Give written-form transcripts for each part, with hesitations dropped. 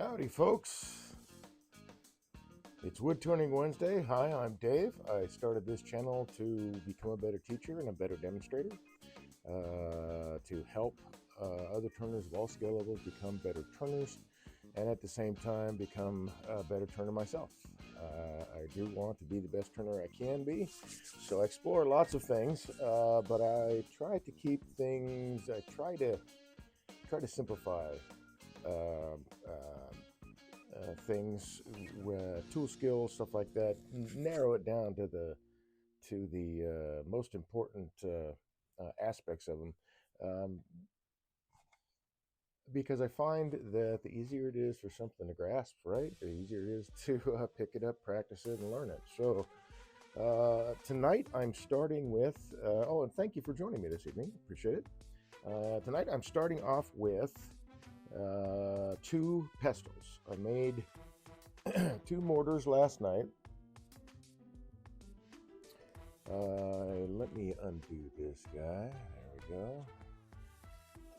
Howdy, folks. It's Woodturning Wednesday. Hi, I'm Dave. I started this channel to become a better teacher and a better demonstrator, to help other turners of all skill levels become better turners, and at the same time become a better turner myself. I do want to be the best turner I can be, so I explore lots of things, but I try to keep things. I try to simplify things, tool skills, stuff like that. Narrow it down to the most important aspects of them, because I find that the easier it is for something to grasp, right, the easier it is to pick it up, practice it, and learn it. So tonight I'm starting with oh, and thank you for joining me this evening. Appreciate it. Tonight I'm starting off with two pestles. I made two mortars last night. Let me undo this guy. There we go.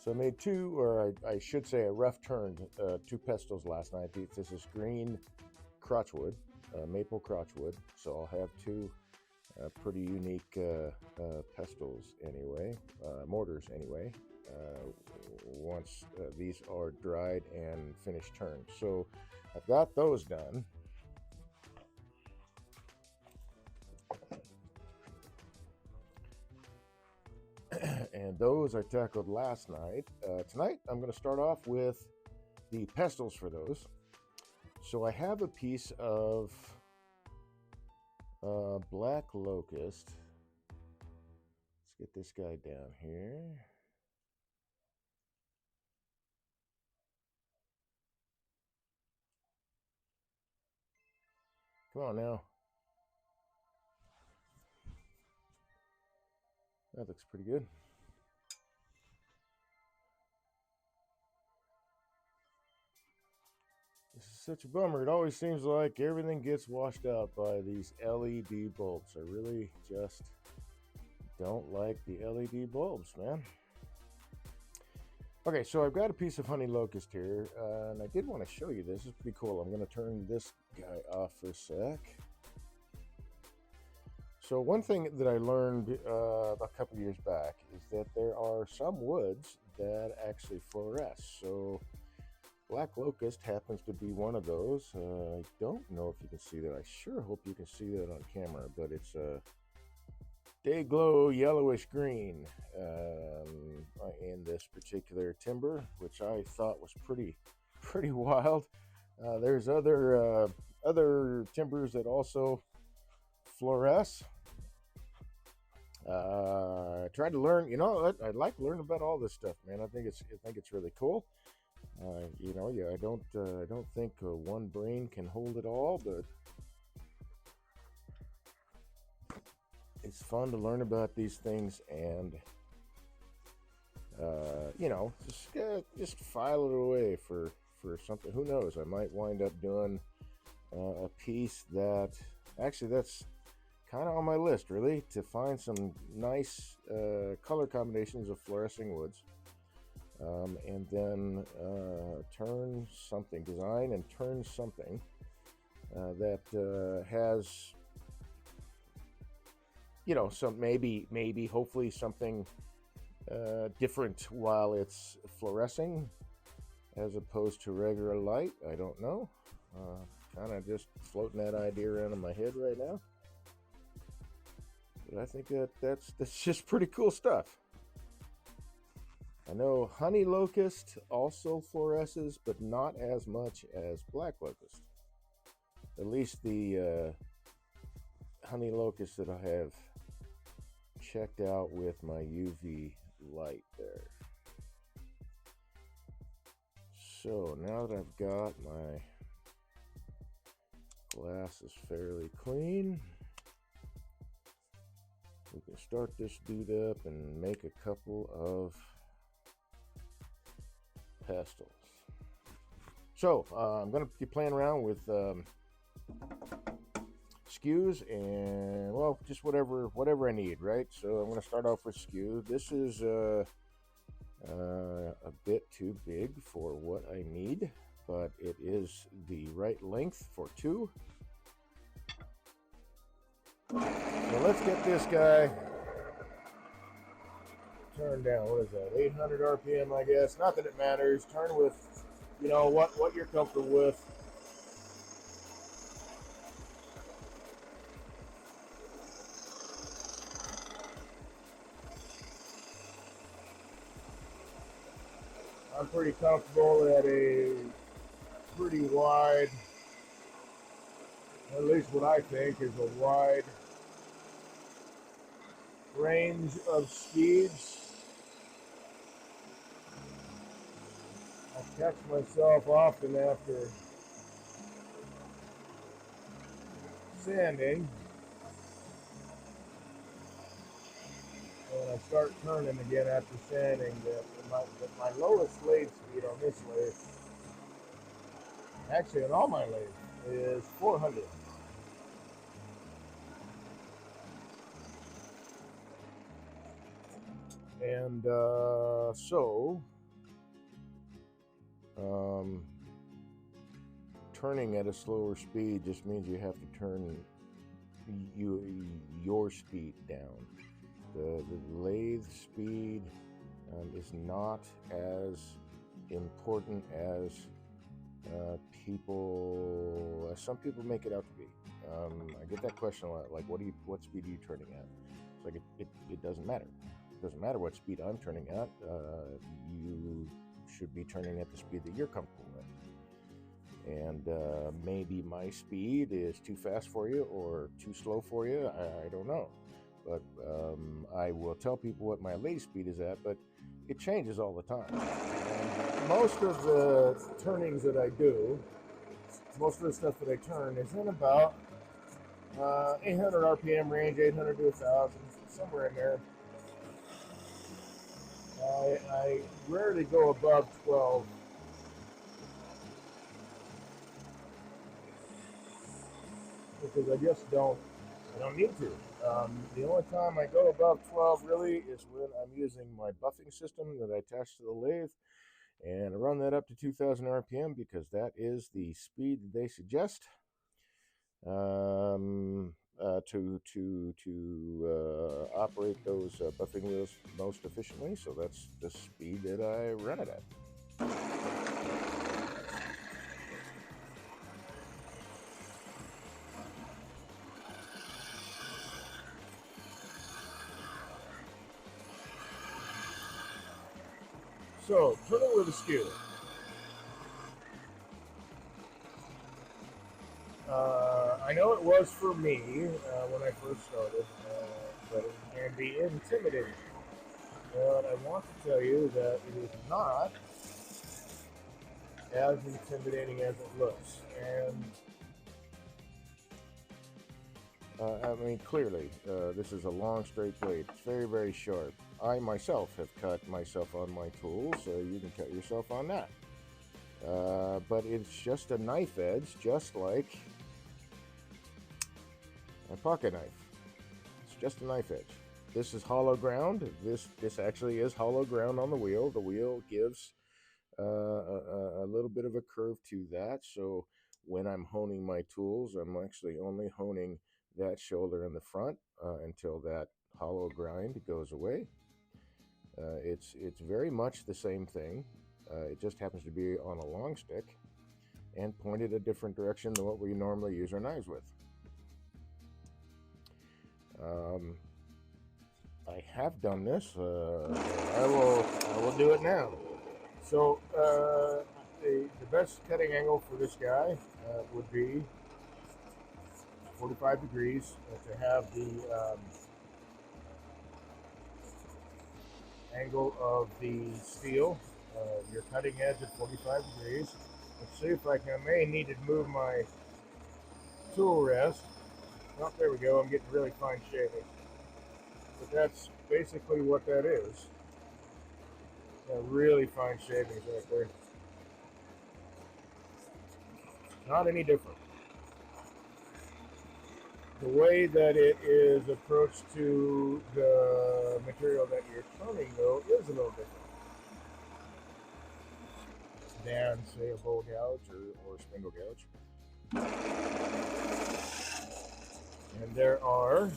So I made two, or I should say I rough turned two pestles last night. This is green crotchwood, maple crotchwood. So I'll have two pretty unique pestles anyway, mortars anyway, once these are dried and finished turned. So I've got those done. And those I tackled last night. Tonight I'm going to start off with the pestles for those. So I have a piece of black locust. Let's get this guy down here. Come on now. That looks pretty good. This is such a bummer. It always seems like everything gets washed out by these LED bulbs. I really just don't like the LED bulbs, man. Okay, so I've got a piece of honey locust here, and I did want to show you this. It's pretty cool. I'm going to turn this guy off for a sec. So one thing that I learned a couple years back is that there are some woods that actually fluoresce. So black locust happens to be one of those. I don't know if you can see that. I sure hope you can see that on camera, but it's a day glow yellowish green in this particular timber, which I thought was pretty wild. There's other timbers that also fluoresce. I tried to learn. You know, I like learning about all this stuff, man. I think it's really cool. You know, yeah, I don't think one brain can hold it all, but it's fun to learn about these things, and you know, just file it away for something. Who knows? I might wind up doing a piece that actually that's kind of on my list, really, to find some nice color combinations of fluorescing woods, and then design and turn something that has, you know, some maybe hopefully something different while it's fluorescing as opposed to regular light. I don't know. Kind of just floating that idea around in my head right now. But I think that's just pretty cool stuff. I know honey locust also fluoresces, but not as much as black locust. At least the honey locust that I have checked out with my UV light there. So now that I've got my glass is fairly clean, we can start this dude up and make a couple of pestles. So I'm going to be playing around with skews and, well, just whatever I need, right? So I'm going to start off with skew. This is a bit too big for what I need, but it is the right length for 2. So let's get this guy turned down. What is that? 800 RPM, I guess. Not that it matters. Turn with, what you're comfortable with. I'm pretty comfortable at a pretty wide, at least what I think is a wide range of speeds. I catch myself often after sanding, and I start turning again after sanding, that my lowest lathe speed on this lathe, actually on all my lathes, is 400. And turning at a slower speed just means you have to turn your speed down. The lathe speed is not as important as some people make it out to be. I get that question a lot, like, what speed are you turning at? It's like, it doesn't matter. It doesn't matter what speed I'm turning at. You should be turning at the speed that you're comfortable with. And maybe my speed is too fast for you or too slow for you. I don't know. But I will tell people what my lathe speed is at, but it changes all the time. And most of the turnings that I do, most of the stuff that I turn is in about 800 RPM range, 800 to 1,000, somewhere in there. I rarely go above 12. Because I just don't need to. The only time I go above 12 really is when I'm using my buffing system that I attach to the lathe, and I run that up to 2,000 RPM because that is the speed that they suggest to operate those buffing wheels most efficiently. So that's the speed that I run it at. So, turning with a skewer. I know it was for me when I first started, but it can be intimidating. But I want to tell you that it is not as intimidating as it looks. And I mean, clearly, this is a long, straight blade. It's very, very sharp. I myself have cut myself on my tools, so you can cut yourself on that. But it's just a knife edge, just like a pocket knife. It's just a knife edge. This is hollow ground. This actually is hollow ground on the wheel. The wheel gives a little bit of a curve to that. So when I'm honing my tools, I'm actually only honing that shoulder in the front until that hollow grind goes away. It's very much the same thing. It just happens to be on a long stick and pointed a different direction than what we normally use our knives with. I have done this. I will do it now. So the best cutting angle for this guy would be 45 degrees to have the angle of the steel, your cutting edge at 45 degrees. Let's see if I may need to move my tool rest. Oh, there we go. I'm getting really fine shaving. But that's basically what that is. Really fine shavings right there. Not any different. The way that it is approached to the material that you're turning, though, is a little different. than, say, a bowl gouge or a spindle gouge. And there are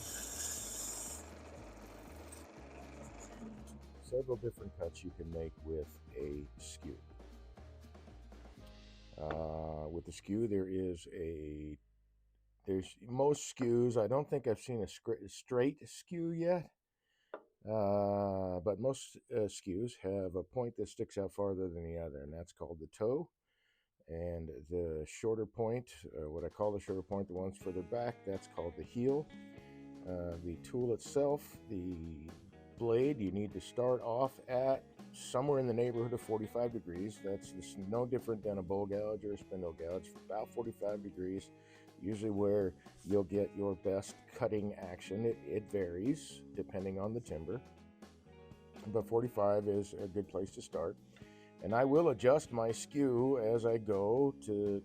several different cuts you can make with a skew. With the skew, there's most skews. I don't think I've seen a straight skew yet, but most skews have a point that sticks out farther than the other, and that's called the toe. And the shorter point, what I call the shorter point, the ones further back, that's called the heel. The tool itself, the blade, you need to start off at somewhere in the neighborhood of 45 degrees. That's no different than a bowl gouge or a spindle gouge, about 45 degrees, usually where you'll get your best cutting action. It varies depending on the timber, but 45 is a good place to start. And I will adjust my skew as I go to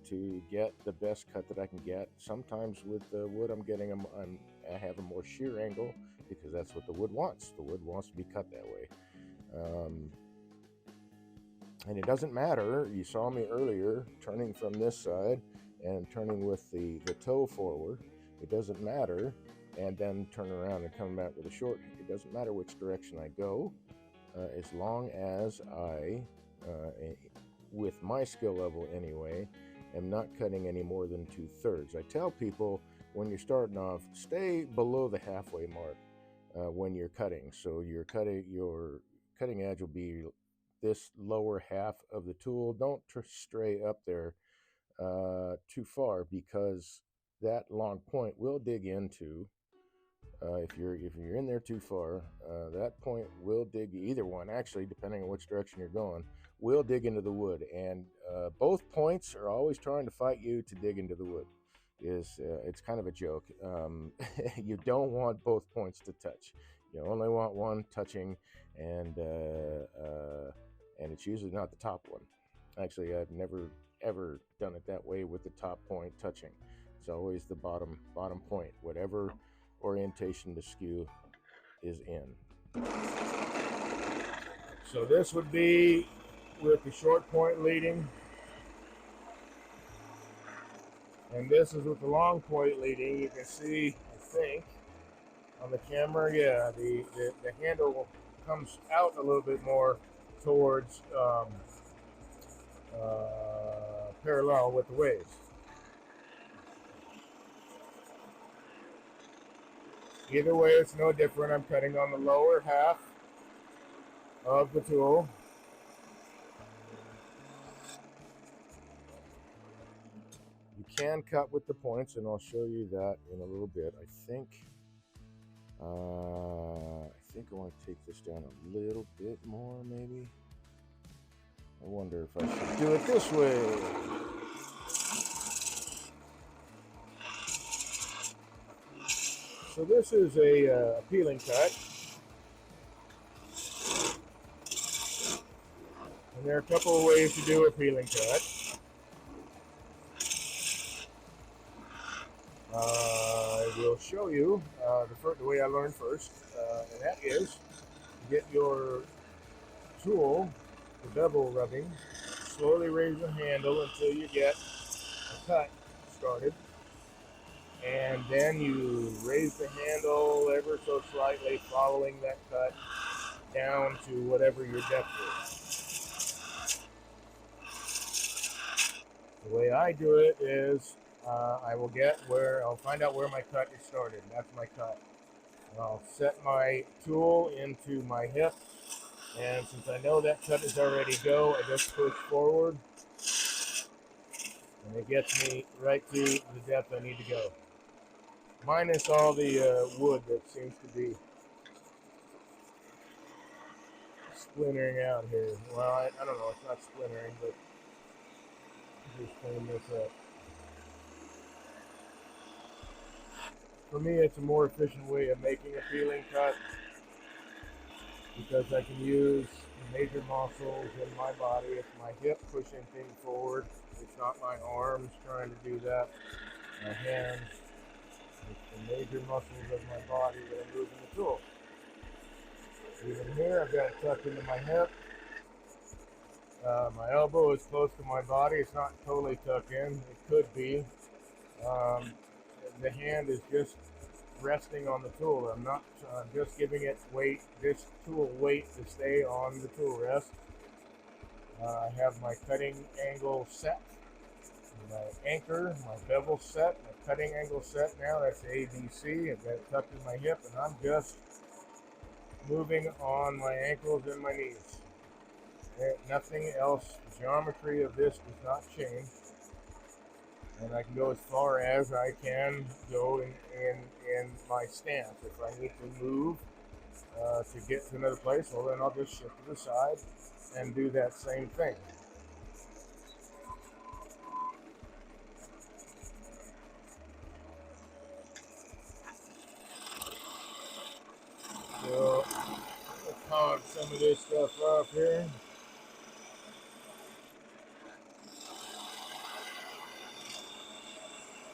get the best cut that I can get. Sometimes with the wood I have a more shear angle because that's what the wood wants. The wood wants to be cut that way. And it doesn't matter. You saw me earlier turning from this side and turning with the toe forward. It doesn't matter. And then turn around and come back with a short. It doesn't matter which direction I go, as long as I, with my skill level anyway, am not cutting any more than 2/3. I tell people when you're starting off, stay below the halfway mark when you're cutting. So your cutting edge will be this lower half of the tool. Don't stray up there too far, because that long point will dig into. If you're in there too far, that point will dig, either one actually, depending on which direction you're going, will dig into the wood. And both points are always trying to fight you to dig into the wood. It's kind of a joke. You don't want both points to touch. You only want one touching, and it's usually not the top one. Actually, I've never ever done it that way with the top point touching. It's always the bottom point, whatever orientation the skew is in. So this would be with the short point leading, and this is with the long point leading. You can see, I think, on the camera, yeah, the handle comes out a little bit more towards parallel with the waves. Either way, it's no different. I'm cutting on the lower half of the tool. You can cut with the points, and I'll show you that in a little bit. I think I want to take this down a little bit more, maybe. I wonder if I should do it this way. So this is a peeling cut. And there are a couple of ways to do a peeling cut. I will show you the way I learned first, and that is get your tool, the bevel rubbing, slowly raise the handle until you get a cut started, and then you raise the handle ever so slightly, following that cut down to whatever your depth is. The way I do it is I'll find out where my cut is started. That's my cut. And I'll set my tool into my hip, and since I know that cut is already go, I just push forward, and it gets me right to the depth I need to go. Minus all the wood that seems to be splintering out here. Well, I don't know, it's not splintering, but just clean this up. For me, it's a more efficient way of making a peeling cut because I can use major muscles in my body. It's my hip pushing things forward. It's not my arms trying to do that. My hands. It's the major muscles of my body that are moving the tool. Even here, I've got it tucked into my hip. My elbow is close to my body. It's not totally tucked in. It could be. Um, the hand is just resting on the tool. I'm not just giving it weight, this tool weight to stay on the tool rest. I have my cutting angle set, my anchor, my bevel set, my cutting angle set now. That's ABC. I've got it tucked in my hip, and I'm just moving on my ankles and my knees. Nothing else. The geometry of this does not change. And I can go as far as I can go in my stance. If I need to move to get to another place, well, then I'll just shift to the side and do that same thing. So let's hog some of this stuff off here.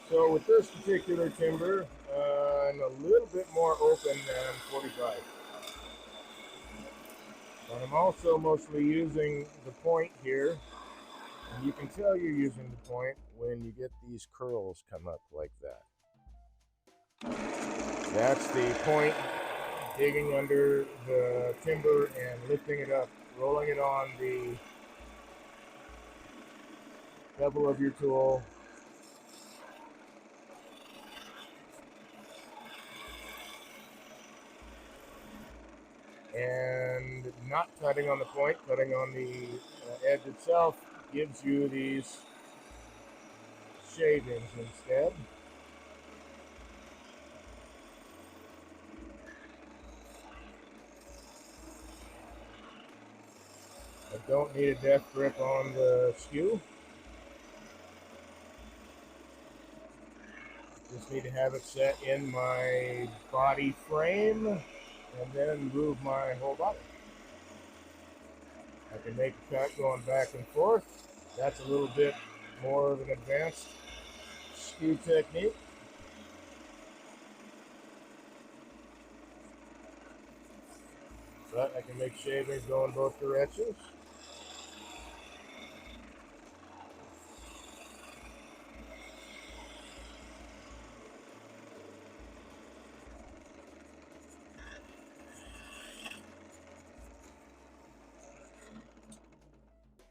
So with this particular timber, I'm a little bit more open than 45. But I'm also mostly using the point here. And you can tell you're using the point When you get these curls come up like that, that's the point, digging under the timber and lifting it up, rolling it on the bevel of your tool. And not cutting on the point, cutting on the edge itself gives you these shavings instead. I don't need a death grip on the skew. Just need to have it set in my body frame and then move my whole body. I can make a cut going back and forth. That's a little bit more of an advanced skew technique. But I can make shavings go in both directions.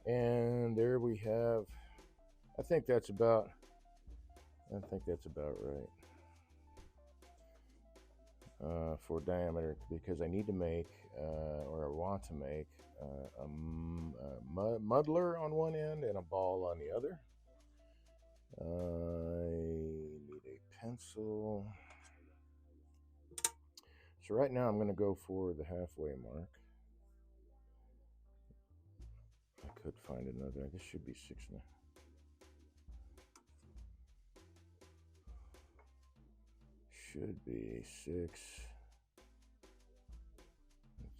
and there we have. I think that's about. I think that's about right for diameter, because I need to make or I want to make a muddler on one end and a ball on the other. I need a pencil. So right now I'm going to go for the halfway mark. I could find another. This should be 6 and should be 6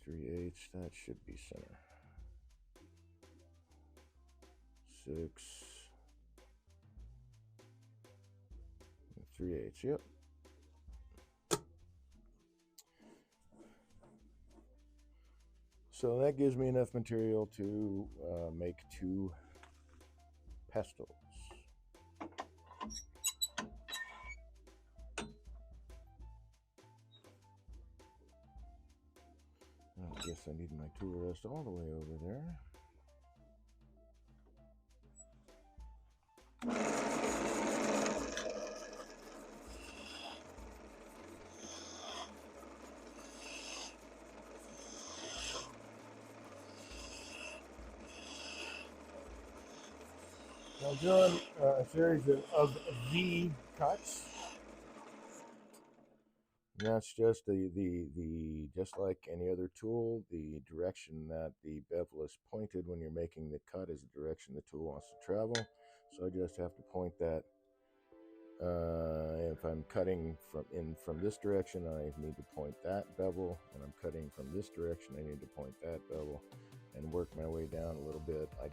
3/8. That should be center. 6 3/8. Yep. So that gives me enough material to make 2 pestles. I guess I need my tool rest all the way over there. I'm doing a series of V cuts. And that's just the just like any other tool, the direction that the bevel is pointed when you're making the cut is the direction the tool wants to travel. So I just have to point that. If I'm cutting from this direction, I need to point that bevel. When I'm cutting from this direction, I need to point that bevel and work my way down a little bit. I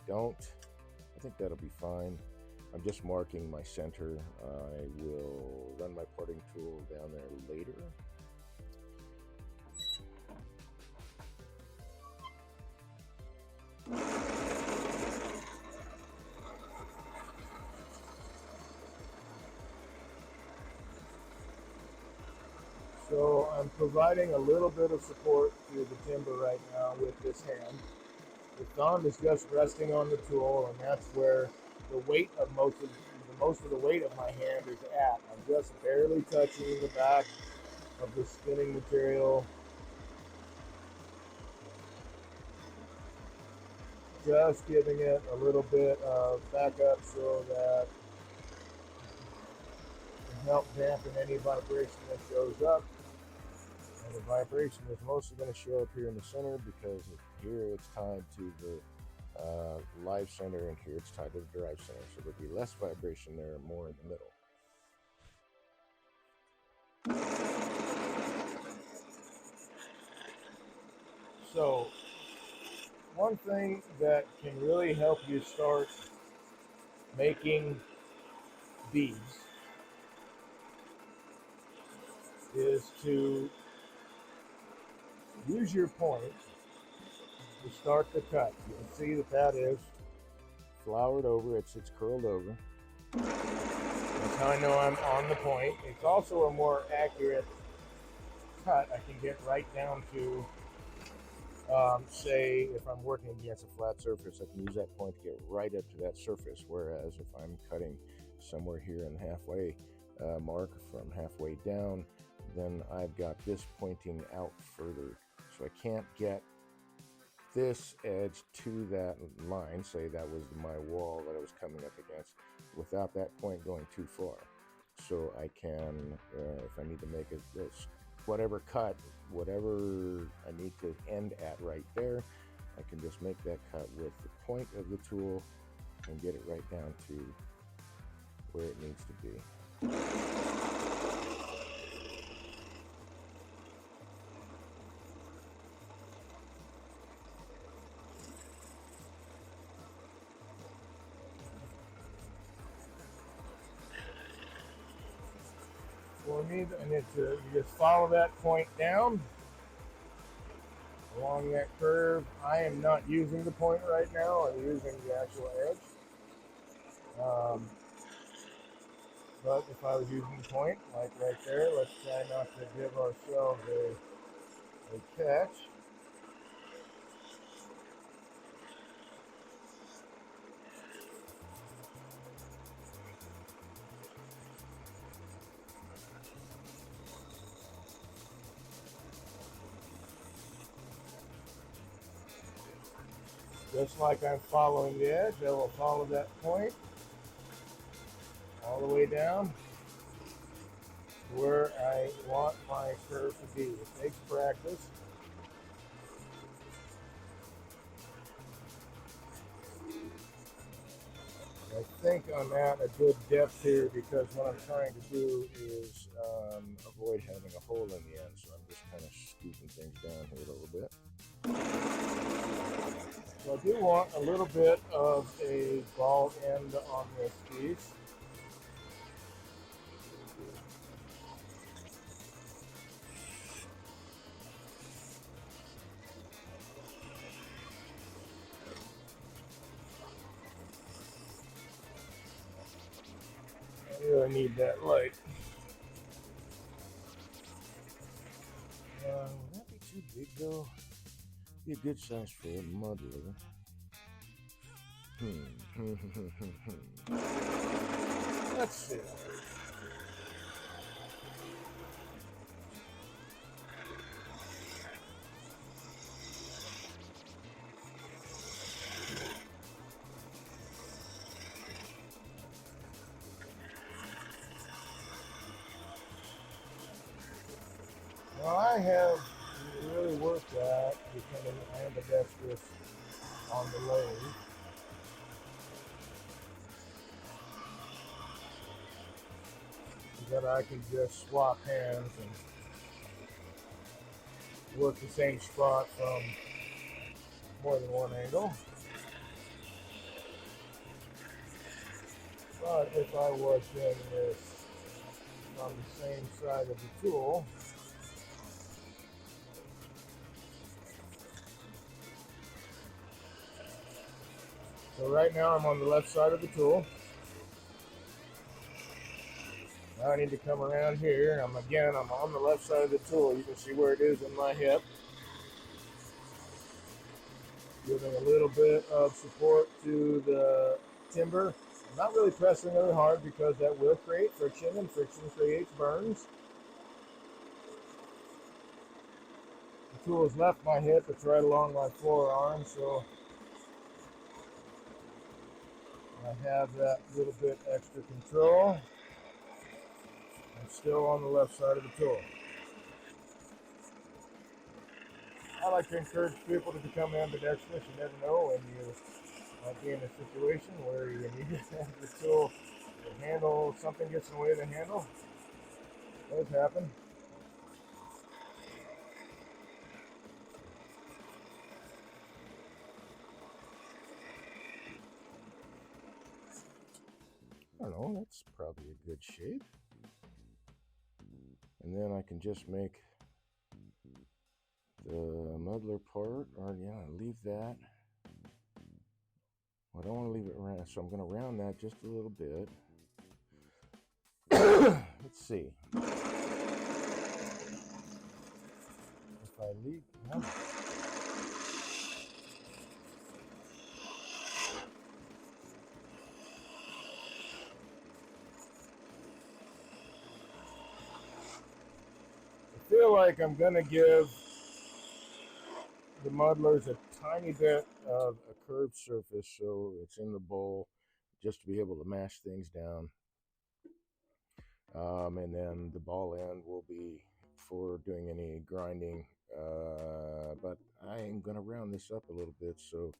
think that'll be fine. I'm just marking my center. I will run my parting tool down there later. I'm providing a little bit of support to the timber right now with this hand. The thumb is just resting on the tool, and that's where the weight of most of the weight of my hand is at. I'm just barely touching the back of the spinning material, just giving it a little bit of backup so that it can help dampen any vibration that shows up. And the vibration is mostly going to show up here in the center because here it's tied to the live center, and here it's tied to the drive center. So there'll be less vibration there and more in the middle. So one thing that can really help you start making beads is to use your point to start the cut. You can see that that is Flowered over, it's curled over. That's how I know I'm on the point. It's also a more accurate cut. I can get right down to, say, if I'm working against a flat surface, I can use that point to get right up to that surface. Whereas if I'm cutting somewhere here in the halfway mark from halfway down, then I've got this pointing out further. So I can't get this edge to that line, say that was my wall that I was coming up against, without that point going too far. So I can, if I need to make this whatever cut, whatever I need to end at right there, I can just make that cut with the point of the tool and get it right down to where it needs to be. For me, and it's you just follow that point down along that curve. I am not using the point right now. I'm using the actual edge. But if I was using the point, like right there, let's try not to give ourselves a catch. Just like I'm following the edge, I will follow that point all the way down to where I want my curve to be. It takes practice. I think I'm at a good depth here because what I'm trying to do is Avoid having a hole in the end, so I'm just kind of scooping things down here a little bit. So I do want a little bit of a ball end on this piece. I need that light. Would that be too big though? Be a good size for a muddler. Let's see. Well, I have really worked that, becoming ambidextrous on the lathe. So that I can just swap hands and work the same spot from more than one angle. But if I was doing this on the same side of the tool, so right now I'm on the left side of the tool. Now I need to come around here. I'm on the left side of the tool. You can see where it is in my hip. Giving a little bit of support to the timber. I'm not really pressing really hard because that will create friction, and friction creates burns. The tool has left my hip. It's right along my forearm, so I have that little bit extra control. I'm still on the left side of the tool. I like to encourage people to become ambidextrous. You never know when you might be in a situation where you need to have the tool to handle, something gets in the way of the handle. It does happen. I don't know, that's probably a good shape. And then I can just make the muddler part, or leave that. I don't want to leave it round, so I'm going to round that just a little bit. Let's see. If I leave, no. I feel like I'm going to give the muddlers a tiny bit of A curved surface so it's in the bowl just to be able to mash things down. And then the ball end will be for doing any grinding. But I am going to round this up a little bit, so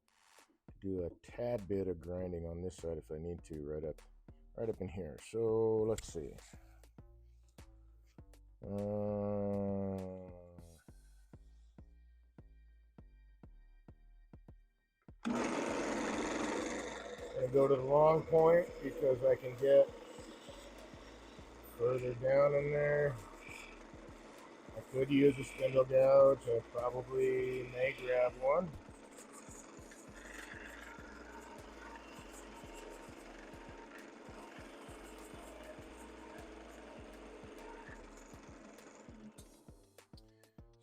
do a tad bit of grinding on this side if I need to, right up in here. So let's see. And go to the long point because I can get further down in there. I could use a spindle gouge. I probably may grab one.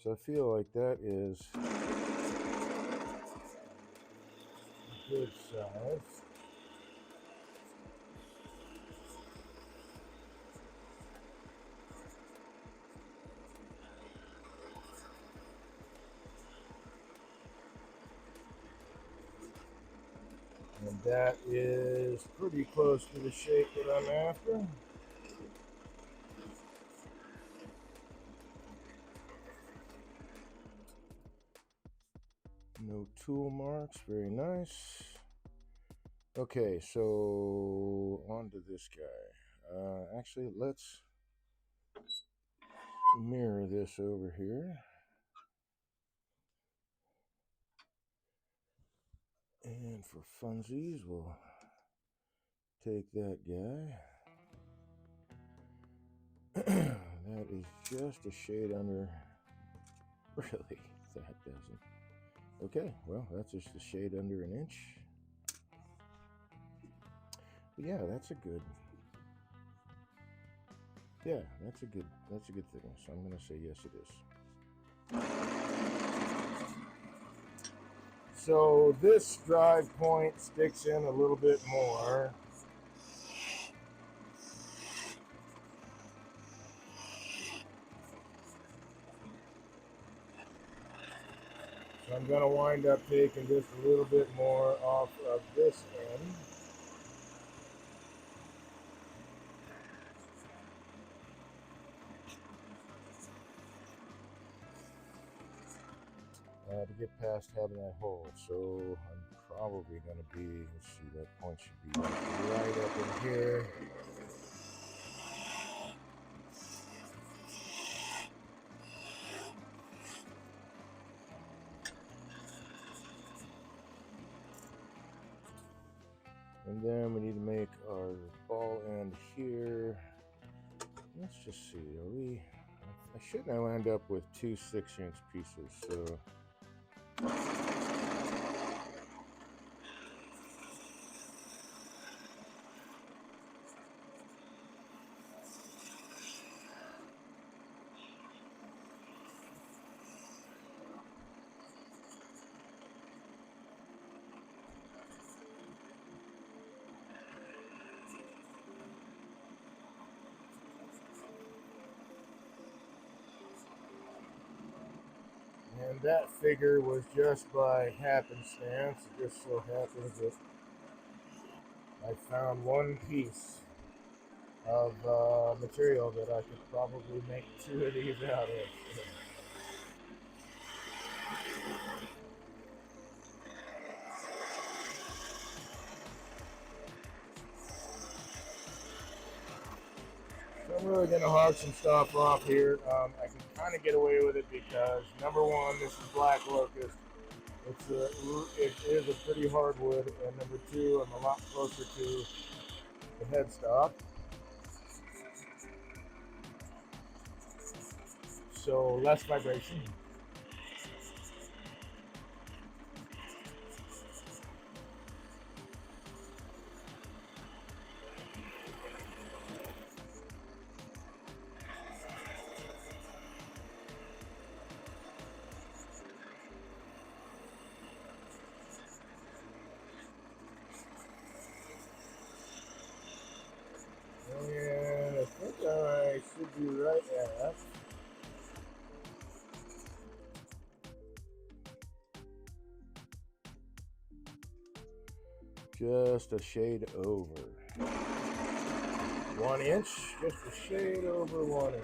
So I feel like that is Good size. And that is pretty close to the shape that I'm after. no tool marks, very nice. Okay, so on to this guy. Actually, let's mirror this over here. And for funsies, we'll take that guy. That is just a shade under. Really, that doesn't. Okay, well, that's just a shade under an inch. But yeah, that's a good. Yeah, that's a good thing. So I'm gonna say yes, it is. So this drive point sticks in a little bit more. So I'm going to wind up taking just a little bit more off of this end. To get past having that hole. So I'm probably going to be, let's see, that point should be right up in here. And then we need to make our ball end here. Let's just see, I should now end up with two 6-inch pieces, so. And that figure was just by happenstance. It just so happens that I found one piece of material that I could probably make two of these out of. So I'm really going to hog some stuff off here. I can kind of get away with it because, number one, this is black locust. It is a pretty hardwood, and number two, I'm a lot closer to the headstock, so less vibration. And I think I should be right at Just a shade over. 1 inch, just a shade over 1 inch.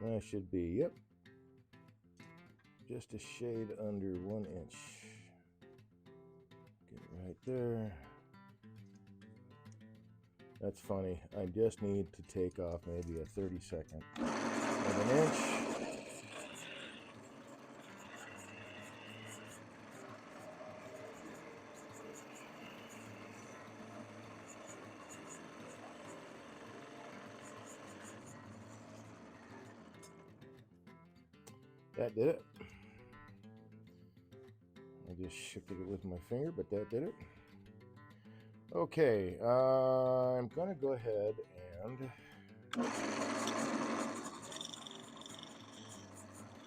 That should be, yep, just a shade under 1 inch. Get it right there. That's funny. I just need to take off maybe a 32nd of an inch. That did it. I just shook it with my finger, but that did it. Okay, I'm gonna go ahead and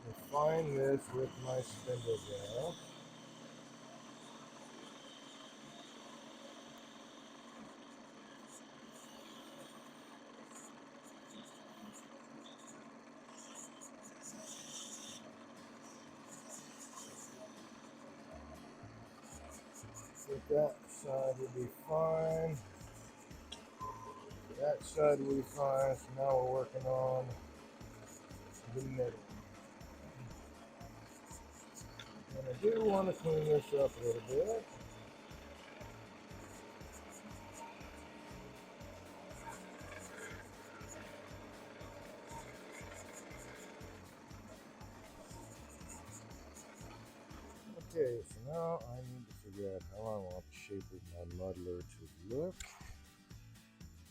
refine this with my spindle gel. That side will be fine. That side will be fine. So now we're working on the middle. And I do want to clean this up a little bit. Okay, so now I need to figure out how I want the shape of my muddler to look.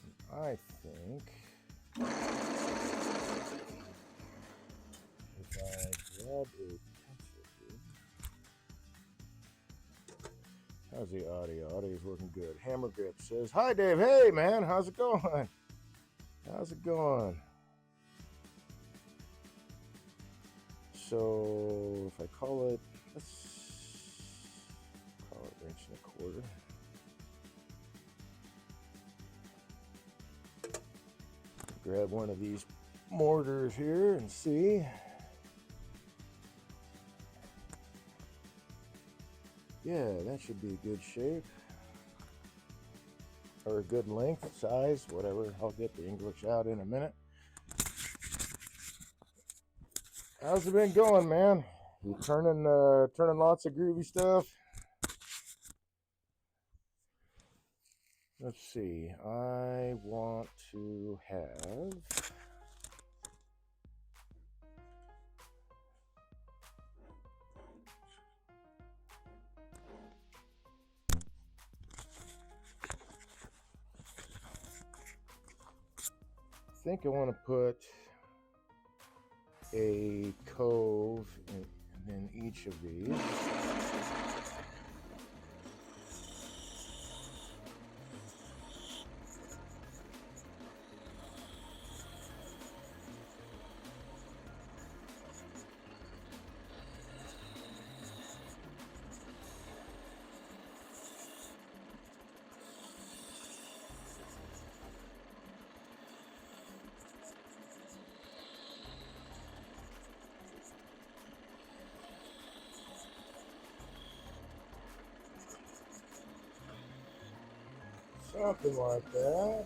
And I think if I grab a pencil here, how's the audio? Audio's working good. Hammer Grip says, "Hi Dave, hey man, how's it going? How's it going?" So if I call it, let's call it 1.25 inches. Grab one of these mortars here and see. Yeah, that should be a good shape. Or a good length, size, whatever. I'll get the English out in a minute. How's it been going, man? You turning lots of groovy stuff? Let's see. I want to have think I want to put a cove in each of these. Something like that.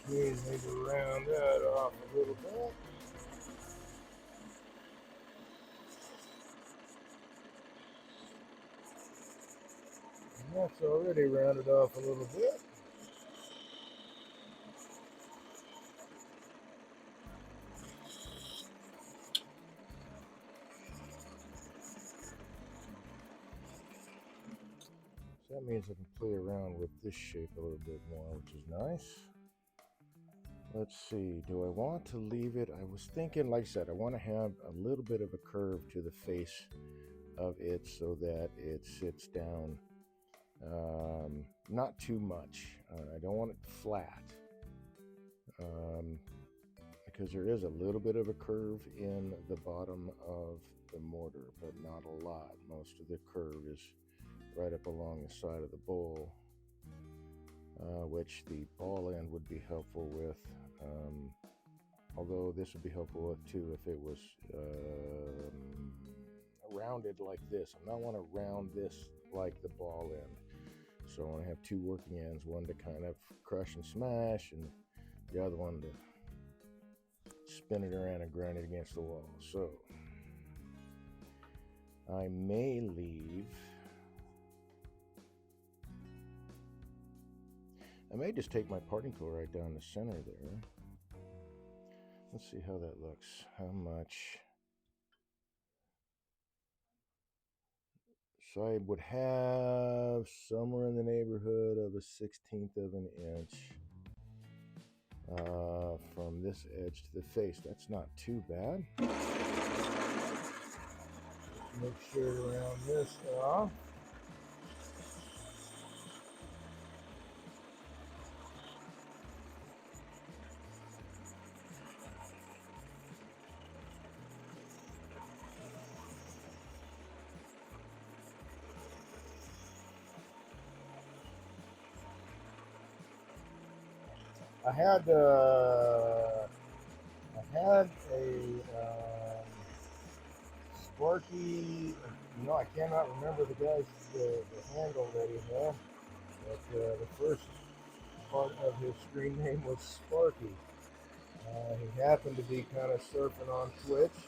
Need to round that off a little bit. And that's already rounded off a little bit. So that means I can play around with this shape a little bit more, which is nice. Let's see, do I want to leave it? I was thinking, like I said, I want to have a little bit of a curve to the face of it so that it sits down not too much. I don't want it flat because there is a little bit of a curve in the bottom of the mortar, but not a lot. Most of the curve is right up along the side of the bowl, which the ball end would be helpful with. Although this would be helpful with too if it was rounded like this. I don't want to round this like the ball end. So I want to have two working ends, one to kind of crush and smash, and the other one to spin it around and grind it against the wall. So I may just take my parting tool right down the center there. Let's see how that looks. How much? So I would have somewhere in the neighborhood of a 1/16 of an inch from this edge to the face. That's not too bad. Make sure to round this off. I had a Sparky. I cannot remember the handle that he had, but the first part of his screen name was Sparky. He happened to be kind of surfing on Twitch.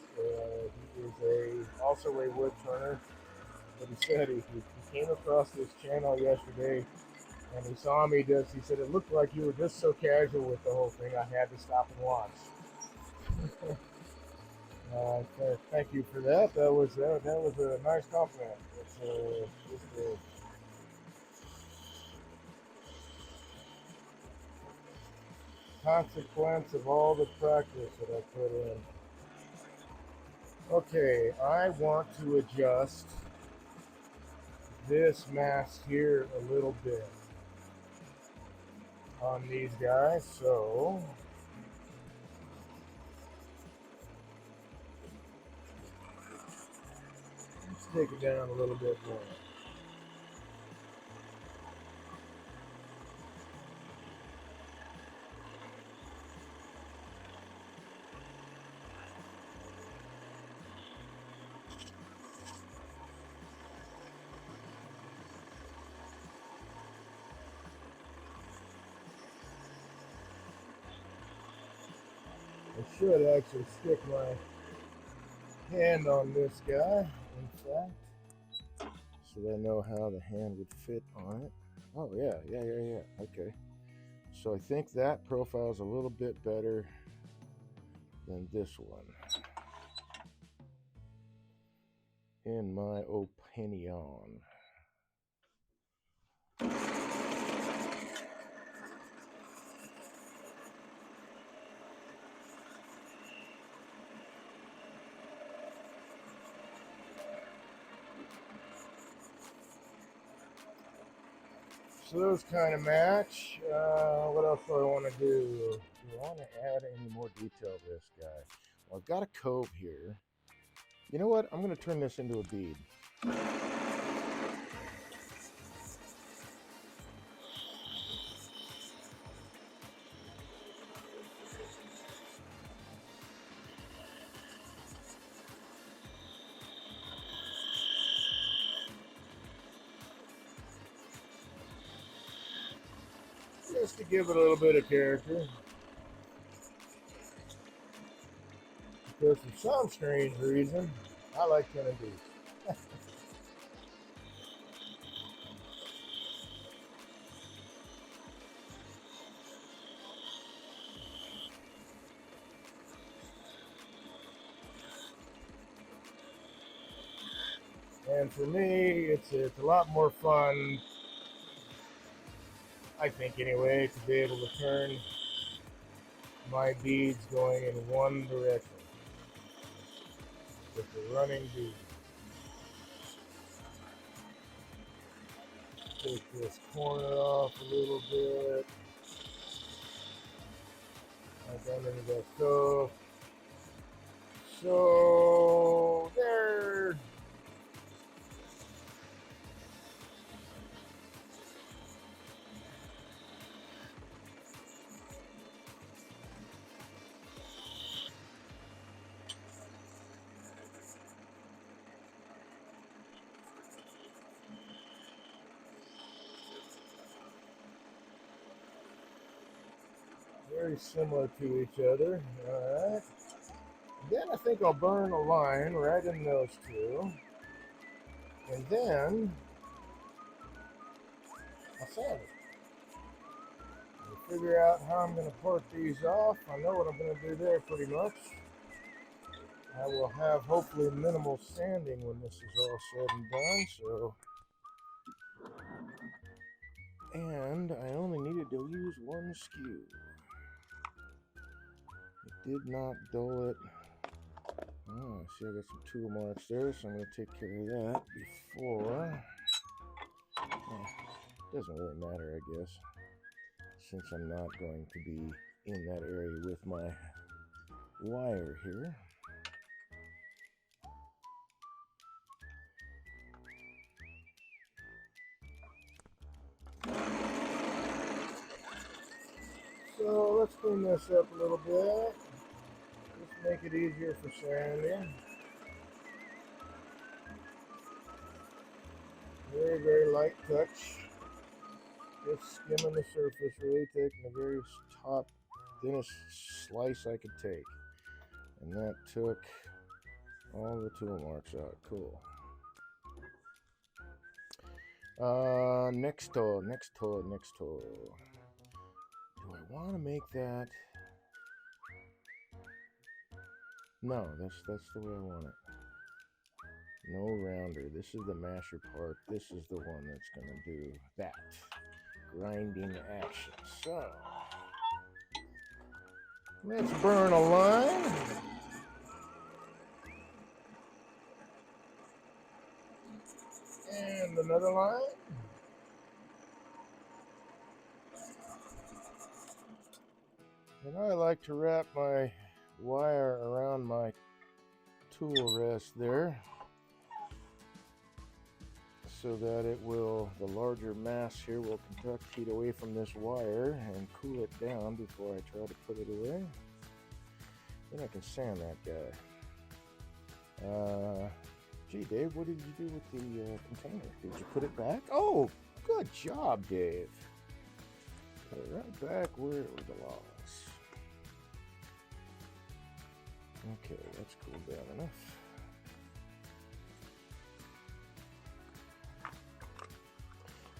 He is also a wood turner, but he said he came across this channel yesterday. And he saw me he said, it looked like you were just so casual with the whole thing, I had to stop and watch. Thank you for that. That was a nice compliment. It's just a consequence of all the practice that I put in. Okay, I want to adjust this mask here a little bit on these guys, so let's take it down a little bit more. I should actually stick my hand on this guy, in fact, so that I know how the hand would fit on it. Oh, yeah. Okay. So I think that profile is a little bit better than this one, in my opinion. So those kind of match. What else do I want to do? Do I want to add any more detail to this guy? Well, I've got a cove here. You know what? I'm going to turn this into a bead. Just to give it a little bit of character. Because for some strange reason, I like turning beads. And for me, it's a lot more fun, I think anyway, to be able to turn my beads going in one direction with the running bead. Take this corner off a little bit. Like under the cove. So there. Very similar to each other. Alright. Then I think I'll burn a line right in those two. And then I'll sand it. And figure out how I'm going to part these off. I know what I'm going to do there pretty much. I will have hopefully minimal sanding when this is all said and done. So, And I only needed to use one skew. It did not dull it. Oh, see, I got some tool marks there, so I'm going to take care of that before. Doesn't really matter, I guess, since I'm not going to be in that area with my wire here. So let's clean this up a little bit. Just make it easier for sanding. Very, very light touch. Just skimming the surface, really taking the very top, thinnest slice I could take. And that took all the tool marks out. Cool. Next tool. Do I want to make that? No, that's the way I want it. No rounder. This is the masher part. This is the one that's going to do that grinding action. So let's burn a line. And another line. And I like to wrap my wire around my tool rest there so that it will, the larger mass here will conduct heat away from this wire and cool it down before I try to put it away. Then I can sand that guy. Gee, Dave, what did you do with the container? Did you put it back? Oh, good job, Dave. Put it right back where it belongs. Okay, that's cooled down enough.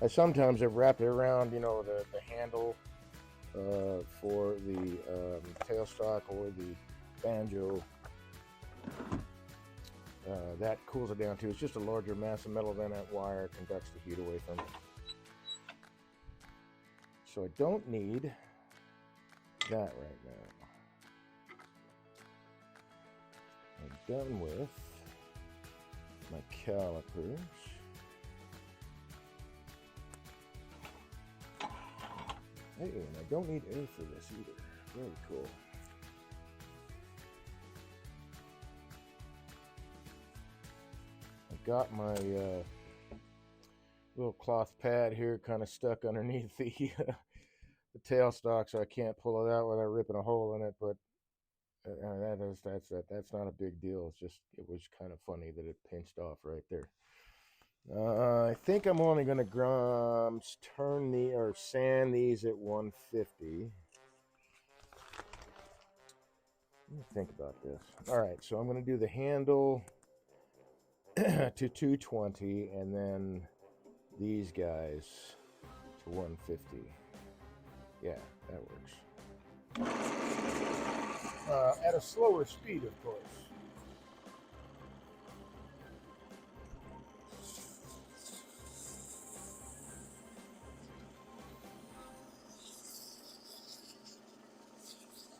I sometimes have wrapped it around, you know, the handle for the tailstock or the banjo. That cools it down too. It's just a larger mass of metal than that wire, conducts the heat away from it. So I don't need that right now. I'm done with my calipers. Hey, and I don't need air for this either. Very cool. I got my little cloth pad here kind of stuck underneath the the tailstock, so I can't pull it out without ripping a hole in it. But that's not a big deal. It's just, it was kind of funny that it pinched off right there. I think I'm only going to turn or sand these at 150. Let me think about this. All right, so I'm going to do the handle to 220, and then these guys to 150. Yeah, that works. At a slower speed, of course.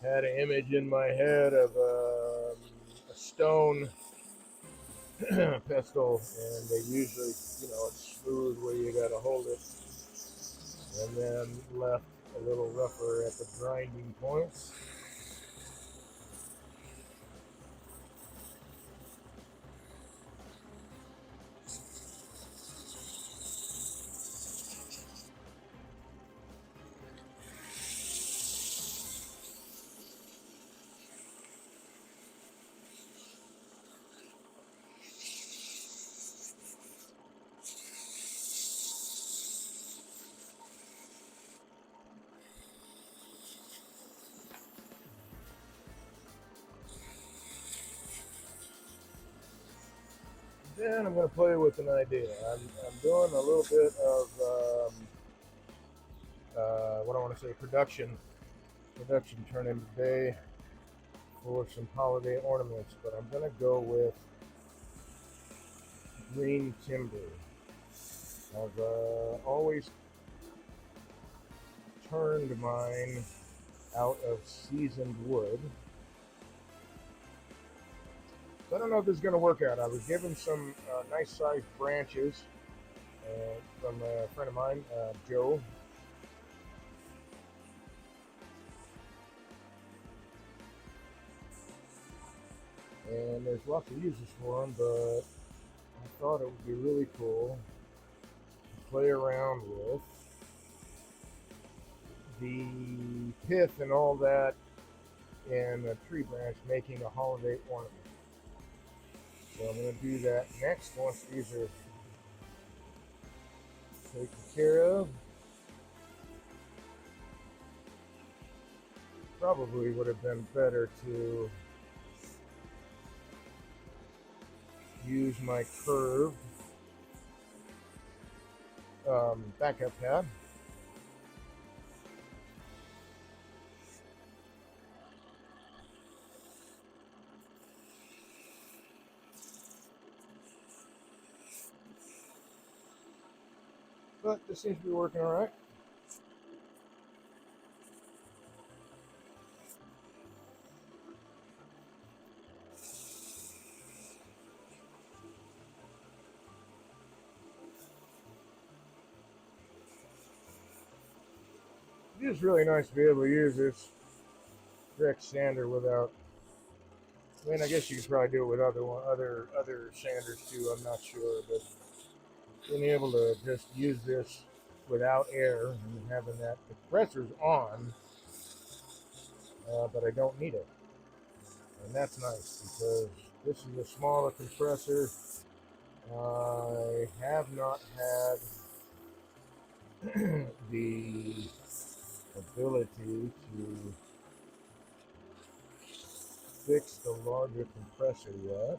Had an image in my head of a stone pestle, and they usually, it's smooth where you got to hold it, and then left a little rougher at the grinding points. Then I'm going to play with an idea. I'm doing a little bit of what I want to say production turning today for some holiday ornaments, but I'm going to go with green timber. I've always turned mine out of seasoned wood. So I don't know if this is going to work out. I was given some nice sized branches from a friend of mine, Joe. And there's lots of uses for them, but I thought it would be really cool to play around with the pith and all that in a tree branch, making a holiday ornament. So I'm going to do that next once these are taken care of. Probably would have been better to use my curved backup pad. But this seems to be working all right. It is really nice to be able to use this direct sander without. I mean, I guess you could probably do it with other sanders too. I'm not sure, but being able to just use this without air and having that, the compressor's on, but I don't need it, and that's nice because this is a smaller compressor. I have not had the ability to fix the larger compressor yet.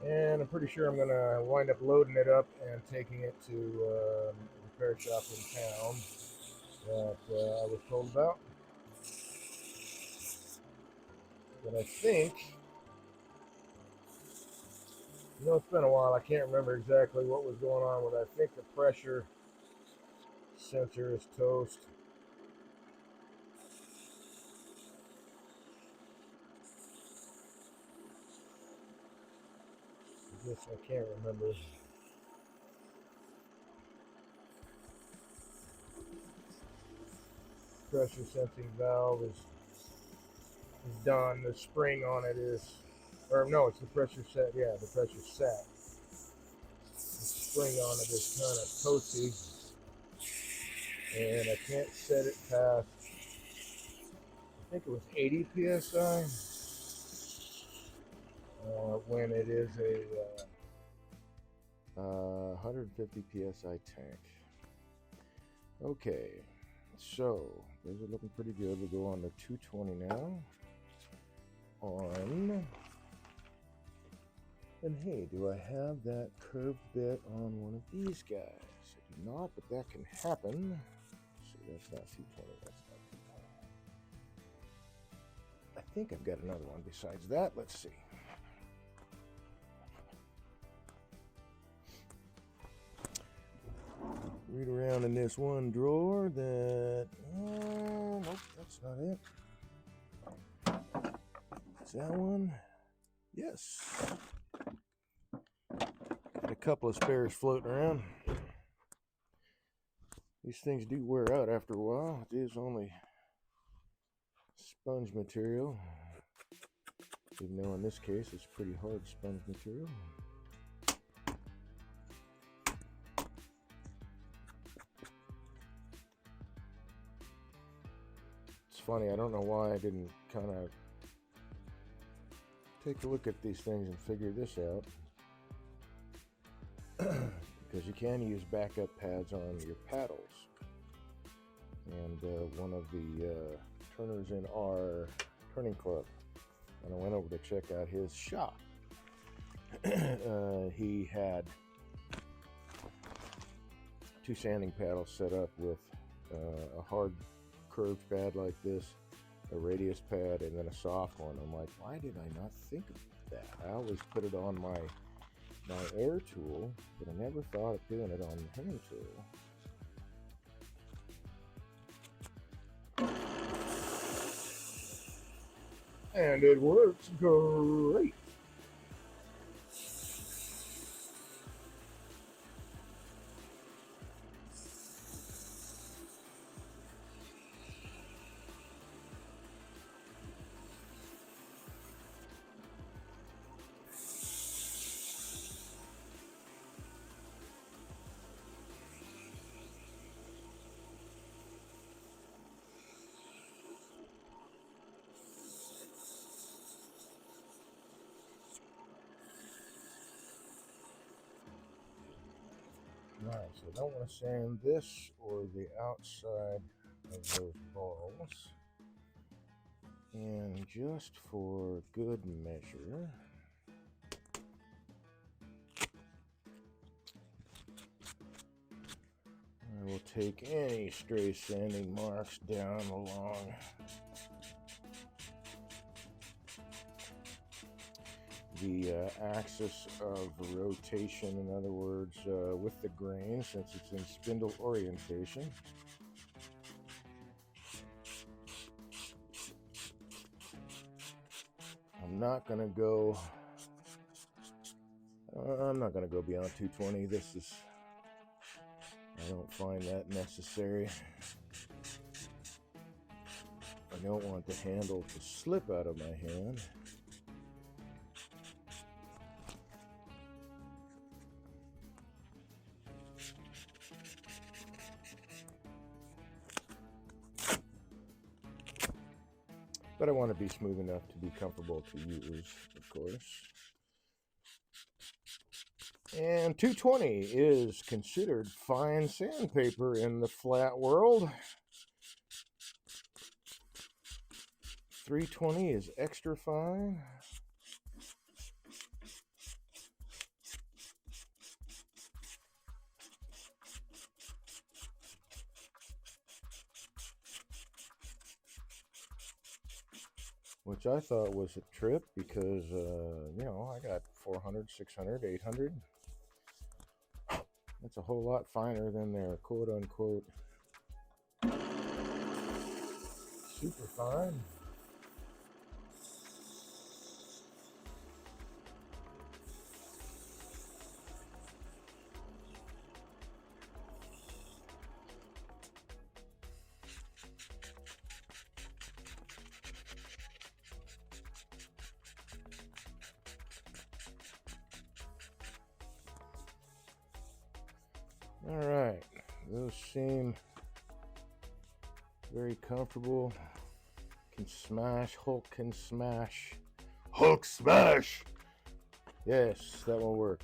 And I'm pretty sure I'm going to wind up loading it up and taking it to repair shop in town that I was told about. But I think, it's been a while. I can't remember exactly what was going on with it. I think the pressure sensor is toast. I can't remember. Pressure sensing valve is done. The spring on it is, or no, it's the pressure set. Yeah, the pressure set. The spring on it is kind of toasty, and I can't set it past, I think it was 80 psi when it is a 150 psi tank. Okay, so those are looking pretty good. We go on to 220 now. And hey, do I have that curved bit on one of these guys? I do not, but that can happen. See, that's not 220. That's not 220. I think I've got another one besides that. Let's see. Read around in this one drawer that, nope, that's not it. Is that one? Yes. Got a couple of spares floating around. These things do wear out after a while. It is only sponge material, even though in this case it's pretty hard sponge material. It's funny, I don't know why I didn't kind of take a look at these things and figure this out. Because you can use backup pads on your paddles. And one of the turners in our turning club, and I went over to check out his shop. He had 2 sanding paddles set up with a hard curved pad like this, a radius pad, and then a soft one. I'm like, why did I not think of that? I always put it on my air tool, but I never thought of doing it on the hand tool. And it works great. Right, so I don't want to sand this or the outside of those balls. And just for good measure, I will take any stray sanding marks down along the axis of rotation, in other words, with the grain, since it's in spindle orientation. I'm not going to go beyond 220. I don't find that necessary. I don't want the handle to slip out of my hand. But I want to be smooth enough to be comfortable to use, of course. And 220 is considered fine sandpaper in the flat world. 320 is extra fine. which I thought was a trip because, you know, I got 400, 600, 800. That's a whole lot finer than their quote unquote super fine. All right, those seem very comfortable. Can smash, Hulk can smash. Hulk smash! Yes, that will work.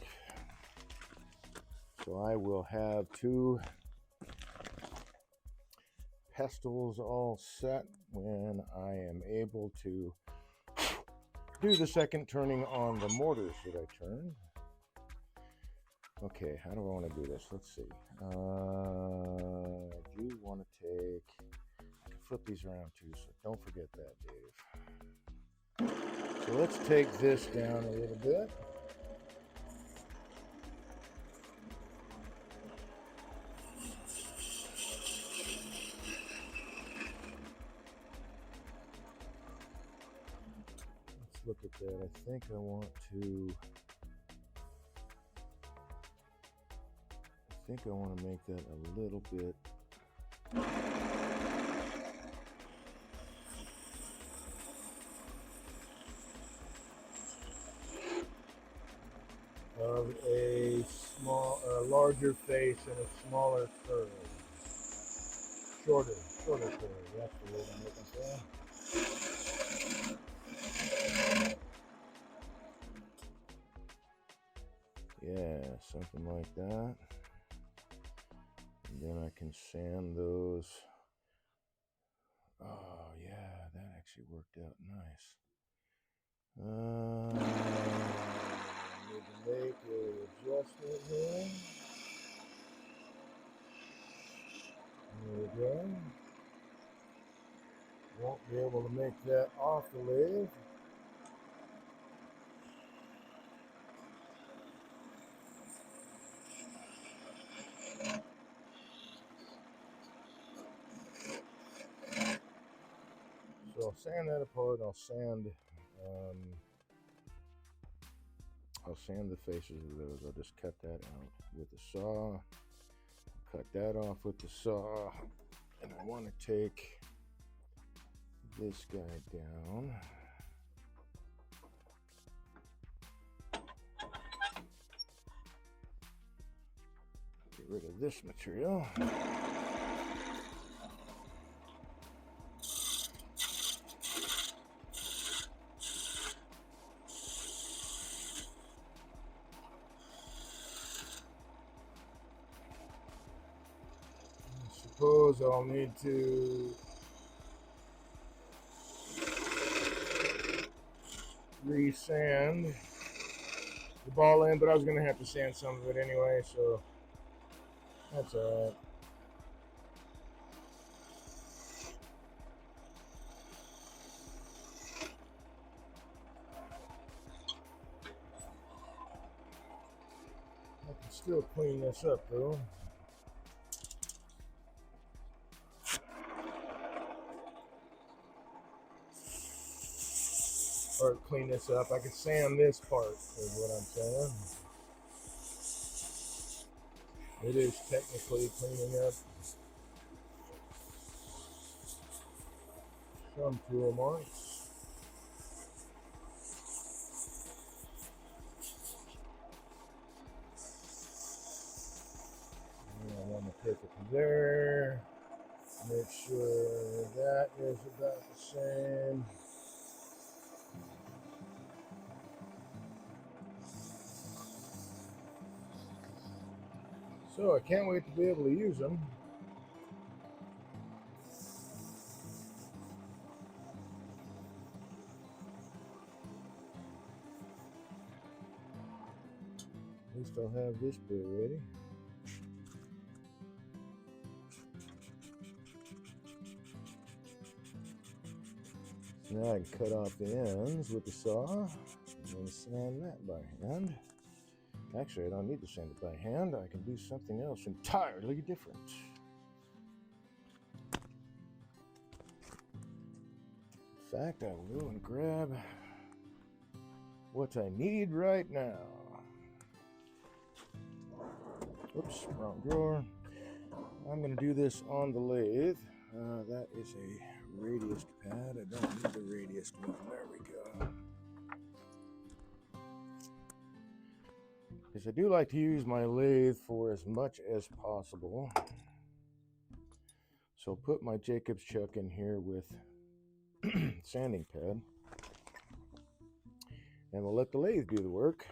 So I will have 2 pestles all set when I am able to do the second turning on the mortars that I turned. Okay, how do I want to do this? Let's see. I do want to take, I can flip these around too, so don't forget that, Dave. So let's take this down a little bit. Let's look at that. I think I want to make that a little bit of a larger face and a smaller curve. Shorter curve. That's the word I'm looking for. Yeah, something like that. And then I can sand those. Oh yeah, that actually worked out nice. Need to make an adjustment here. There we go. Won't be able to make that off the lathe. So I'll sand that apart. I'll sand the faces of those. I'll just cut that out with the saw. Cut that off with the saw. And I want to take this guy down. Get rid of this material. Suppose I'll need to re-sand the ball end, but I was going to have to sand some of it anyway, so that's alright. I can still clean this up though. Or clean this up. I can sand this part, is what I'm saying. It is technically cleaning up some tool marks. And I want to take it from there. Make sure that is about the same. So I can't wait to be able to use them. At least I'll have this bit ready. Now I can cut off the ends with the saw and then sand that by hand. Actually, I don't need to sand it by hand. I can do something else entirely different. In fact, I will go and grab what I need right now. Oops, wrong drawer. I'm going to do this on the lathe. That is a radius pad. I don't need the radius one. There we go. Because I do like to use my lathe for as much as possible. So put my Jacobs chuck in here with sanding pad. And we'll let the lathe do the work.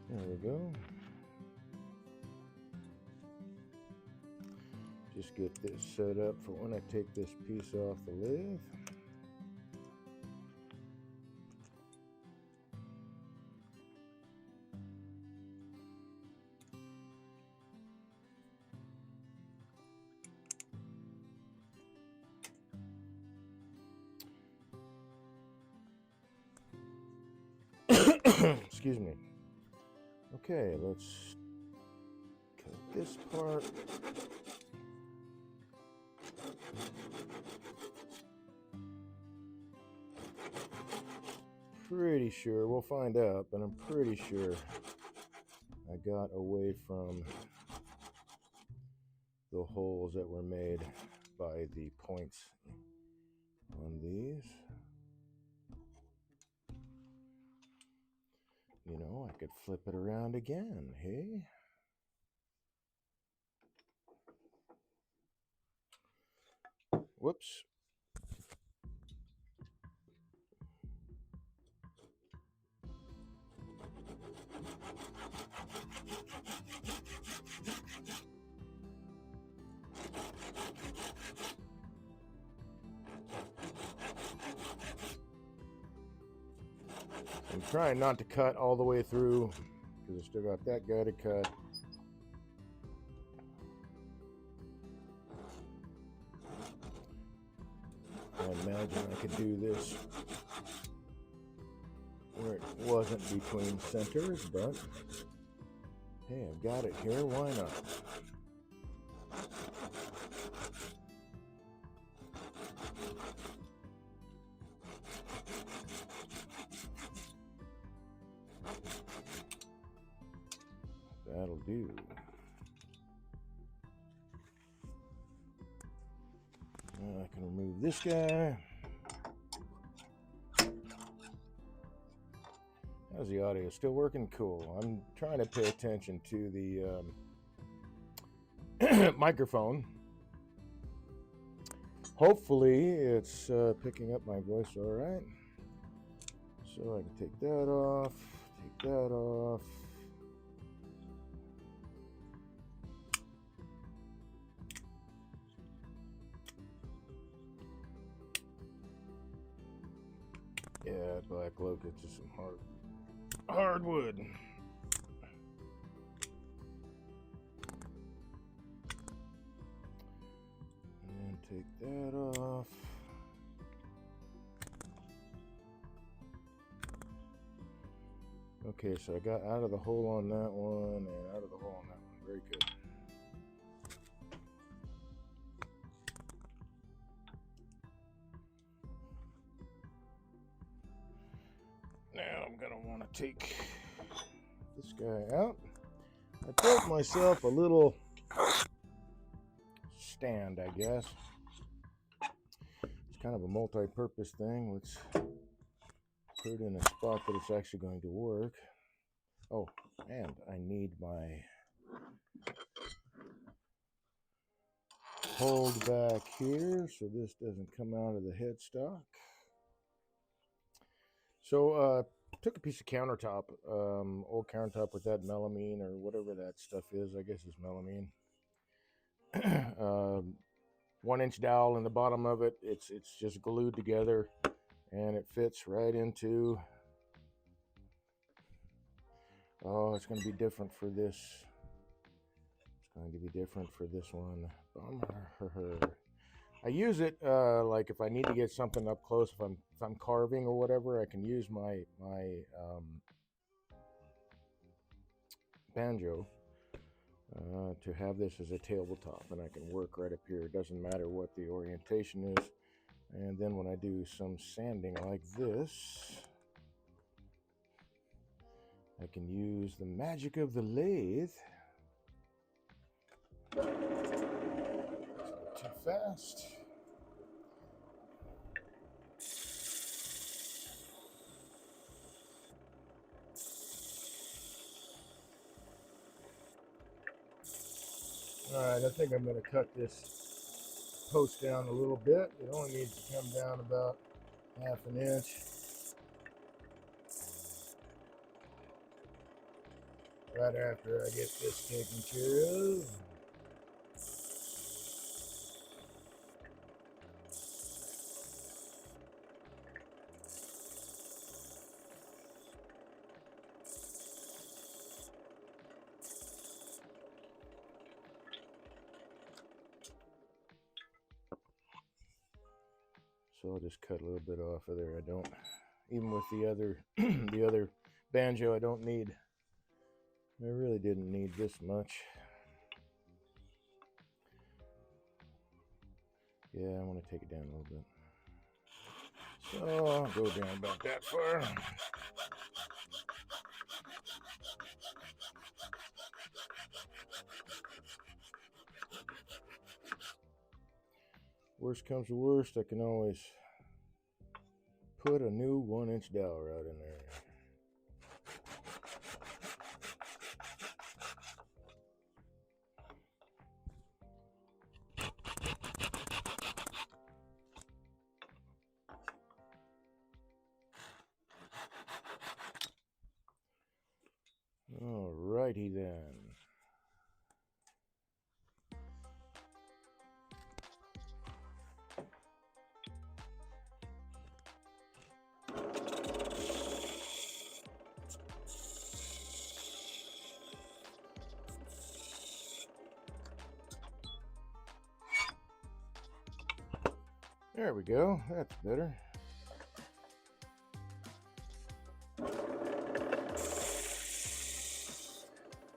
There we go. Just get this set up for when I take this piece off the lathe. Excuse me. Okay, let's cut this part. Pretty sure, we'll find out, but I'm pretty sure I got away from the holes that were made by the points on these. You know, I could flip it around again, hey? Whoops. I'm trying not to cut all the way through because I still got that guy to cut. I imagine I could do this where it wasn't between centers, but hey, I've got it here, why not? That'll do. Now I can remove this guy. How's the audio? Still working? Cool. I'm trying to pay attention to the microphone. Hopefully it's picking up my voice all right. So I can take that off, take that off. Yeah, black locust is some hardwood. And then take that off. Okay, so I got out of the hole on that one and out of the hole on that one. Very good. Now I'm going to want to take this guy out. I built myself a little stand, I guess. It's kind of a multi-purpose thing. Let's put it in a spot that it's actually going to work. Oh, and I need my hold back here so this doesn't come out of the headstock. So took a piece of countertop, old countertop with that melamine or whatever that stuff is. I guess it's melamine. 1-inch dowel in the bottom of it. It's just glued together, and it fits right into. Oh, it's going to be different for this. It's going to be different for this one. Bummer. I use it like if I need to get something up close. If I'm carving or whatever, I can use my banjo to have this as a tabletop, and I can work right up here. It doesn't matter what the orientation is. And then when I do some sanding like this, I can use the magic of the lathe. Too fast. Alright, I think I'm going to cut this post down a little bit. It only needs to come down about 1/2 inch. Right after I get this taken care of. So I'll just cut a little bit off of there. I don't, even with the other the other banjo, I don't need. I really didn't need this much. Yeah, I want to take it down a little bit. So I'll go down about that far. Worst comes to worst, I can always put a new 1-inch dowel rod in there. Alrighty then. There we go. That's better.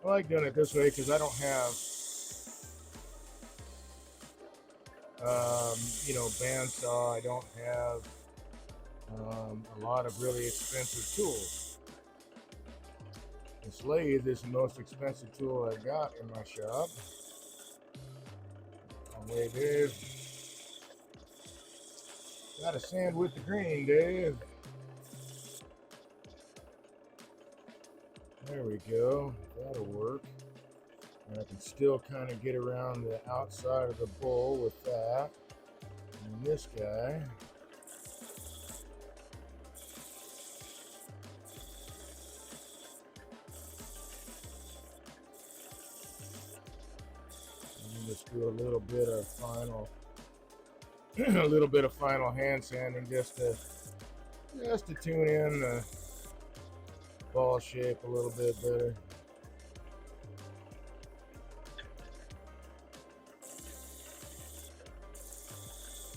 I like doing it this way because I don't have, bandsaw. I don't have a lot of really expensive tools. This lathe is the most expensive tool I got in my shop. Hey, Dave. Gotta sand with the grain, Dave. There we go. That'll work. And I can still kind of get around the outside of the bowl with that. And this guy. And just do a little bit of final, hand sanding just to tune in the ball shape a little bit better.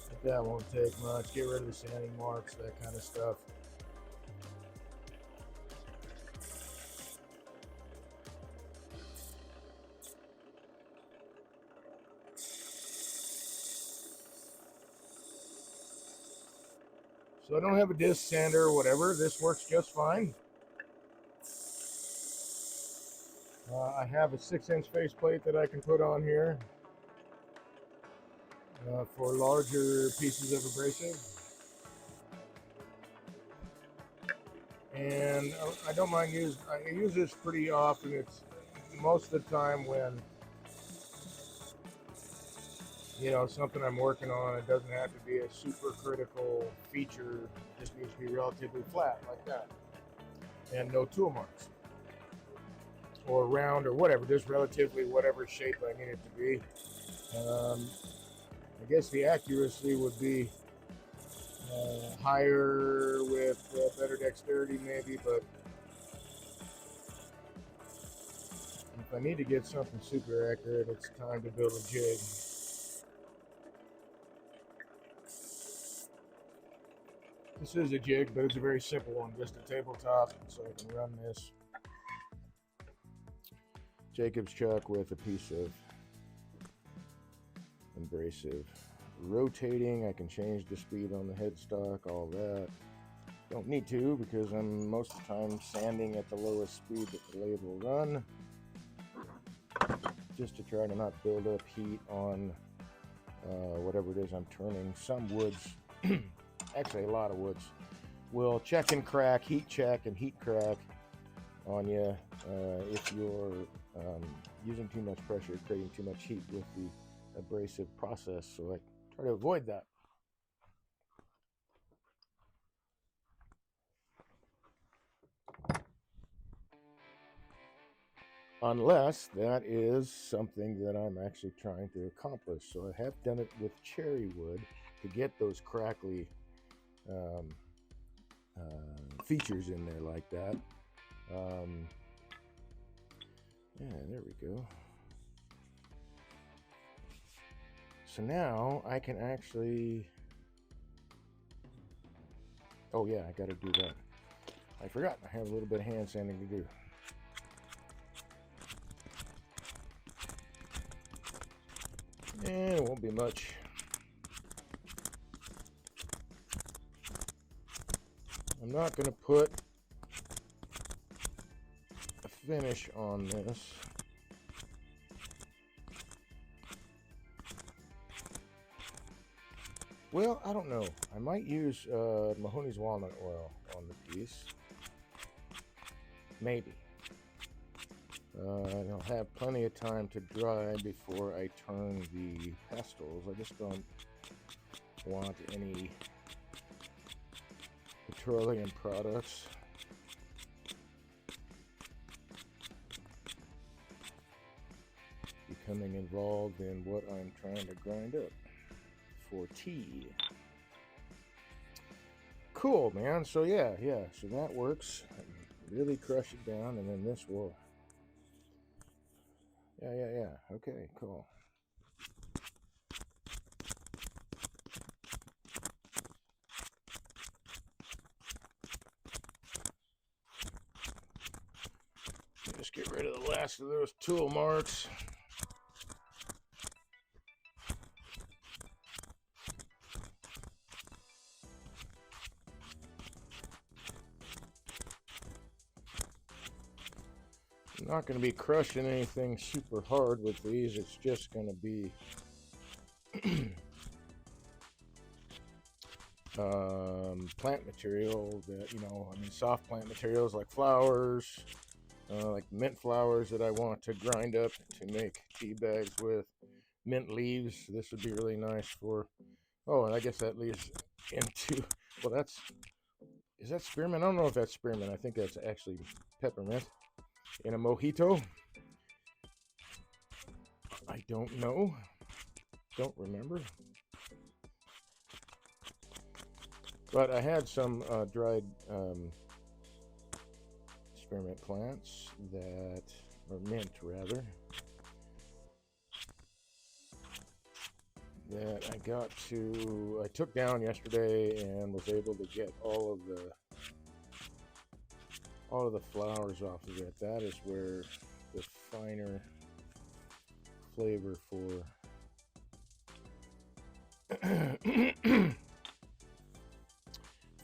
But that won't take much. Get rid of the sanding marks, that kind of stuff. So I don't have a disc sander or whatever. This works just fine. I have a 6-inch faceplate that I can put on here for larger pieces of abrasive. And I don't mind I use this pretty often. It's most of the time when, something I'm working on, it doesn't have to be a super critical feature. It just needs to be relatively flat like that. and no tool marks, or round or whatever, just relatively whatever shape I need it to be. I guess the accuracy would be higher with better dexterity maybe, but if I need to get something super accurate, it's time to build a jig. This is a jig, but it's a very simple one, just a tabletop, so I can run this Jacob's chuck with a piece of abrasive rotating. I can change the speed on the headstock, all that. Don't need to, because I'm most of the time sanding at the lowest speed that the lathe will run, just to try to not build up heat on whatever it is I'm turning. Some woods, actually a lot of woods, will check and crack, heat check and heat crack on you if you're using too much pressure, creating too much heat with the abrasive process. So I try to avoid that. Unless that is something that I'm actually trying to accomplish. So I have done it with cherry wood to get those crackly features in there like that. Yeah, there we go. So now I can actually, oh yeah, I gotta do that. I forgot, I have a little bit of hand sanding to do. And it won't be much. I'm not gonna put a finish on this. Well, I don't know. I might use Mahoney's walnut oil on the piece. Maybe. I'll have plenty of time to dry before I turn the pastels. I just don't want any petroleum products becoming involved in what I'm trying to grind up for tea. Cool, man. So yeah, so that works. Really crush it down, and then this will, yeah, okay, cool. Just get rid of the last of those tool marks. I'm not going to be crushing anything super hard with these. It's just going to be plant material that, soft plant materials like flowers, like mint flowers that I want to grind up to make tea bags with. Mint leaves, this would be really nice for, oh, and I guess that leads into, well, is that spearmint? I don't know if that's spearmint. I think that's actually peppermint in a mojito. I don't know. Don't remember. But I had some dried spearmint plants that, or mint rather, that I took down yesterday and was able to get all of the flowers off of it. That is where the finer flavor for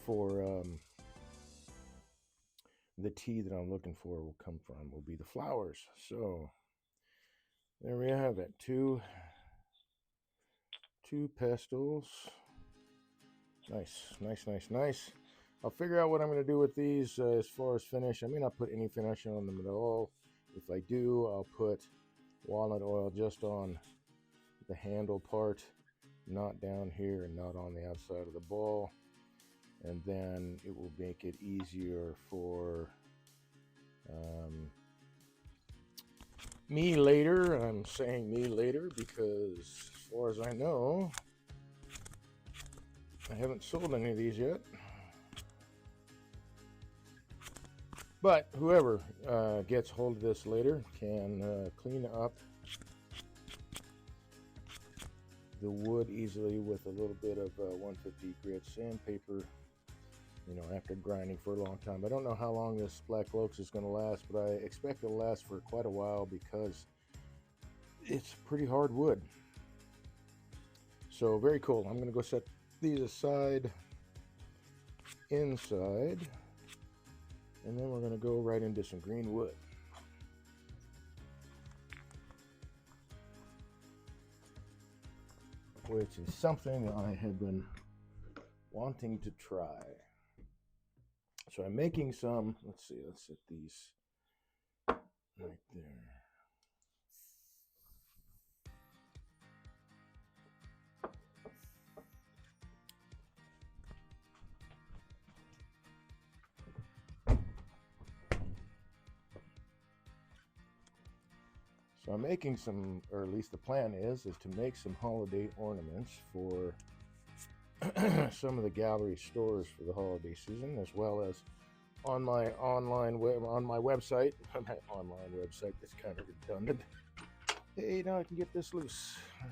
for the tea that I'm looking for will come from, will be the flowers. So there we have it. Two pestles. Nice. I'll figure out what I'm going to do with these as far as finish. I may not put any finish on them at all. If I do, I'll put walnut oil just on the handle part, not down here and not on the outside of the ball. And then it will make it easier for Um, Me later, I'm saying me later because, as far as I know, I haven't sold any of these yet. But whoever gets hold of this later can clean up the wood easily with a little bit of 150 grit sandpaper, you know, after grinding for a long time. I don't know how long this black locust is going to last, but I expect it'll last for quite a while because it's pretty hard wood. So very cool. I'm going to go set these aside inside, and then we're going to go right into some green wood. Which is something I have been wanting to try. So I'm making some, let's see, let's set these right there. So I'm making some, or at least the plan is to make some holiday ornaments for some of the gallery stores for the holiday season, as well as on my website. My online website that's kind of redundant. Hey, now I can get this loose. All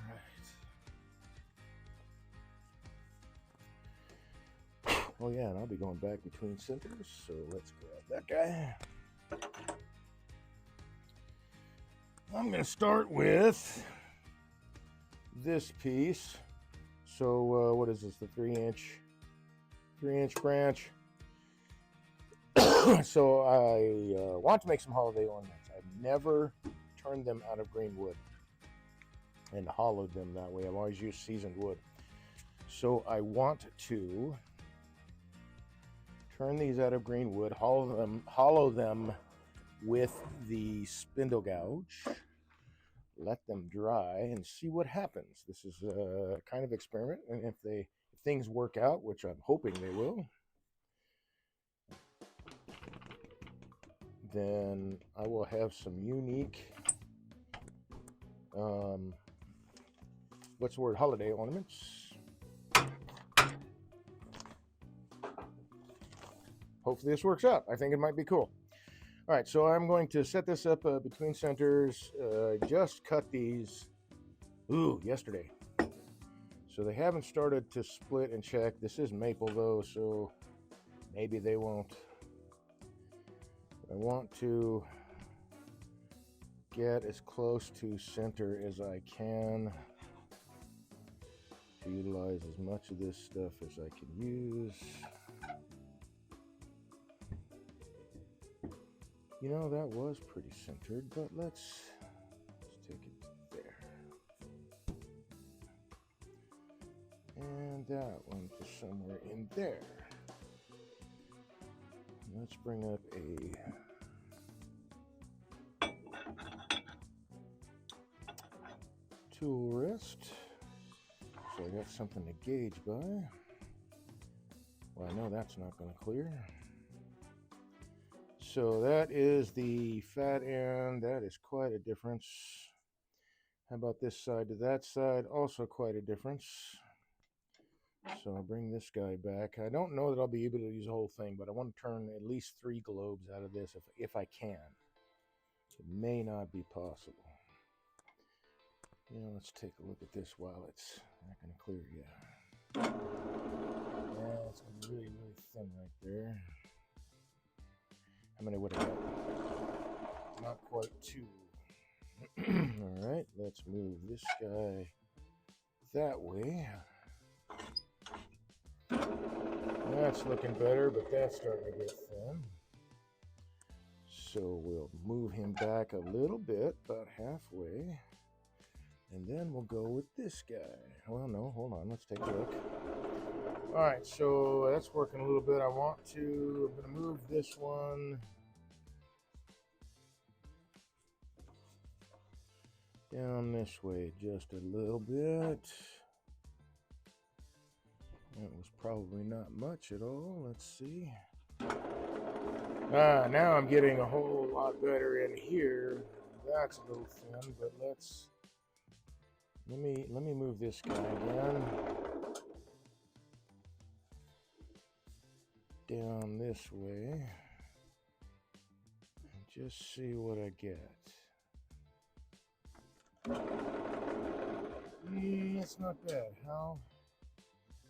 right. Oh yeah, and I'll be going back between centers, so let's grab that guy. I'm going to start with this piece. So what is this? The 3-inch branch. So I want to make some holiday ornaments. I've never turned them out of green wood and hollowed them that way. I've always used seasoned wood. So I want to turn these out of green wood, hollow them with the spindle gouge, let them dry, and see what happens. This is a kind of experiment, and if things work out, which I'm hoping they will, then I will have some unique, what's the word, holiday ornaments. Hopefully this works out. I think it might be cool. All right, so I'm going to set this up between centers. Just cut these, yesterday. So they haven't started to split and check. This is maple though, so maybe they won't. I want to get as close to center as I can to utilize as much of this stuff as I can use. You know, that was pretty centered, but let's take it there. And that one to somewhere in there. Let's bring up a tool wrist. So I got something to gauge by. Well, I know that's not going to clear. So that is the fat end. That is quite a difference. How about this side to that side? Also quite a difference. So I'll bring this guy back. I don't know that I'll be able to use the whole thing, but I want to turn at least 3 globes out of this if I can. It may not be possible. You know, let's take a look at this while it's not going to clear yet. Yeah, it's really, really thin right there. How many would I got? Not quite 2. All right, let's move this guy that way. That's looking better, but that's starting to get thin. So we'll move him back a little bit, about halfway. And then we'll go with this guy. Well, no, hold on, let's take a look. All right, so that's working a little bit. I'm going to move this one down this way just a little bit. That was probably not much at all. Let's see. Now I'm getting a whole lot better in here. That's a little thin, but let me move this guy again down this way and just see what I get. That's not bad. How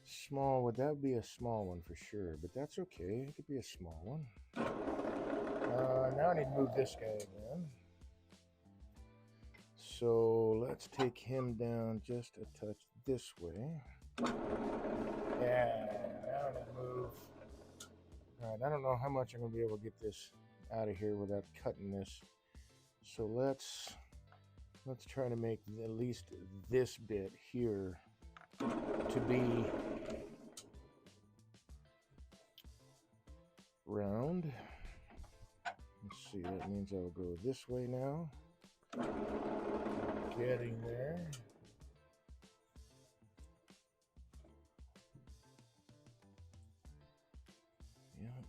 small would that be? A small one for sure, but that's okay. It could be a small one. Now I need to move this guy again. So let's take him down just a touch this way. Yeah, now I need to move. All right, I don't know how much I'm going to be able to get this out of here without cutting this. So let's try to make at least this bit here to be round. Let's see, that means I'll go this way now. Getting there. Yeah.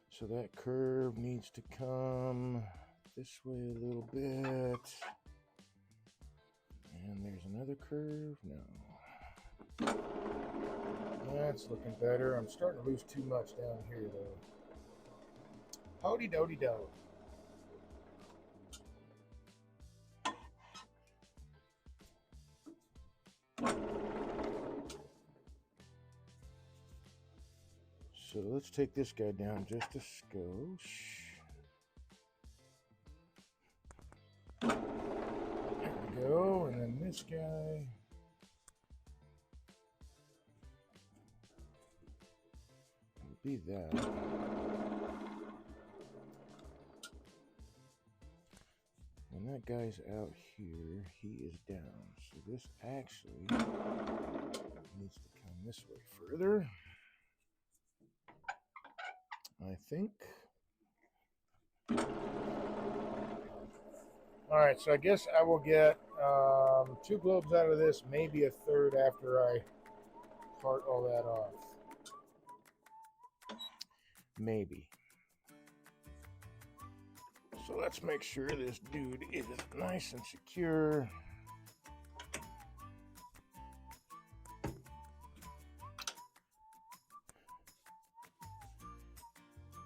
So that curve needs to come this way a little bit. And there's another curve. No. That's looking better. I'm starting to lose too much down here though. Howdy doody do. So let's take this guy down just a skosh. There we go, and then this guy. Will be that. When that guy's out here, he is down. So this actually needs to come this way further. I think. All right, so I guess I will get 2 globes out of this, maybe a third after I part all that off. Maybe. So let's make sure this dude is nice and secure.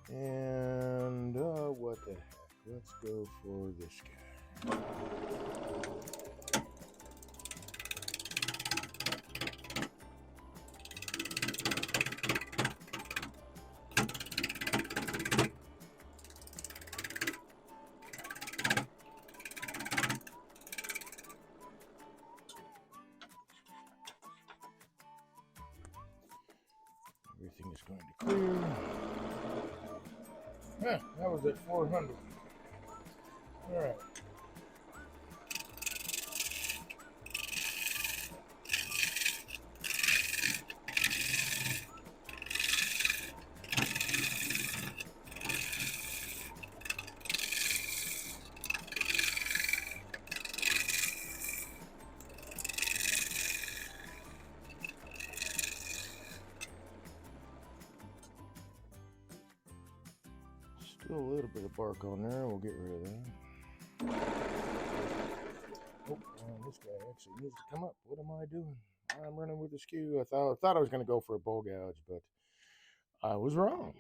And what the heck? Let's go for this guy. Everything is going to clear. Huh, that was at 400. All right. Still a little bit of bark on there. We'll get rid of that. Oh, this guy actually needs to come up. What am I doing? I'm running with the skew. I thought I was going to go for a bow gouge, but I was wrong.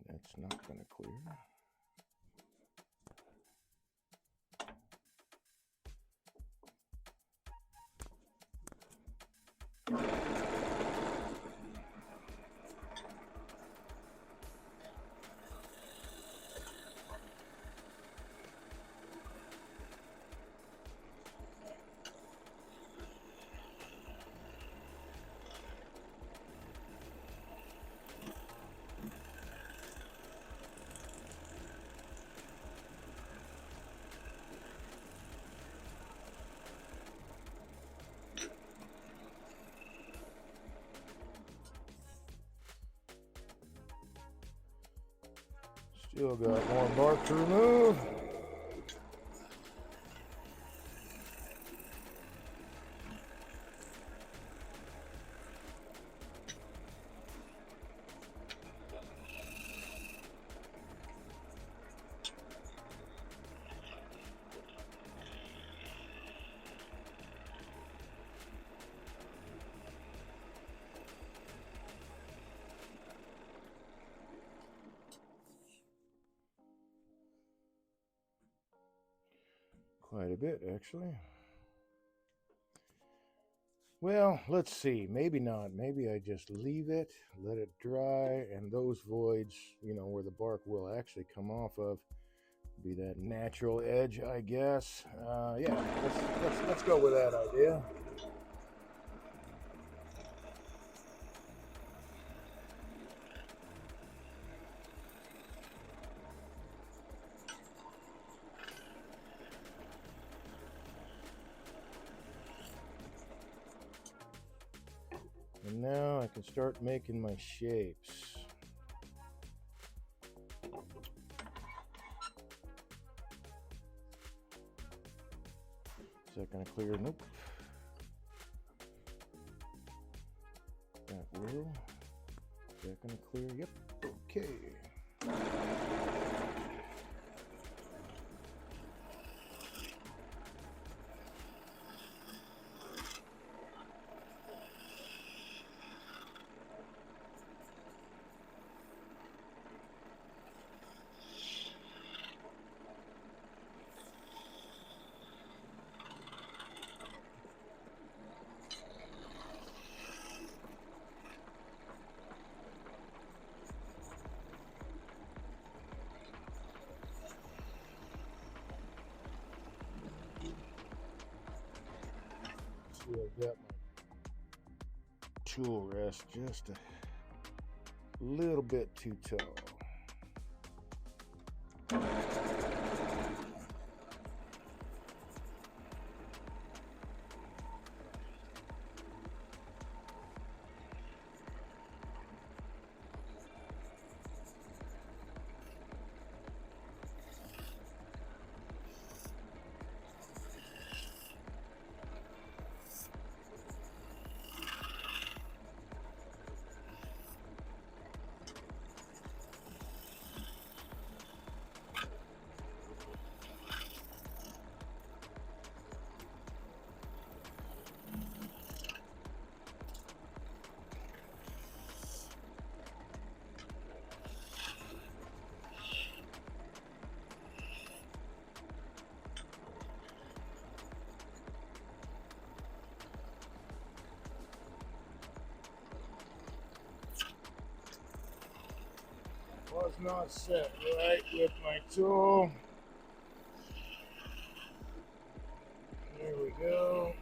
That's not going to clear. Still got more bark to remove. Quite a bit, actually. Well, let's see. Maybe not. Maybe I just leave it, let it dry, and those voids, where the bark will actually come off of, be that natural edge, I guess. Yeah, let's go with that idea. And now I can start making my shapes. Is that going to clear? Nope. That will. Is that going to clear? Yep. Okay. See, I've got my tool rest just a little bit too tall. Was not set right with my tool. There we go.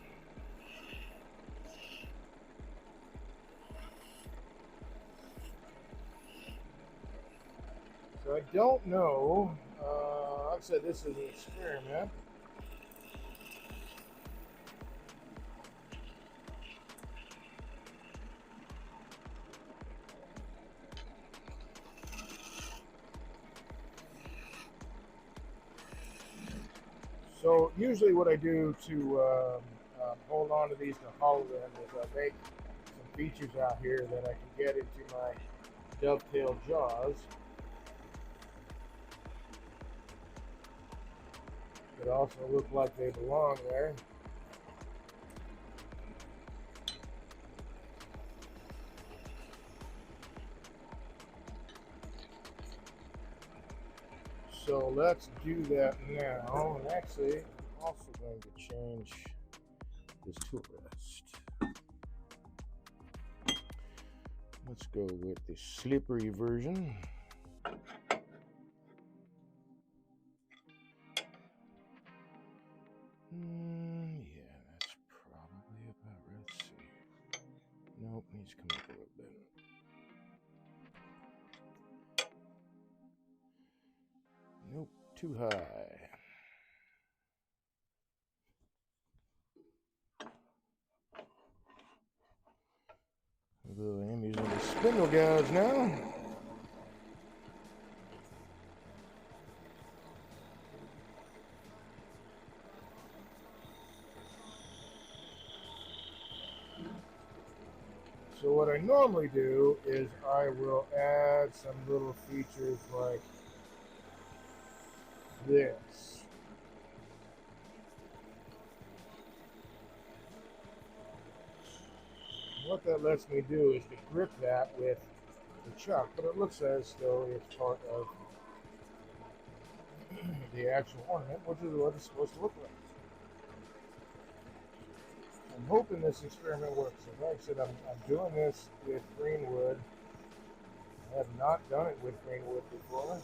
So I don't know. Like I said, this is an experiment. So usually what I do to hold on to these to hollow them is I make some features out here that I can get into my dovetail jaws. That also look like they belong there. So let's do that now. And actually, I'm also going to change this tool rest. Let's go with the slippery version. Yeah, that's probably about right. Let's see. Nope, needs to come up a little bit. Nope, too high. Although I am using the spindle gouge now. So what I normally do is I will add some little features like this. What that lets me do is to grip that with the chuck, but it looks as though it's part of the actual ornament, which is what it's supposed to look like. I'm hoping this experiment works. As I said, I'm doing this with green wood. I have not done it with green wood before.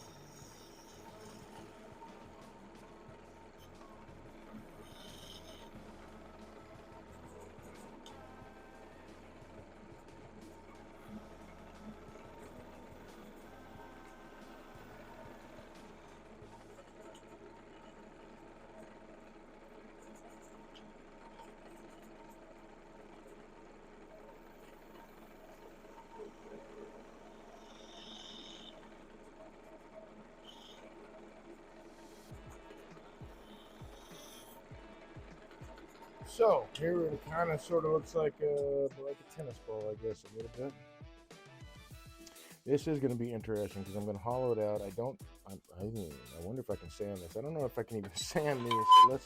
So here it kind of sort of looks like a tennis ball, I guess, a little bit. This is going to be interesting because I'm going to hollow it out. I wonder if I can sand this. I don't know if I can even sand these. So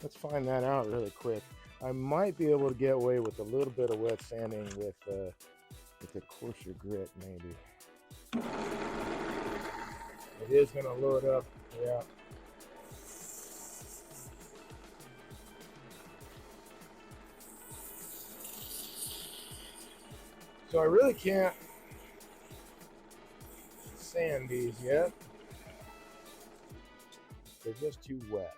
let's find that out really quick. I might be able to get away with a little bit of wet sanding with a coarser grit, maybe. It is going to load up, yeah. So I really can't sand these yet. They're just too wet.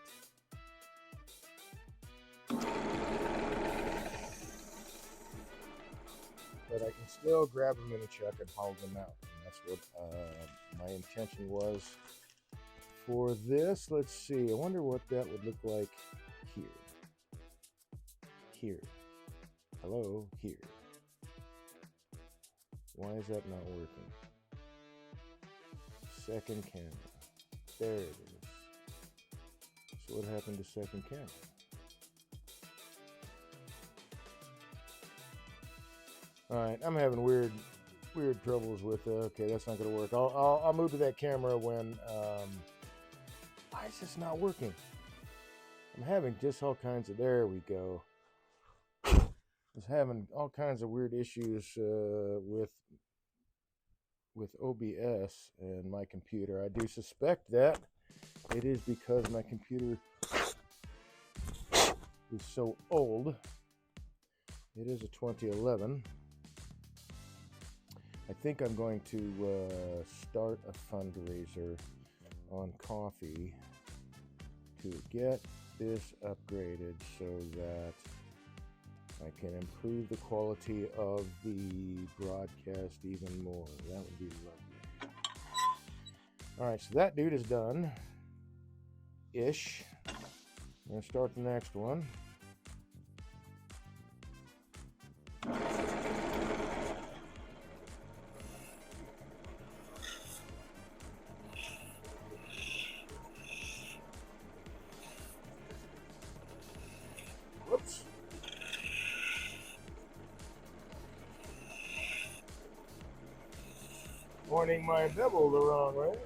But I can still grab them in a chuck and haul them out. And that's what my intention was for this. Let's see. I wonder what that would look like here. Here. Hello, here. Why is that not working? Second camera. There it is. So what happened to second camera? Alright, I'm having weird troubles with okay, that's not gonna work. I'll move to that camera when why is this not working? I'm having just all kinds of there we go. I was having all kinds of weird issues with OBS and my computer. I do suspect that it is because my computer is so old. It is a 2011. I think I'm going to start a fundraiser on Coffee to get this upgraded so that I can improve the quality of the broadcast even more. That would be lovely. Alright, so that dude is done. Ish. I'm going to start the next one. Whoops. Pointing my bevel the wrong way.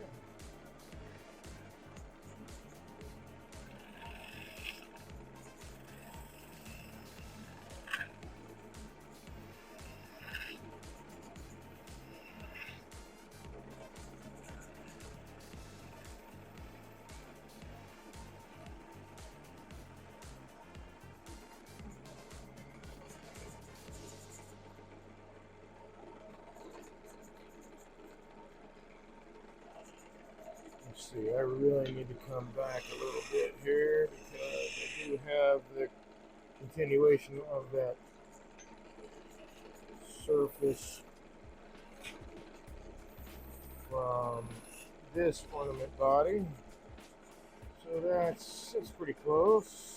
Let's see, I really need to come back a little bit here because I do have the continuation of that surface from this ornament body. So that's pretty close.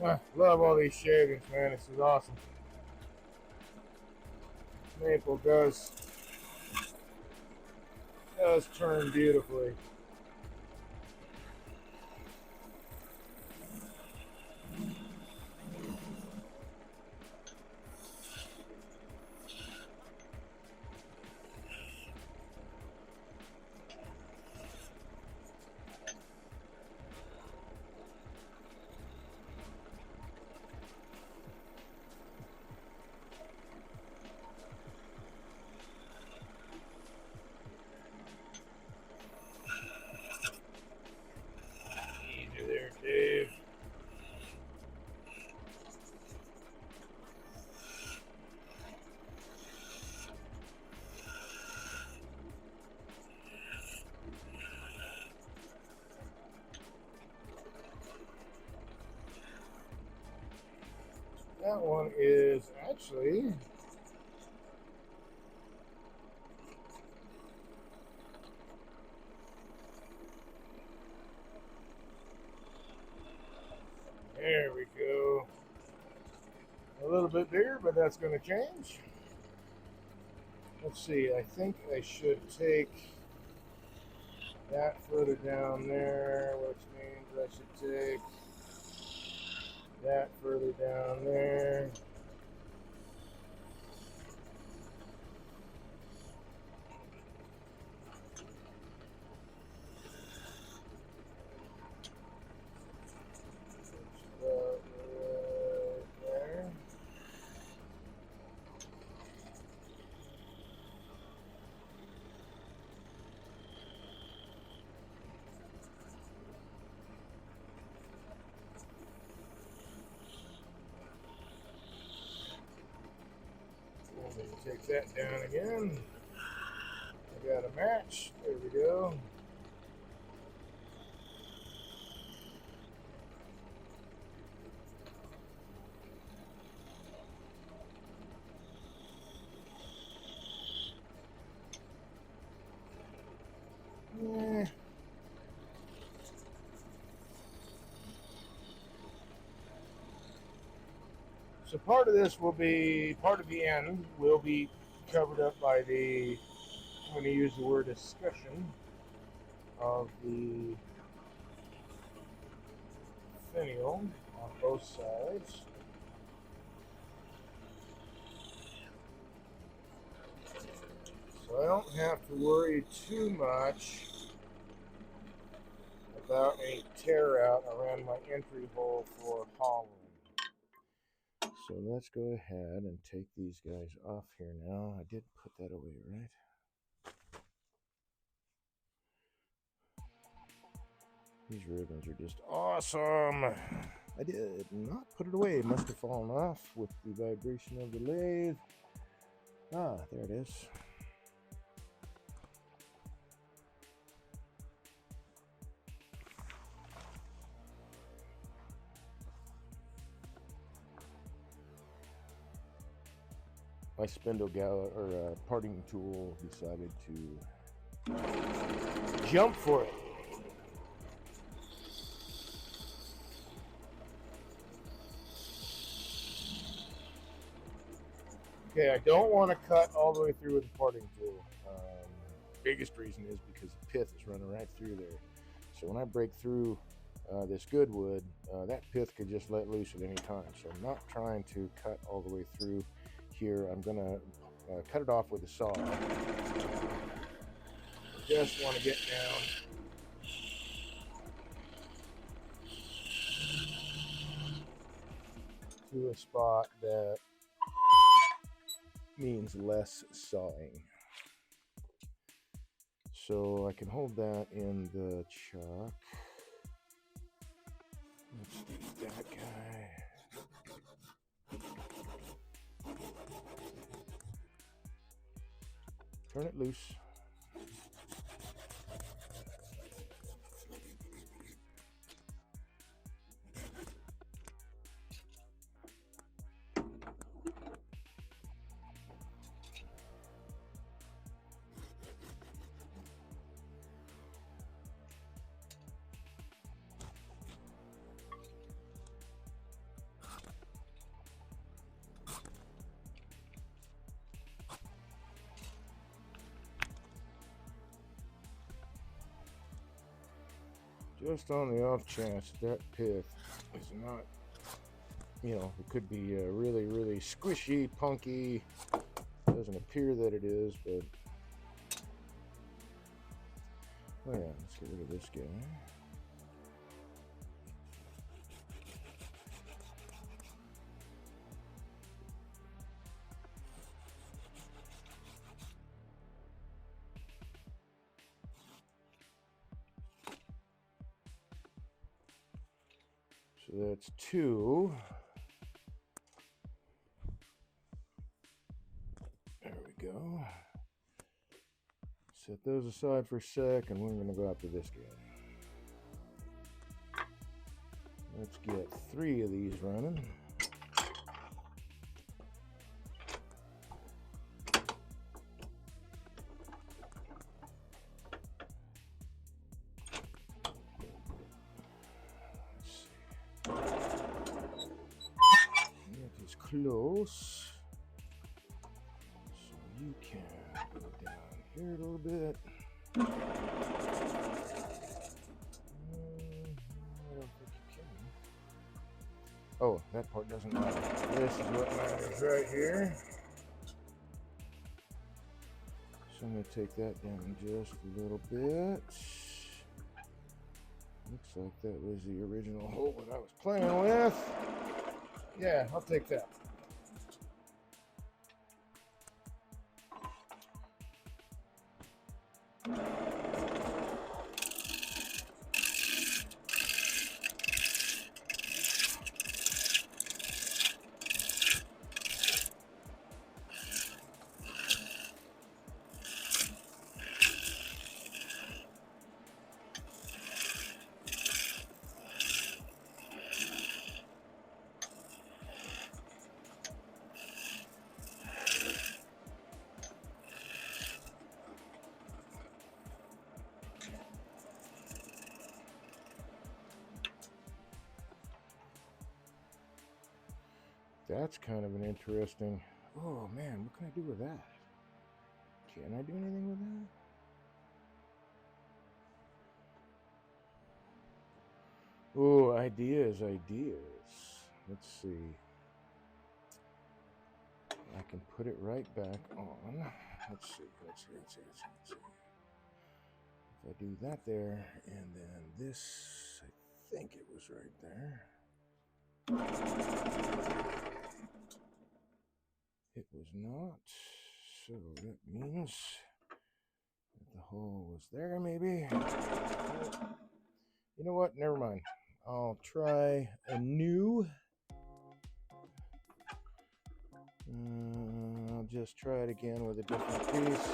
I love all these shavings, man. This is awesome. Maple does turn beautifully. one is actually there we go. A little bit bigger, but that's going to change. Let's see, I think I should take that further down there, which means I should take that further down there. Take that down again. I got a match. There we go. Yeah. So part of this will be, part of the end will be covered up by the, I'm going to use the word discussion of the finial on both sides. So I don't have to worry too much about any tear out around my entry hole for hollowing. So let's go ahead and take these guys off here now. I did put that away, right? These ribbons are just awesome. I did not put it away. It must have fallen off with the vibration of the lathe. Ah, there it is. My spindle parting tool decided to jump for it. Okay, I don't want to cut all the way through with the parting tool. Biggest reason is because the pith is running right through there. So when I break through this good wood, that pith could just let loose at any time. So I'm not trying to cut all the way through here. I'm going to cut it off with a saw. I just want to get down to a spot that means less sawing. So I can hold that in the chuck. Let's do that guy. Turn it loose. Just on the off chance that pith is not, it could be really, really squishy, punky. Doesn't appear that it is, but oh yeah, let's get rid of this guy. So that's 2. There we go. Set those aside for a sec, and we're going to go after this guy. Let's get 3 of these running. close. So you can go down here a little bit. I don't think you can. Oh, that part doesn't matter. This is what matters right here. So I'm going to take that down just a little bit. Looks like that was the original hole that I was playing with. Yeah, I'll take that. That's kind of an interesting. Oh man, what can I do with that? Can I do anything with that? Oh, ideas. Let's see. I can put it right back on. Let's see. If I do that there, and then this, I think it was right there. It was not, so that means that the hole was there, maybe. You know what? Never mind. I'll try a new. I'll just try it again with a different piece.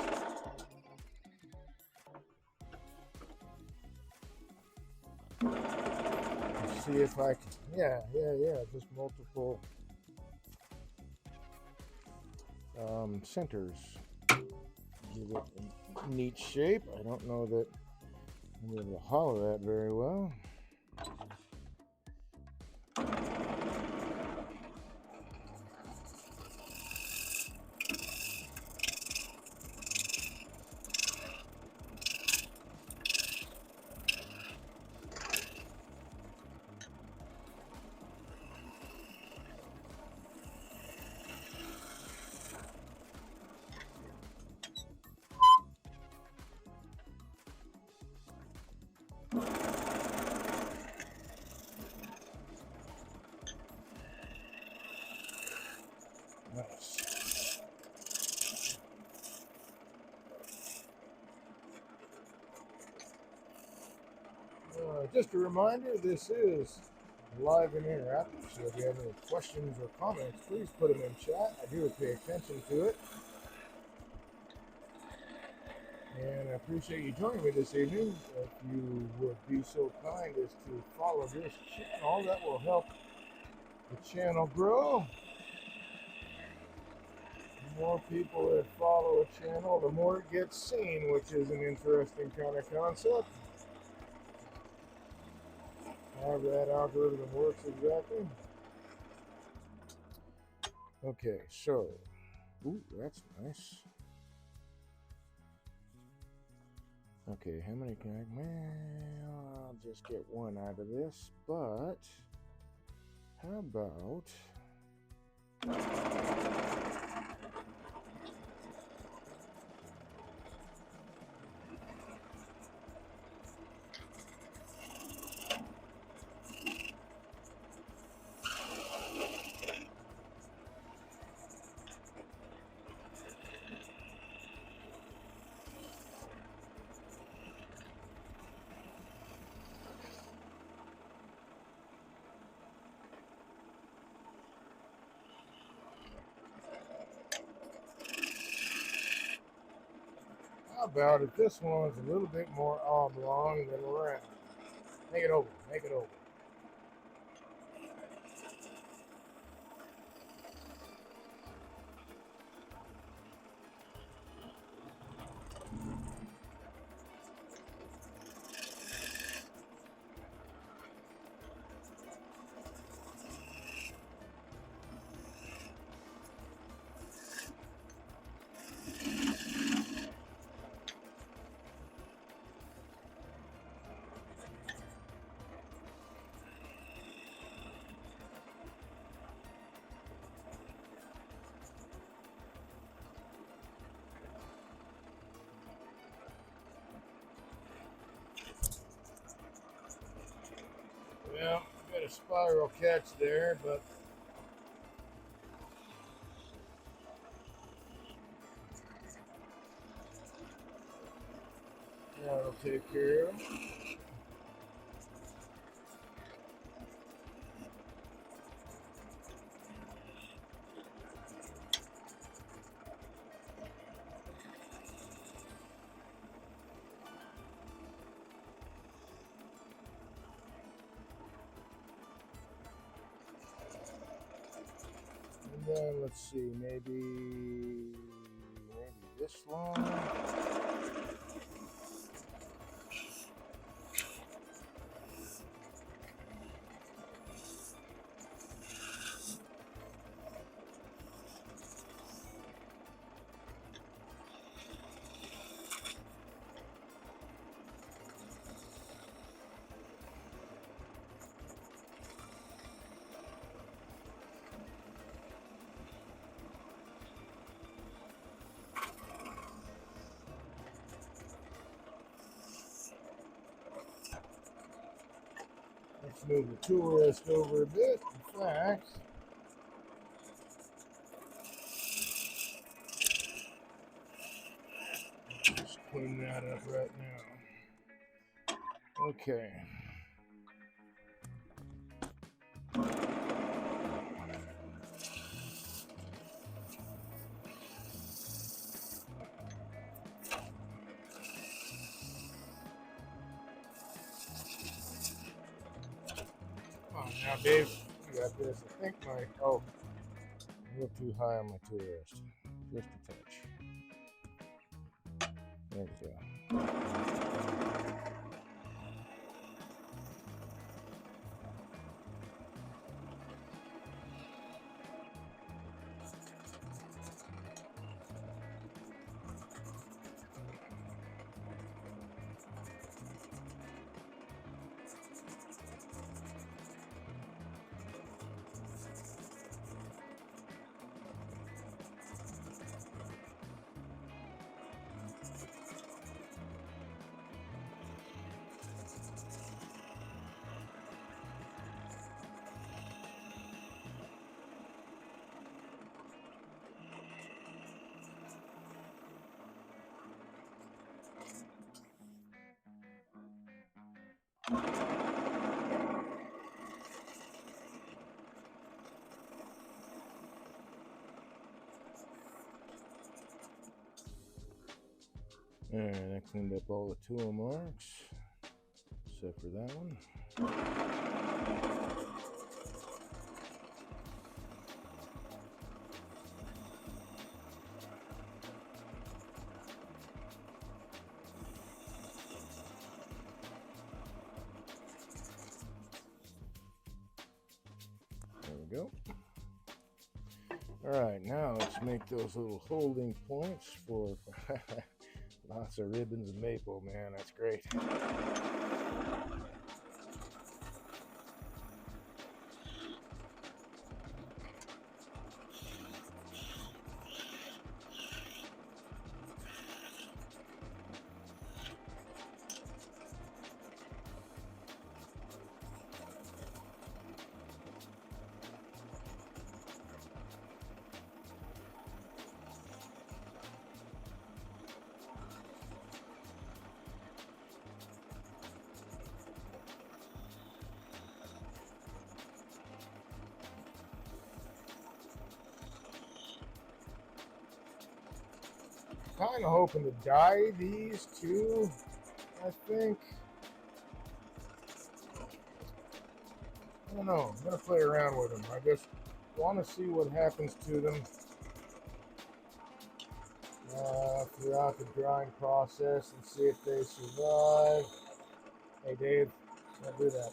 See if I can. Yeah. Just multiple centers. Give it a neat shape. I don't know that I'm able to hollow that very well. Nice. Just a reminder, this is live and interactive, so if you have any questions or comments, please put them in chat. I do pay attention to it. And I appreciate you joining me this evening. If you would be so kind as to follow this channel, that will help the channel grow. The more people that follow a channel, the more it gets seen, which is an interesting kind of concept. How that algorithm works exactly. Okay, so, ooh, that's nice. Okay, how many can I? Well, I'll just get one out of this, but how about if this one's a little bit more oblong than round? Make it oval, make it oval. spiral catch there, but that'll take care of him. And then let's see, maybe this long. Let's move the tool rest over a bit. In fact, just clean that up right now. Okay. Oh, now, Dave, you got this. I think a little too high on my tool rest. Just a touch. There we go. Alright, I cleaned up all the tool marks, except for that one. There we go. Alright, now let's make those little holding points for lots of ribbons and maple, man. That's great. Kind of hoping to dye these too, I think. I don't know. I'm going to play around with them. I just want to see what happens to them throughout the drying process and see if they survive. Hey, Dave, don't do that.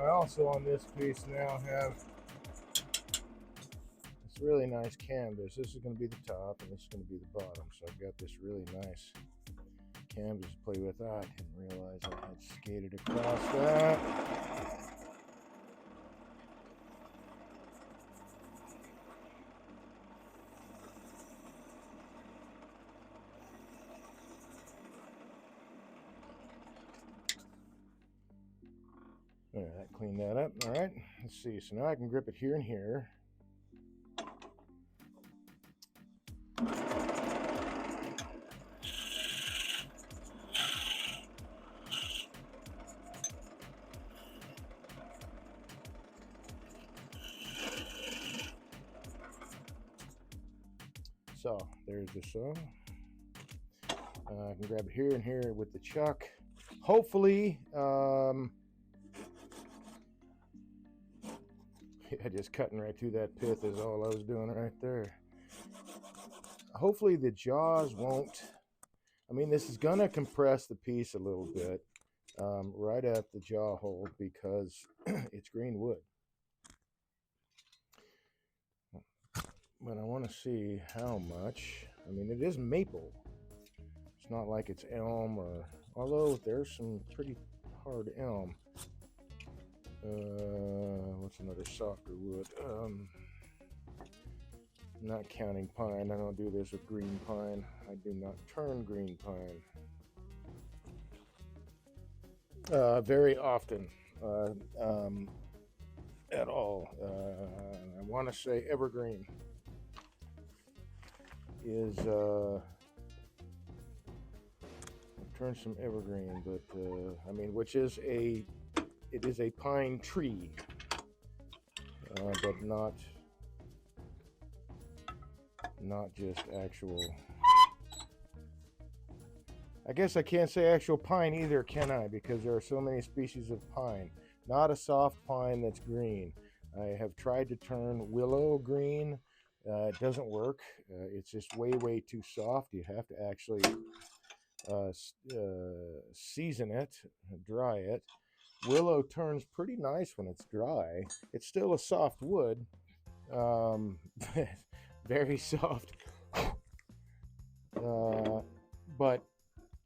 I also on this piece now have this really nice canvas. This is going to be the top and this is going to be the bottom. So I've got this really nice canvas to play with. I didn't realize I had skated across that. All right, clean that up. All right, let's see. So now I can grip it here and here. So there's the saw. I can grab it here and here with the chuck. Hopefully, just cutting right through that pith is all I was doing right there. Hopefully the jaws won't, I mean, this is gonna compress the piece a little bit right at the jaw hole because it's green wood. But I want to see how much. I mean, it is maple. It's not like it's elm or, although there's some pretty hard elm. What's another softer wood? Not counting pine. I don't do this with green pine. I do not turn green pine very often at all. I want to say evergreen is I've turned some evergreen, but I mean, which is it is a pine tree, but not just actual. I guess I can't say actual pine either, can I? Because there are so many species of pine. Not a soft pine that's green. I have tried to turn willow green. It doesn't work. It's just way too soft. You have to actually season it, dry it. Willow turns pretty nice when it's dry. It's still a soft wood, very soft, but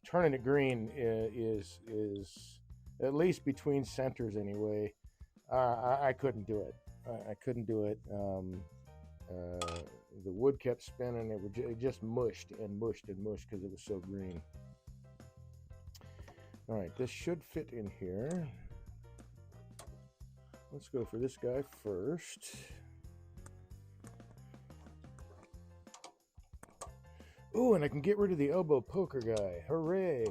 turning it green is at least between centers anyway. I couldn't do it. I couldn't do it. The wood kept spinning. It just mushed and mushed and mushed because it was so green. All right, this should fit in here. Let's go for this guy first. Ooh, and I can get rid of the elbow poker guy. Hooray!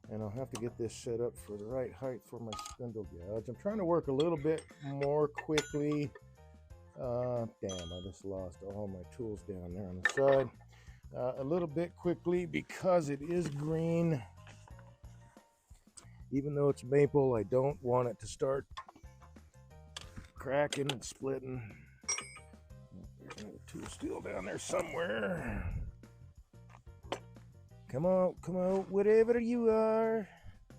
And I'll have to get this set up for the right height for my spindle gouge. I'm trying to work a little bit more quickly. Damn, I just lost all my tools down there on the side. A little bit quickly because it is green. Even though it's maple, I don't want it to start cracking and splitting. There's another tool steel down there somewhere. Come on, whatever you are.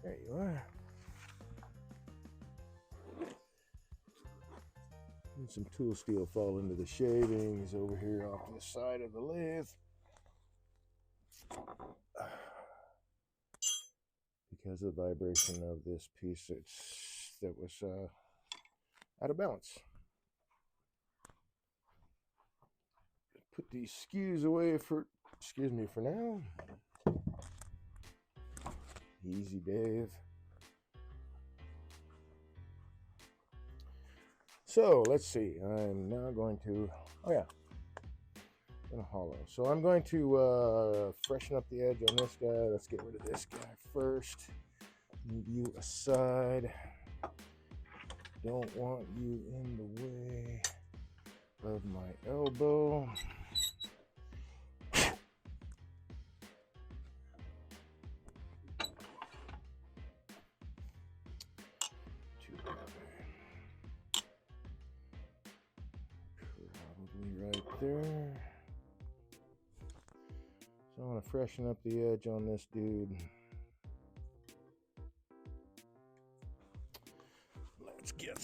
There you are. And some tool steel fall into the shavings over here off to the side of the lathe. Because of the vibration of this piece that was out of balance. Put these skews away for now. Easy, Dave. So let's see. I'm now going to, in a hollow. So I'm going to freshen up the edge on this guy. Let's get rid of this guy first. Move you aside. Don't want you in the way of my elbow. Probably right there. So I want to freshen up the edge on this dude.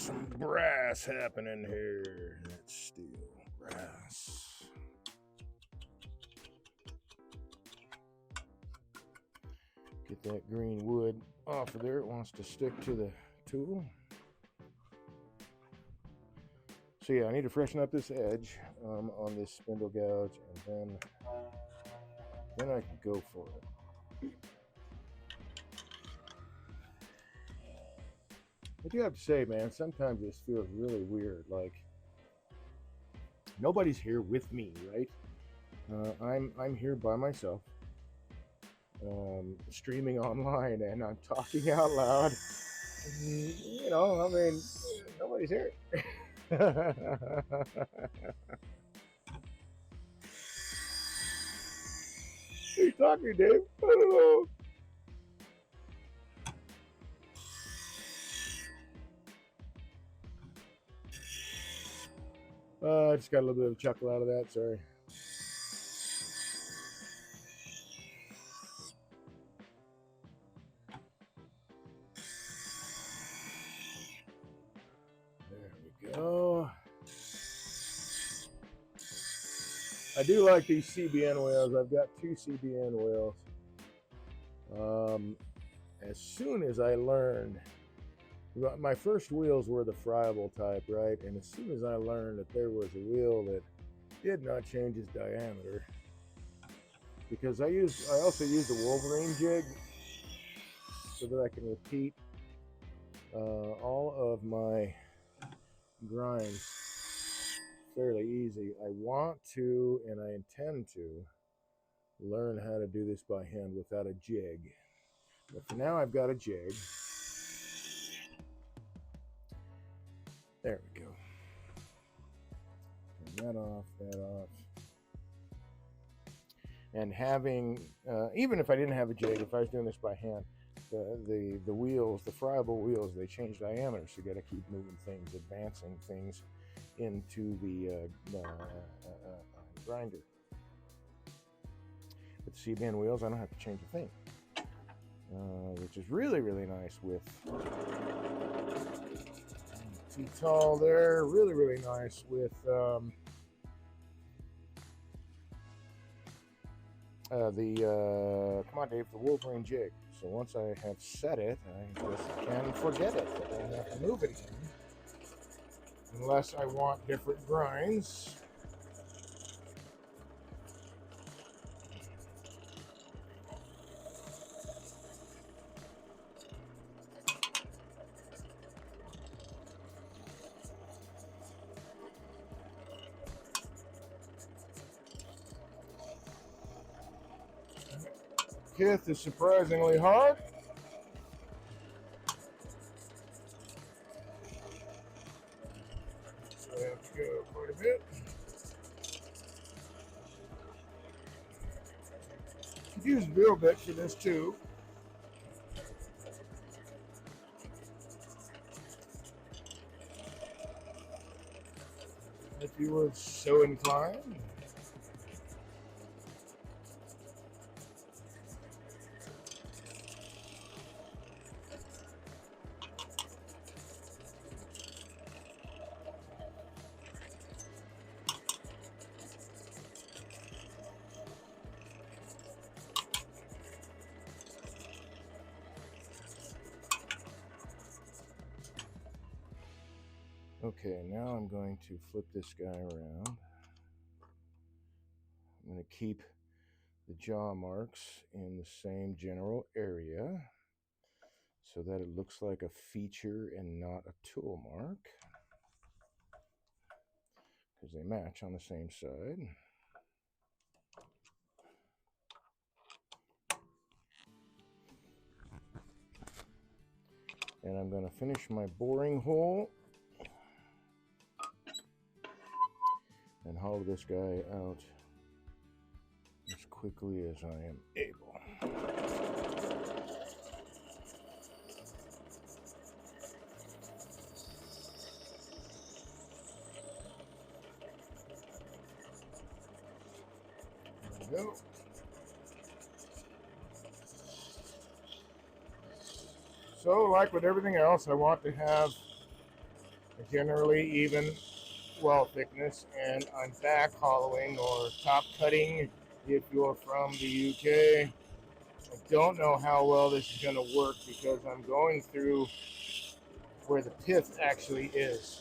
some brass happening here. That's steel brass. Get that green wood off of there. It wants to stick to the tool. So yeah, I need to freshen up this edge on this spindle gouge, and then I can go for it. I do have to say, man, sometimes this feels really weird. Like nobody's here with me, right? I'm here by myself, streaming online, and I'm talking out loud. You know, I mean, nobody's here. You talking, Dave? I don't know. I just got a little bit of a chuckle out of that. Sorry. There we go. I do like these CBN wheels. I've got 2 CBN wheels. As soon as I learned, my first wheels were the friable type, right? And as soon as I learned that there was a wheel that did not change its diameter, because I also used a Wolverine jig so that I can repeat all of my grinds fairly easy. I want to, and I intend to, learn how to do this by hand without a jig. But for now, I've got a jig. There we go. Turn that off, that off. And having, even if I didn't have a jig, if I was doing this by hand, the wheels, the friable wheels, they change diameter, so you got to keep moving things, advancing things into the grinder. With the CBN wheels, I don't have to change a thing, which is really, really nice with too tall there. Really, really nice with come on, Dave, the Wolverine jig. So once I have set it, I just can forget it. I don't have to move it again, unless I want different grinds. Kith is surprisingly hard. So I have to go quite a bit. Could use a drill bit for this too. If you were so inclined. Okay, now I'm going to flip this guy around. I'm going to keep the jaw marks in the same general area so that it looks like a feature and not a tool mark, because they match on the same side. And I'm going to finish my boring hole and hollow this guy out as quickly as I am able. There we go. So, like with everything else, I want to have generally even wall thickness, and I'm back hollowing or top cutting if you're from the UK. I don't know how well this is going to work because I'm going through where the pith actually is.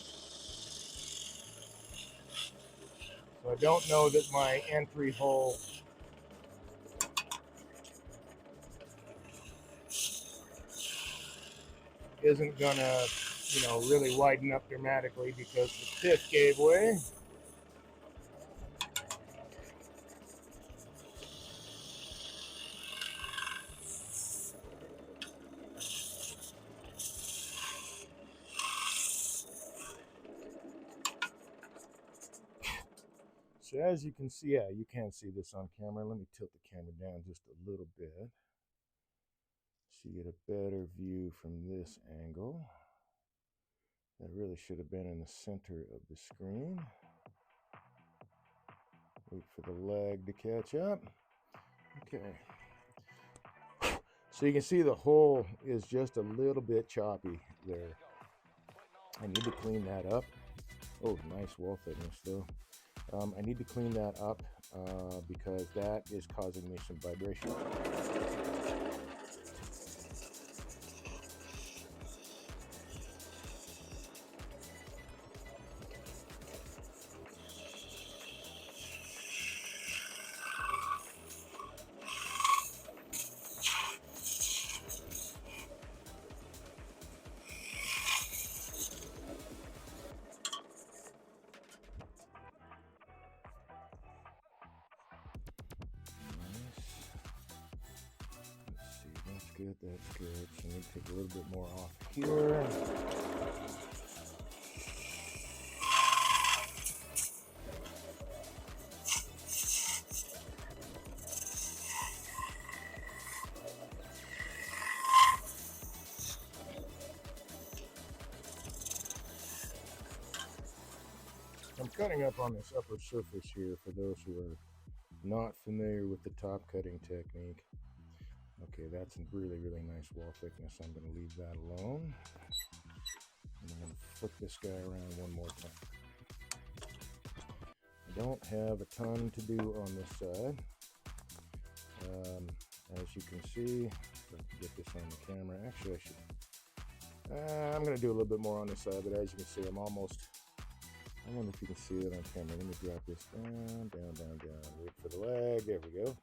So I don't know that my entry hole isn't going to, really widen up dramatically because the pith gave way. So as you can see, yeah, you can't see this on camera. Let me tilt the camera down just a little bit so you get a better view from this angle. That really should have been in the center of the screen. Wait for the lag to catch up. Okay. So you can see the hole is just a little bit choppy there. I need to clean that up. Oh, nice wall thickness though. I need to clean that up because that is causing me some vibration. That's good. So I need to take a little bit more off here. I'm cutting up on this upper surface here for those who are not familiar with the top cutting technique. Okay, that's a really, really nice wall thickness. I'm going to leave that alone. And I'm going to flip this guy around one more time. I don't have a ton to do on this side. As you can see, if I can get this on the camera, actually I should, I'm going to do a little bit more on this side, but as you can see, I'm almost, I wonder if you can see it on camera. Let me drop this down, down, down, down. Wait for the lag. There we go.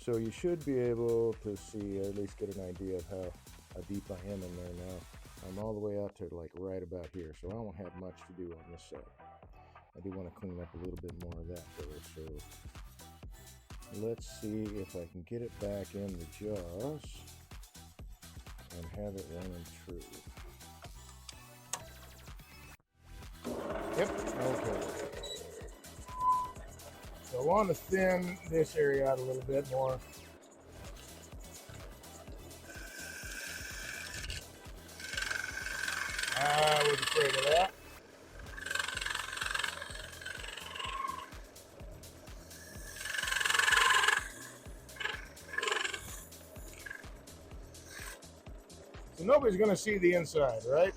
So you should be able to see, or at least get an idea of how deep I am in there now. I'm all the way out to like right about here, so I don't have much to do on this side. I do want to clean up a little bit more of that though, so let's see if I can get it back in the jaws and have it running true. Yep, okay. So I want to thin this area out a little bit more. I was afraid of that. So nobody's going to see the inside, right?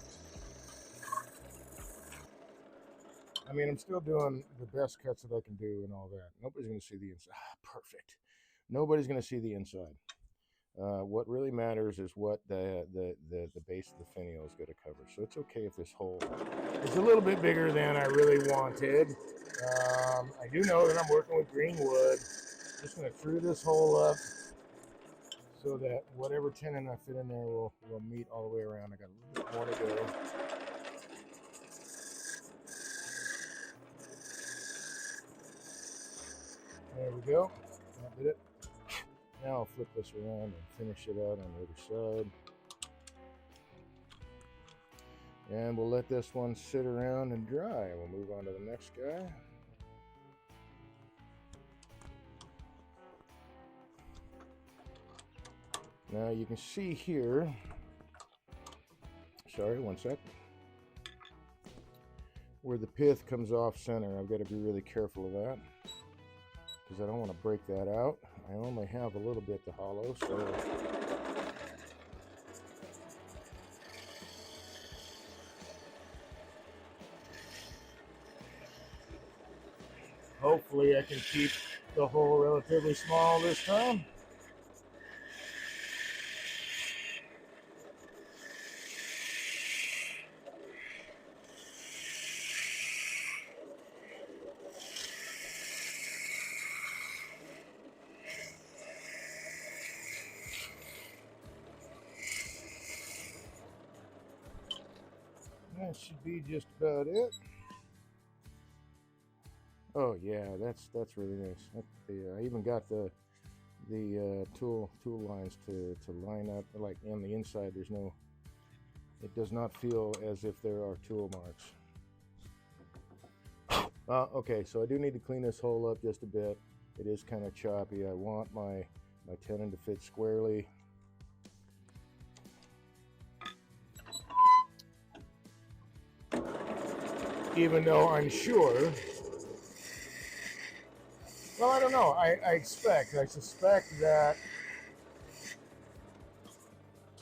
I mean, I'm still doing the best cuts that I can do and all that. Nobody's going to see the inside. Perfect. Nobody's going to see the inside. What really matters is what the base of the finial is going to cover. So it's okay if this hole is a little bit bigger than I really wanted. I do know that I'm working with green wood. Just going to true this hole up so that whatever tenon I fit in there will meet all the way around. I got a little bit more to go. There we go. That did it. Now I'll flip this around and finish it out on the other side. And we'll let this one sit around and dry. We'll move on to the next guy. Now you can see here, sorry, one sec, where the pith comes off center. I've got to be really careful of that because I don't want to break that out. I only have a little bit to hollow, so Hopefully I can keep the hole relatively small this time. That should be just about it. Oh yeah, that's really nice. I even got the tool lines to line up. Like on the inside, there's no. It does not feel as if there are tool marks. Okay, so I do need to clean this hole up just a bit. It is kind of choppy. I want my tenon to fit squarely. Even though I'm sure. Well, I don't know. I suspect that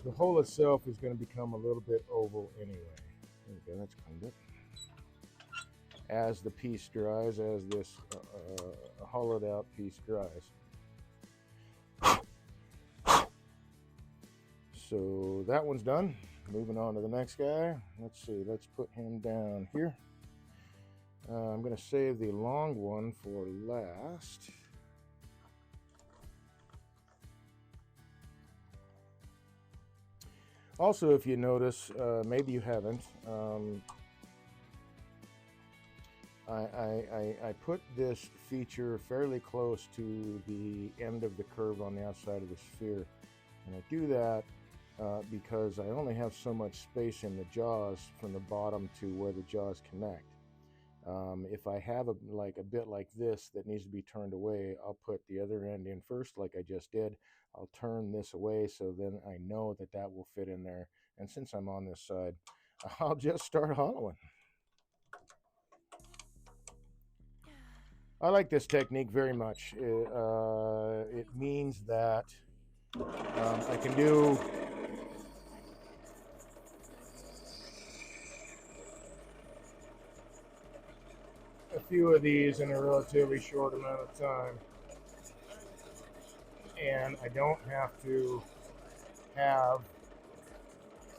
the hole itself is going to become a little bit oval anyway. There we go, that's cleaned up. As the piece dries, as this hollowed out piece dries. So that one's done. Moving on to the next guy. Let's see, let's put him down here. I'm going to save the long one for last. Also, if you notice, maybe you haven't, I put this feature fairly close to the end of the curve on the outside of the sphere. And I do that because I only have so much space in the jaws from the bottom to where the jaws connect. If I have a bit like this that needs to be turned away, I'll put the other end in first like I just did. I'll turn this away so then I know that that will fit in there. And since I'm on this side, I'll just start hollowing. I like this technique very much. It means that I can do a few of these in a relatively short amount of time. And I don't have to have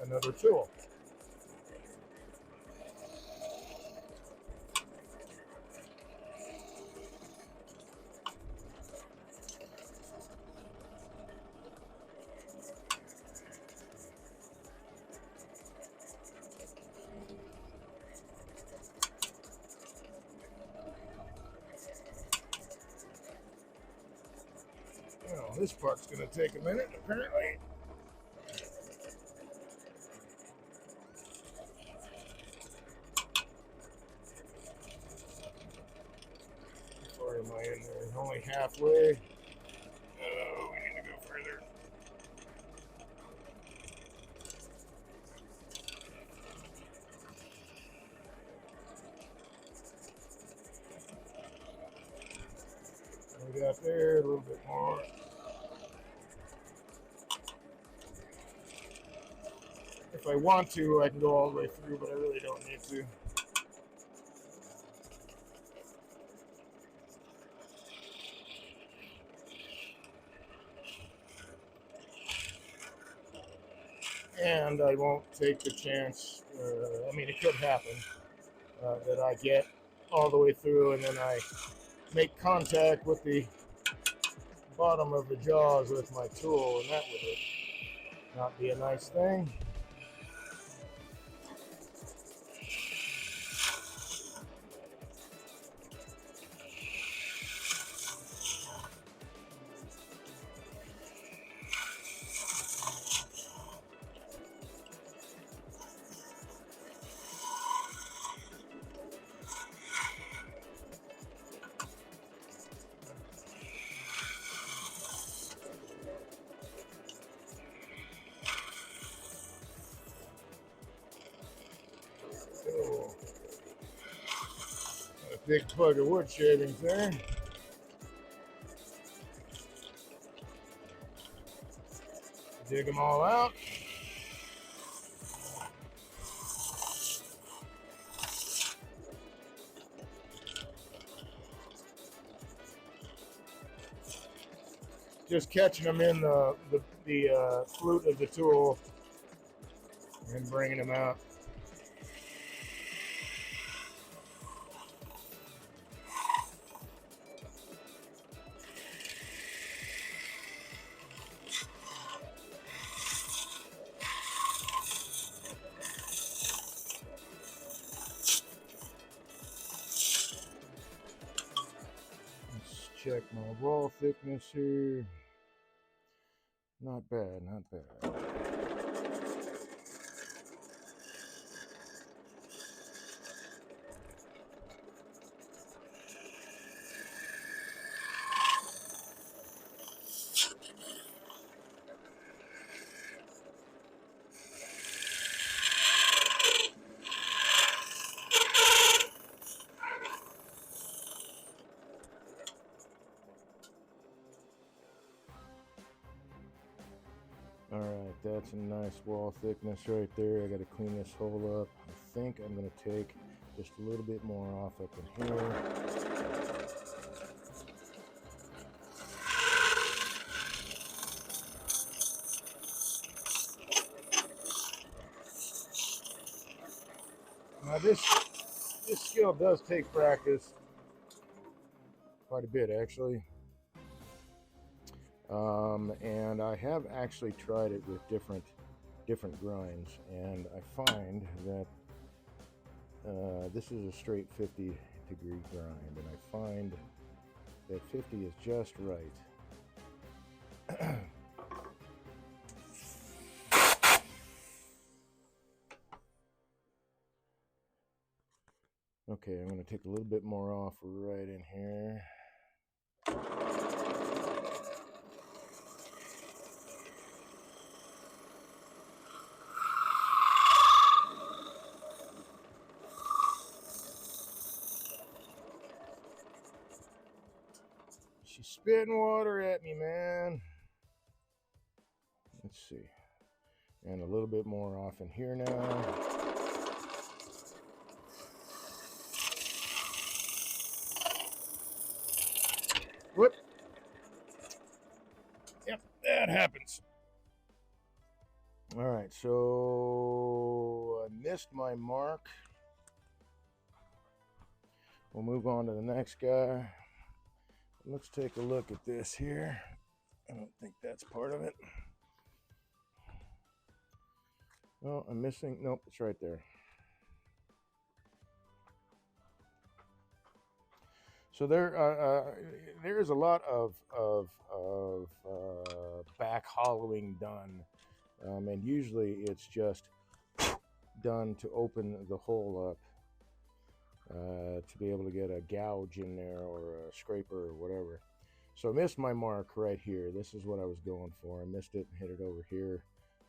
another tool. Oh, this part's going to take a minute, apparently. Or am I in there? Only halfway. Oh, we need to go further. We got there a little bit more. If I want to, I can go all the way through, but I really don't need to. And I won't take the chance, I mean, it could happen, that I get all the way through and then I make contact with the bottom of the jaws with my tool, and that would not be a nice thing. So, a big plug of wood shavings there. Dig them all out. just catching them in the flute of the tool and bringing them out. Let's check my wall thickness here. Not bad, not bad. All right, that's a nice wall thickness right there. I got to clean this hole up. I think I'm going to take just a little bit more off up in here. Now this skill does take practice, quite a bit actually. And I have actually tried it with different grinds, and I find that this is a straight 50-degree grind, and I find that 50 is just right. Okay, I'm going to take a little bit more off right in here. She's spitting water at me, man. Let's see. And a little bit more off in here now. Whoop. Yep, that happens. All right, so I missed my mark. We'll move on to the next guy. Let's take a look at this here. I don't think that's part of it. Oh, I'm missing. Nope, it's right there. So there is a lot of back hollowing done, and usually it's just done to open the hole up to be able to get a gouge in there or a scraper or whatever. So I missed my mark right here. This is what I was going for. I missed it and hit it over here.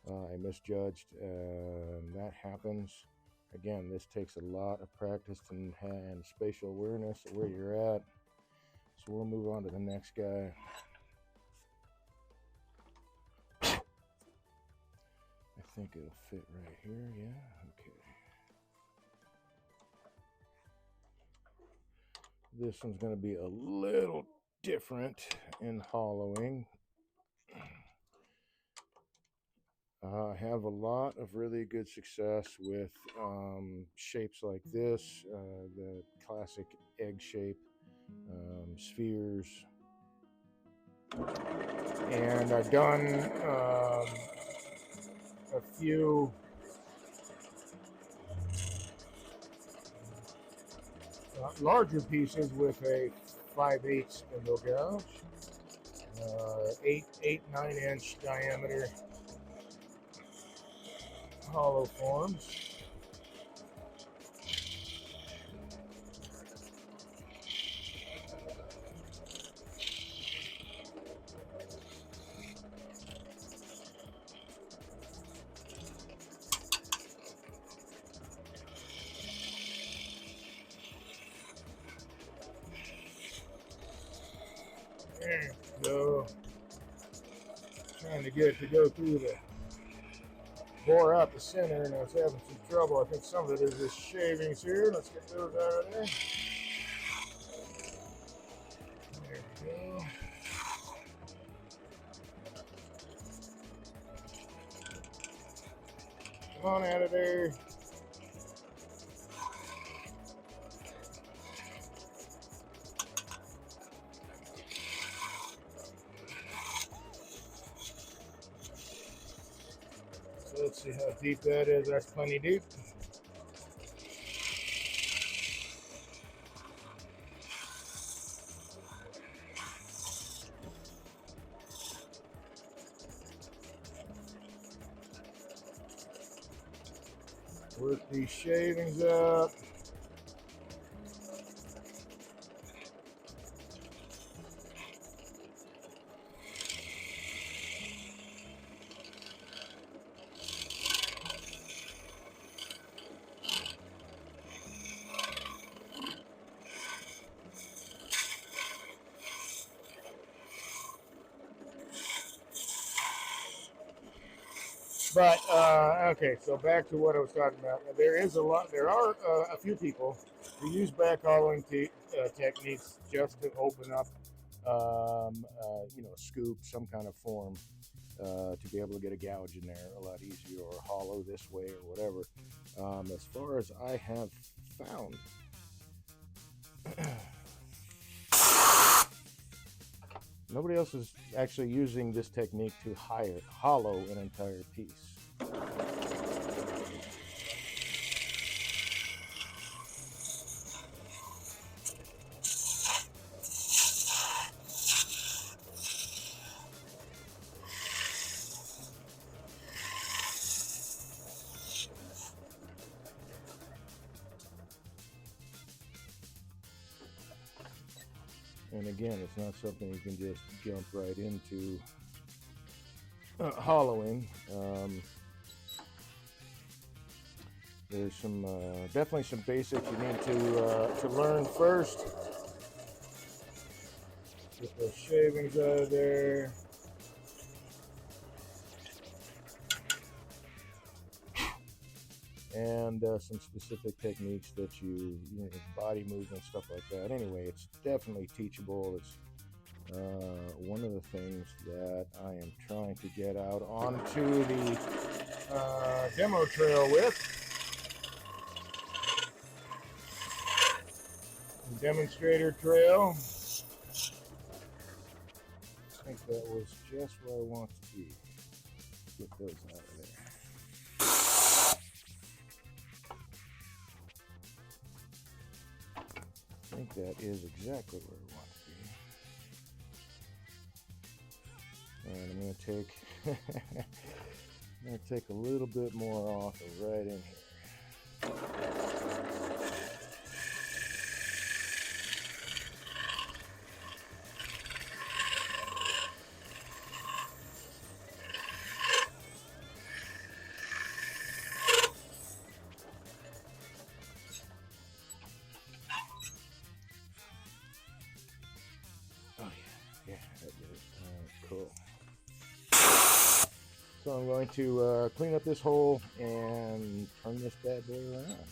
I misjudged, and that happens. Again, this takes a lot of practice and spatial awareness of where you're at. So we'll move on to the next guy. I think it'll fit right here. Yeah, okay. This one's going to be a little different in hollowing. I have a lot of really good success with shapes like this, the classic egg shape, spheres. And I've done a few larger pieces with a 5/8 spindle gouge, 9-inch diameter hollow forms. There we go. Trying to get it to go through the bore out the center, and I was having some trouble. I think some of it is just shavings here. Let's get those out of there. There we go. on out of there. So let's see how deep that is. That's plenty deep. Work these shavings up. But okay, so back to what I was talking about. There is a lot. There are a few people who use back hollowing techniques just to open up, scoop some kind of form to be able to get a gouge in there a lot easier, or hollow this way, or whatever. As far as I have found, nobody else is actually using this technique to hollow an entire piece. And again, it's not something you can just jump right into hollowing. There's some definitely some basics you need to learn first. Get those shavings out of there. And some specific techniques that body movement, stuff like that. Anyway, it's definitely teachable. It's one of the things that I am trying to get out onto the demo trail with. Demonstrator trail. I think that was just where I want to be. Get those out of there. I think that is exactly where I want to be. And I'm going to take a little bit more off and right in here. Cool. So I'm going to clean up this hole and turn this bad boy around.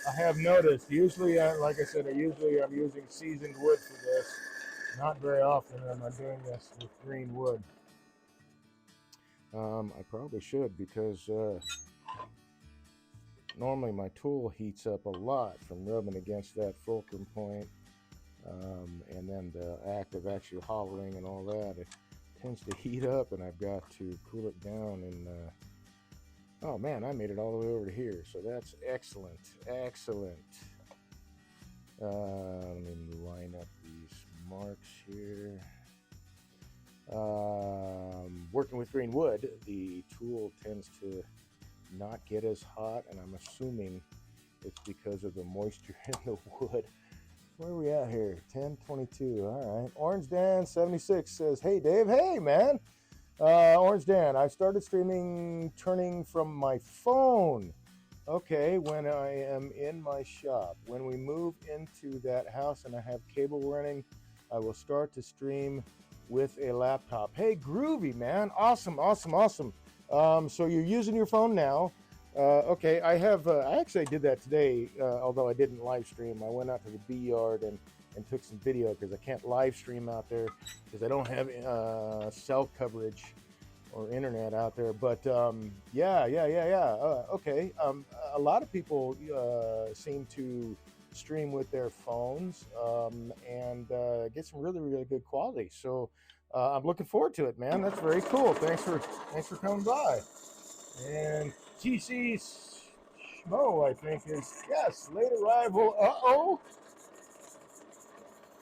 I have noticed, usually, like I said, I'm using seasoned wood for this. Not very often am I doing this with green wood. I probably should, because normally my tool heats up a lot from rubbing against that fulcrum point, and then the act of actually hollowing and all that, it tends to heat up, and I've got to cool it down. And oh man, I made it all the way over to here, so that's excellent. Let me line up these marks here. Working with green wood, the tool tends to not get as hot, and I'm assuming it's because of the moisture in the wood. Where are we at here? 10:22. All right. Orange Dan 76 says, "Hey Dave, hey man, Orange Dan, I started streaming turning from my phone. Okay, when I am in my shop. When we move into that house and I have cable running, I will start to stream with a laptop." Hey, groovy man, awesome. So you're using your phone now. Okay, I actually did that today, although I didn't live stream. I went out to the bee yard and and took some video because I can't live stream out there because I don't have cell coverage or internet out there. But yeah. Okay. A lot of people seem to stream with their phones and get some really, really good quality. So I'm looking forward to it, man. That's very cool. Thanks for coming by. And TC Schmo, I think, is yes, late arrival. Oh,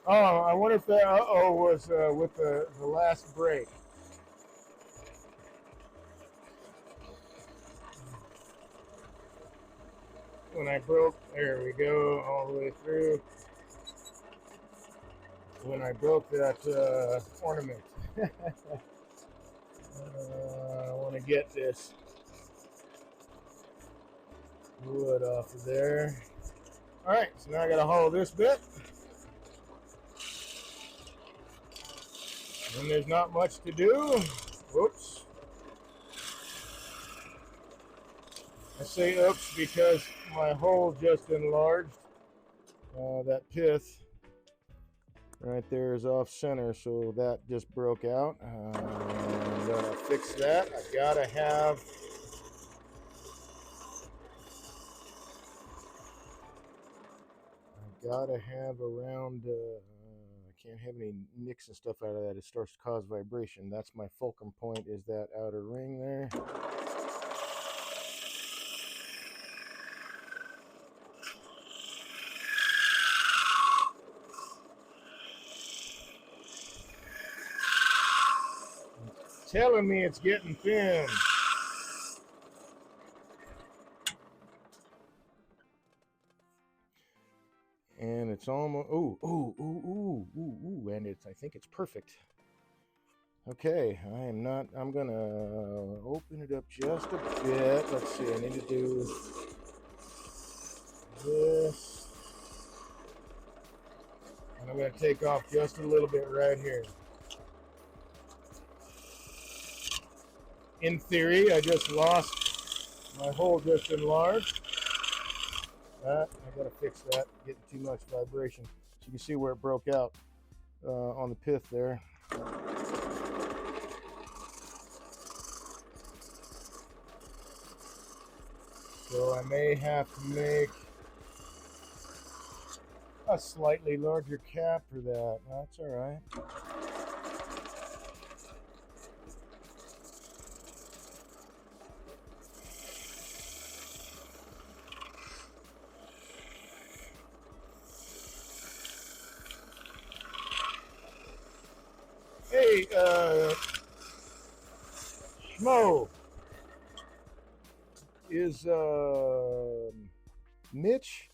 I wonder if that was with the last break. When I broke, there we go, all the way through. When I broke that ornament. I want to get this wood off of there. All right, so now I got to hollow this bit. And there's not much to do. Whoops. I say oops because my hole just enlarged. That pith right there is off center, so that just broke out. I'm gonna fix that. I gotta have around. I can't have any nicks and stuff out of that. It starts to cause vibration. That's my fulcrum point. Is that outer ring there? Telling me it's getting thin. And it's almost and I think it's perfect. Okay, I'm gonna open it up just a bit. Let's see, I need to do this. And I'm gonna take off just a little bit right here. In theory, I just lost my hole just enlarged. I gotta fix that, getting too much vibration. So you can see where it broke out on the pith there. So I may have to make a slightly larger cap for that. That's all right. Hey, Schmo, is Mitch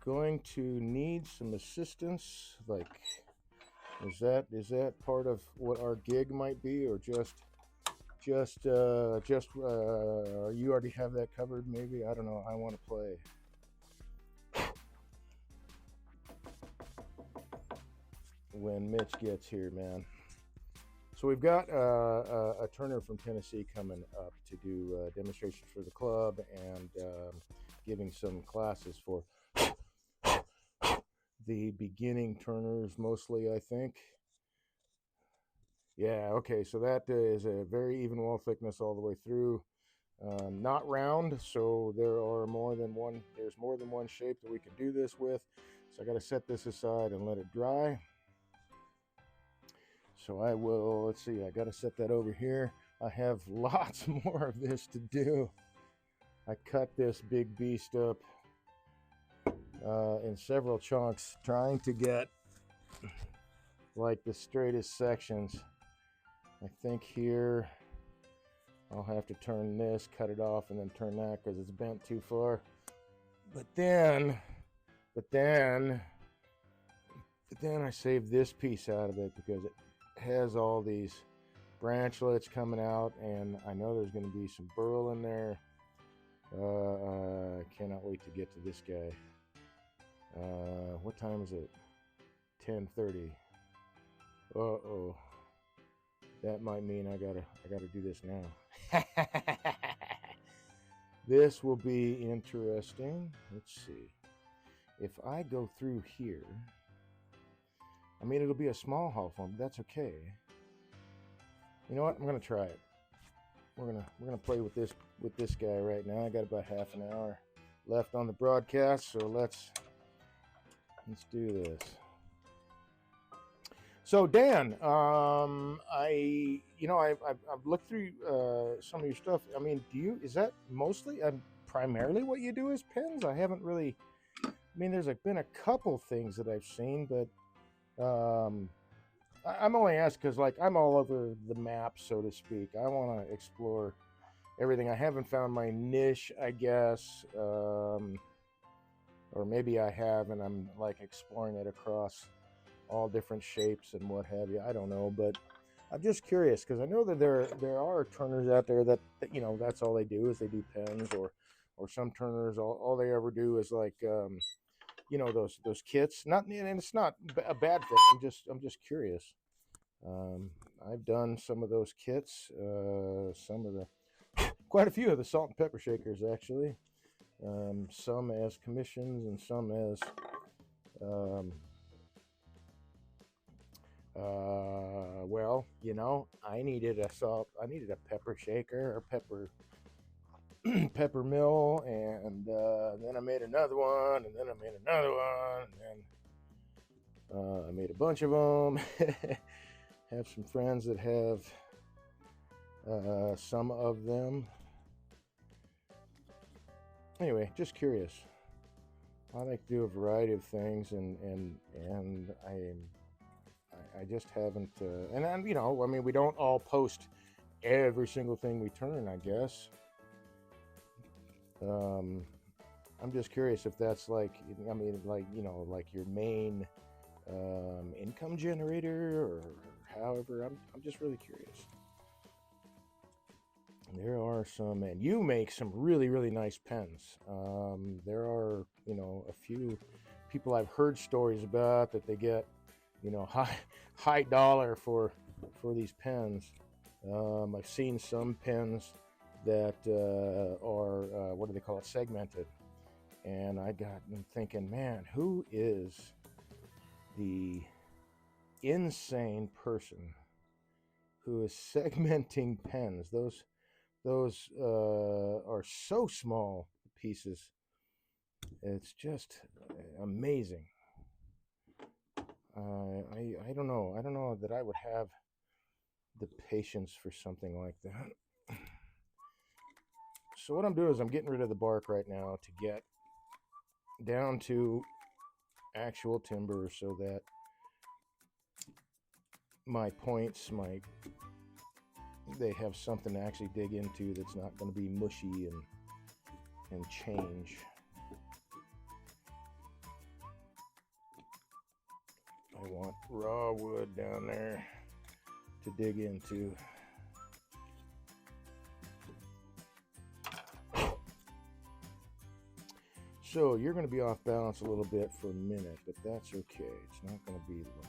going to need some assistance? Like, is that part of what our gig might be, or just you already have that covered? Maybe, I don't know. I want to play. When Mitch gets here, man. So we've got a turner from Tennessee coming up to do demonstrations for the club and giving some classes for the beginning turners mostly, I think. Yeah, okay, so that is a very even wall thickness all the way through. Not round, so there's more than one shape that we can do this with. So I got to set this aside and let it dry. So I will, let's see, I got to set that over here. I have lots more of this to do. I cut this big beast up in several chunks, trying to get like the straightest sections. I think here I'll have to turn this, cut it off, and then turn that because it's bent too far. But then I saved this piece out of it because it has all these branchlets coming out, and I know there's going to be some burl in there. I cannot wait to get to this guy. What time is it? 10:30. Uh-oh. That might mean I gotta do this now. This will be interesting. Let's see. If I go through here, I mean, it'll be a small hollow form, but that's okay. You know what? I'm gonna try it. We're gonna play with this guy right now. I got about half an hour left on the broadcast, so let's do this. So Dan, I've looked through some of your stuff. I mean, is that mostly primarily what you do is pens? I haven't really. I mean, there's been a couple things that I've seen, but I'm only asked because like I'm all over the map, so to speak. I want to explore everything. I haven't found my niche, I guess, or maybe I have, and I'm like exploring it across all different shapes and what have you. I don't know, but I'm just curious because I know that there are turners out there that that's all they do is they do pens, or some turners all they ever do is like those kits. Not, and it's not a bad thing. I'm just curious. I've done some of those kits, quite a few of the salt and pepper shakers actually. Some as commissions and some as well, I needed a pepper shaker or pepper mill, and then I made another one, and then I made another one, and then I made a bunch of them. Have some friends that have some of them. Anyway, just curious. I like to do a variety of things, and I just haven't. And I mean, we don't all post every single thing we turn, I guess. I'm just curious if that's like, I mean, like your main income generator, or however. I'm just really curious. There are some, and you make some really, really nice pens. There are, a few people I've heard stories about that they get, high dollar for these pens. I've seen some pens that are what do they call it, segmented, and I got them thinking, man, who is the insane person who is segmenting pens? Those are so small pieces. It's just amazing. I don't know. I don't know that I would have the patience for something like that. So what I'm doing is I'm getting rid of the bark right now to get down to actual timber, so that my points, they have something to actually dig into that's not going to be mushy and change. I want raw wood down there to dig into. So you're going to be off balance a little bit for a minute, but that's okay. It's not going to be long.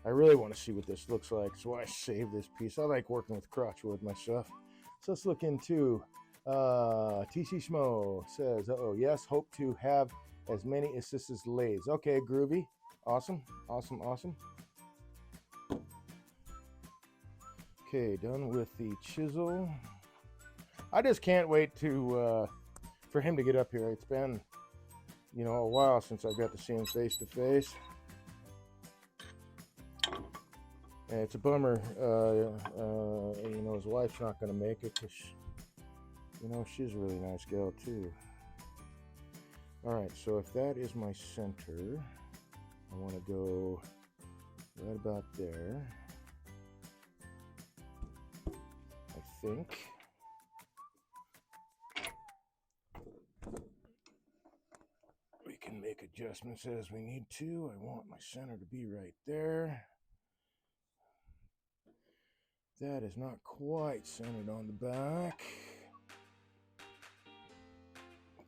I really want to see what this looks like, so I saved this piece. I like working with crotchwood myself. So let's look into TC Schmo says, oh yes, hope to have as many assists as lathes. Okay, groovy. Awesome. Okay, done with the chisel. I just can't wait to for him to get up here. It's been, a while since I got to see him face to face. And it's a bummer, his wife's not going to make it because, she's a really nice gal too. All right, so if that is my center, I want to go right about there, I think. We can make adjustments as we need to. I want my center to be right there. That is not quite centered on the back,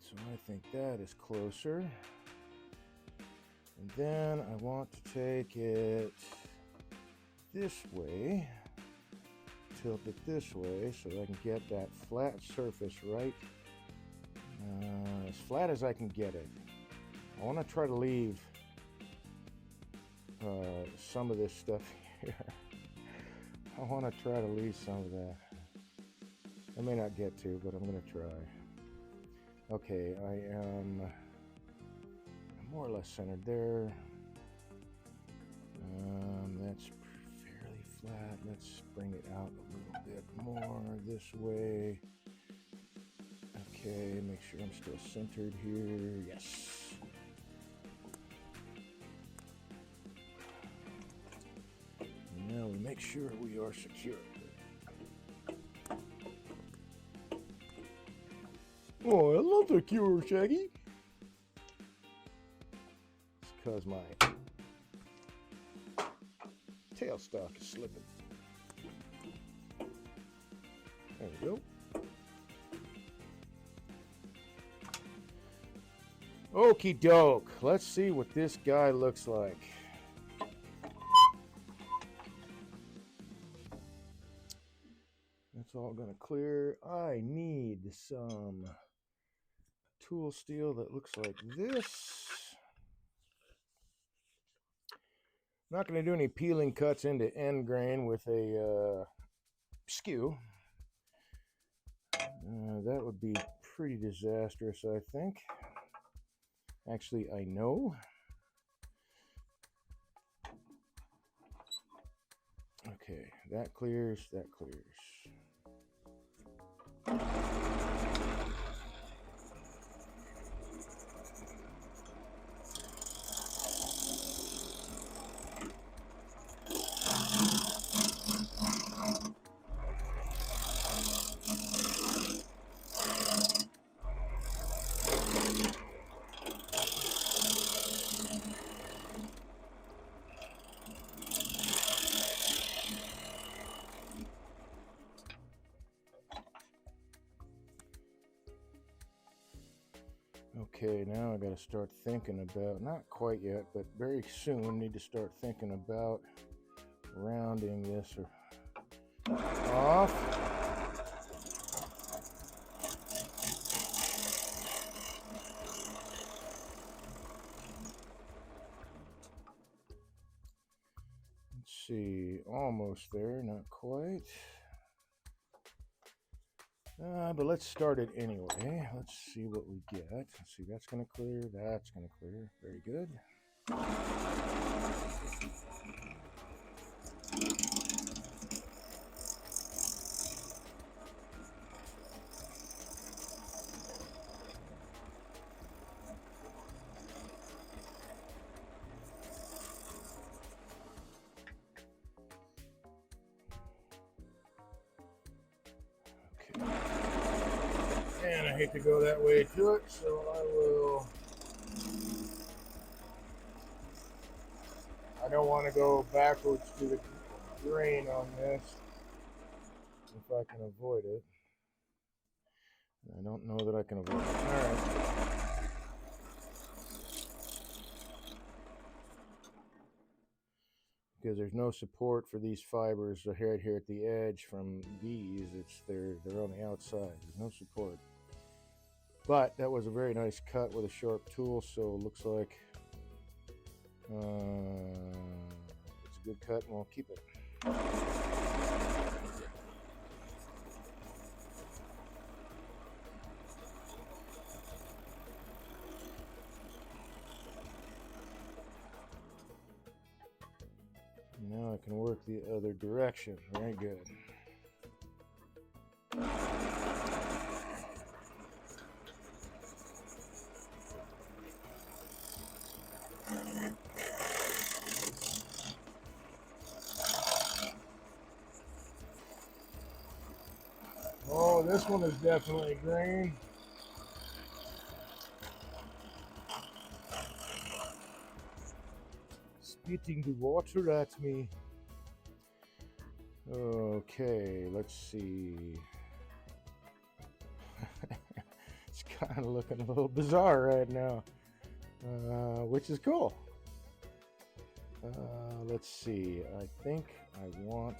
so I think that is closer. And then I want to take it this way, tilt it this way, so I can get that flat surface right, as flat as I can get it. I want to try to leave some of this stuff here. I want to try to leave some of that. I may not get to, but I'm going to try. Okay, I am more or less centered there. That's fairly flat. Let's bring it out a little bit more this way. Okay, make sure I'm still centered here. Yes. Now we make sure we are secure. Oh, I love the cure, Shaggy. It's because my tailstock is slipping. There we go. Okie doke. Let's see what this guy looks like. That's all gonna clear. I need some tool steel that looks like this. Not gonna do any peeling cuts into end grain with a skew. That would be pretty disastrous, I think. Actually, I know. Okay, that clears, that clears. Okay, now I got to start thinking about, not quite yet, but very soon need to start thinking about rounding this off. Let's see, almost there, not quite. But let's start it anyway. Let's see what we get. Let's see, that's going to clear, that's going to clear. Very good. And I hate to go that way to it, so I don't want to go backwards to the grain on this if I can avoid it. I don't know that I can avoid it. All right. Because there's no support for these fibers right here at the edge from these. They're on the outside. There's no support. But that was a very nice cut with a sharp tool, so it looks like it's a good cut, and we'll keep it. Now I can work the other direction. Very good. Oh, this one is definitely green. Spitting the water at me. Okay, let's see. It's kind of looking a little bizarre right now, which is cool. Let's see. I think I want...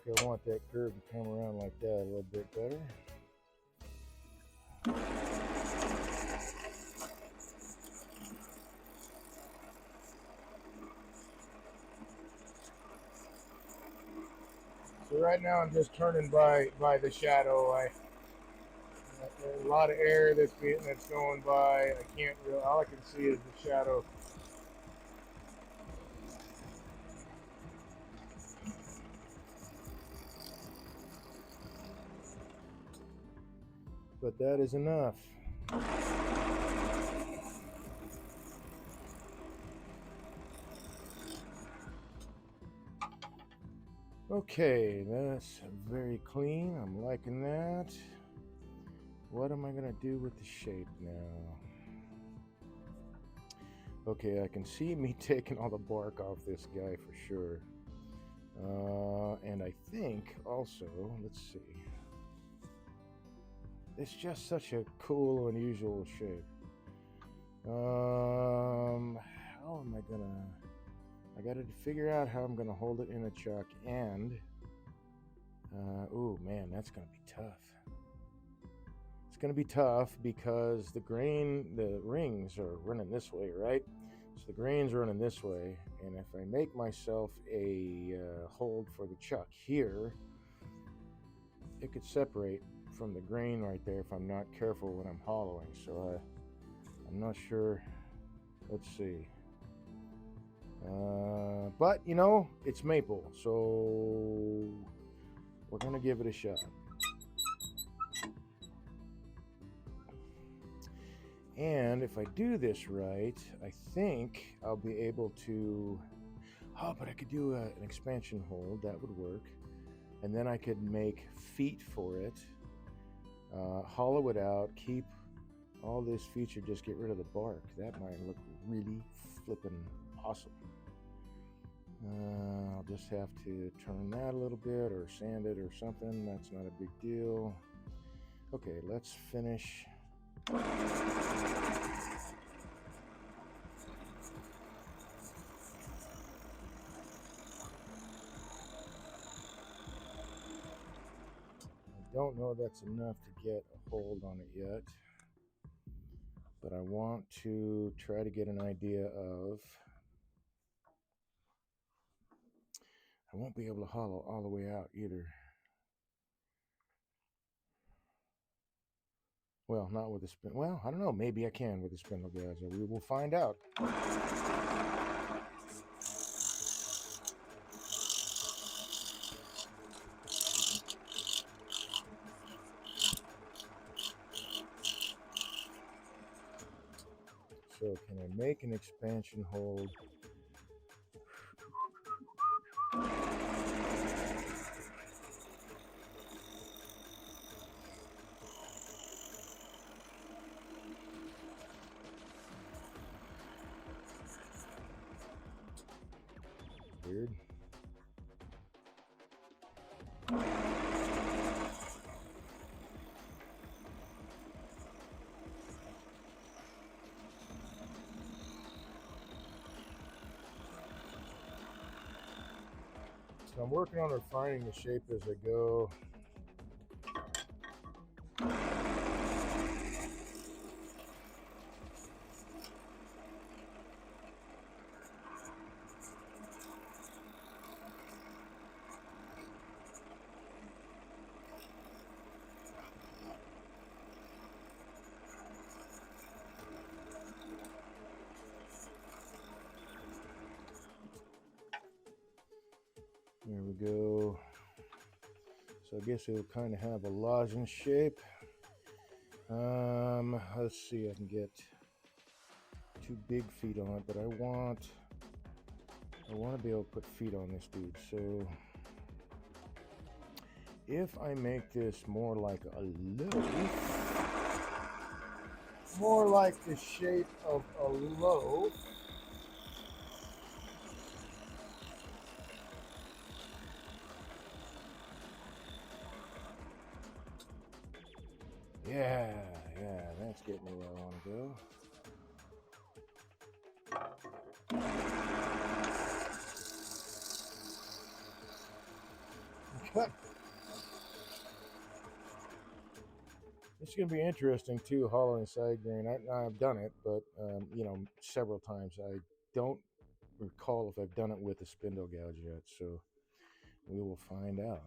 I want that curve to come around like that a little bit better. So right now I'm just turning by the shadow. There's a lot of air that's going by. I can't really. All I can see is the shadow. But that is enough. Okay, that's very clean. I'm liking that. What am I gonna do with the shape now? Okay, I can see me taking all the bark off this guy for sure. And I think also, let's see. It's just such a cool, unusual shape. How am I gonna? I gotta figure out how I'm gonna hold it in a chuck and. Oh man, that's gonna be tough. It's gonna be tough because the rings are running this way, right? So the grain's running this way, and if I make myself a hold for the chuck here, it could separate from the grain right there if I'm not careful when I'm hollowing. So I'm not sure. Let's see. But you know, it's maple, so we're gonna give it a shot. And if I do this right, I think I'll be able to. Oh, but I could do an expansion hold. That would work. And then I could make feet for it, hollow it out, keep all this feature, just get rid of the bark. That might look really flippin' awesome. I'll just have to turn that a little bit or sand it or something. That's not a big deal. Okay, let's finish. I don't know if that's enough to get a hold on it yet, but I want to try to get an idea of. I won't be able to hollow all the way out either. Well, not with the spin. Well, I don't know. Maybe I can with the spindle guys. We will find out. So can I make an expansion hold? Weird. So I'm working on refining the shape as I go. There we go. So I guess it'll kind of have a lozenge shape. Let's see, I can get 2 big feet on it, but I want to be able to put feet on this dude. So if I make this more like a loaf, more like the shape of a loaf, yeah, that's getting me where I want to go. But it's going to be interesting too, hollowing side grain. I've done it, but you know, several times. I don't recall if I've done it with a spindle gouge yet, so we will find out.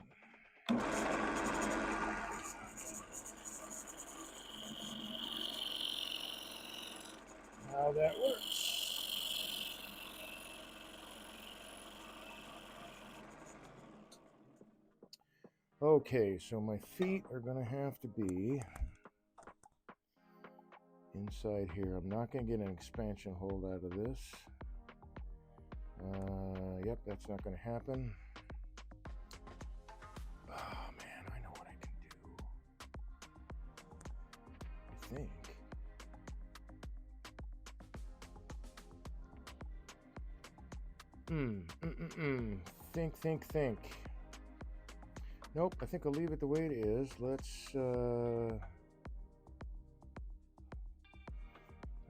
How that works. Okay, so my feet are going to have to be inside here. I'm not going to get an expansion hold out of this. Yep, that's not going to happen. Oh man, I know what I can do. I think. Think. Nope, I think I'll leave it the way it is. Let's, I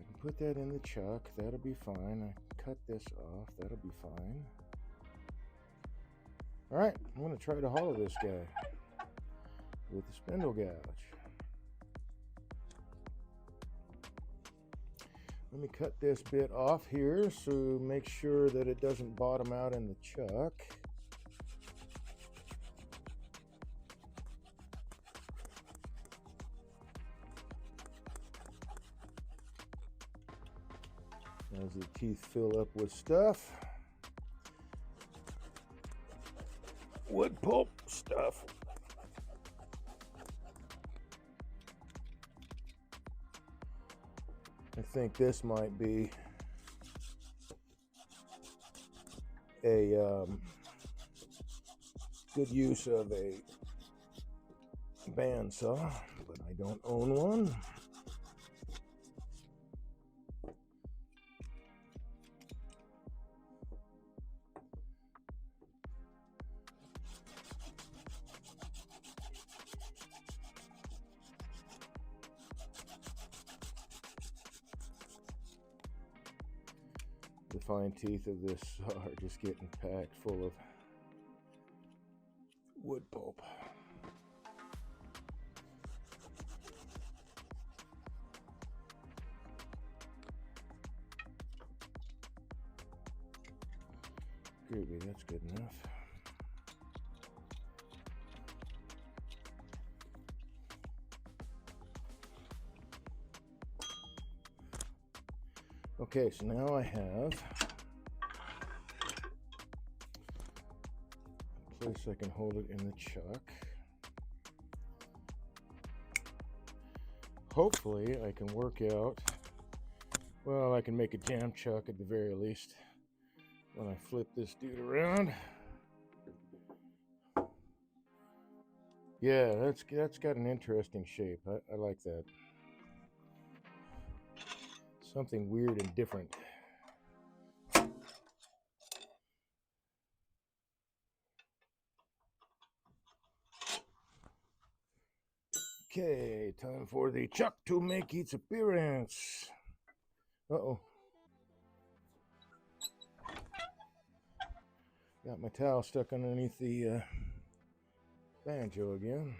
can put that in the chuck. That'll be fine. I cut this off. That'll be fine. All right, I'm going to try to hollow this guy with the spindle gouge. Let me cut this bit off here so make sure that it doesn't bottom out in the chuck. As the teeth fill up with stuff. Wood pulp stuff. I think this might be a good use of a bandsaw, but I don't own one. The fine teeth of this are just getting packed full of wood pulp. Groovy, that's good enough. Okay, so now I have a place I can hold it in the chuck. Hopefully I can work out, well, I can make a jam chuck at the very least when I flip this dude around. Yeah, that's got an interesting shape. I like that. Something weird and different. Okay, time for the chuck to make its appearance. Uh-oh. Got my towel stuck underneath the banjo again.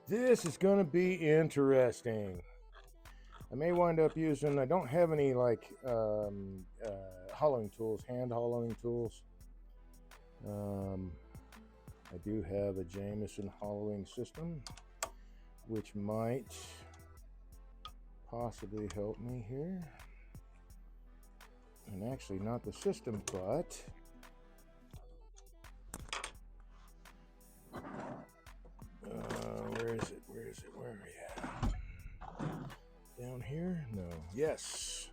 This is going to be interesting. I may wind up using, I don't have any like hollowing tools, hand hollowing tools. I do have a Jameson hollowing system, which might possibly help me here. And actually not the system, but where is it? Where are you at? Down here? No. Yes.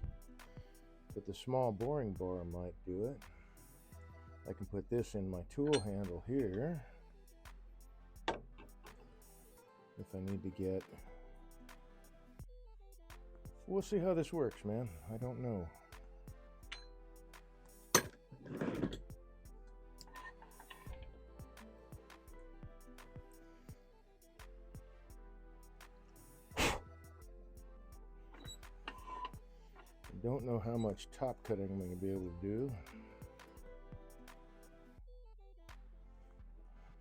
But the small boring bar might do it. I can put this in my tool handle here if I need to get. We'll see how this works, man. I don't know. don't know how much top cutting I'm going to be able to do.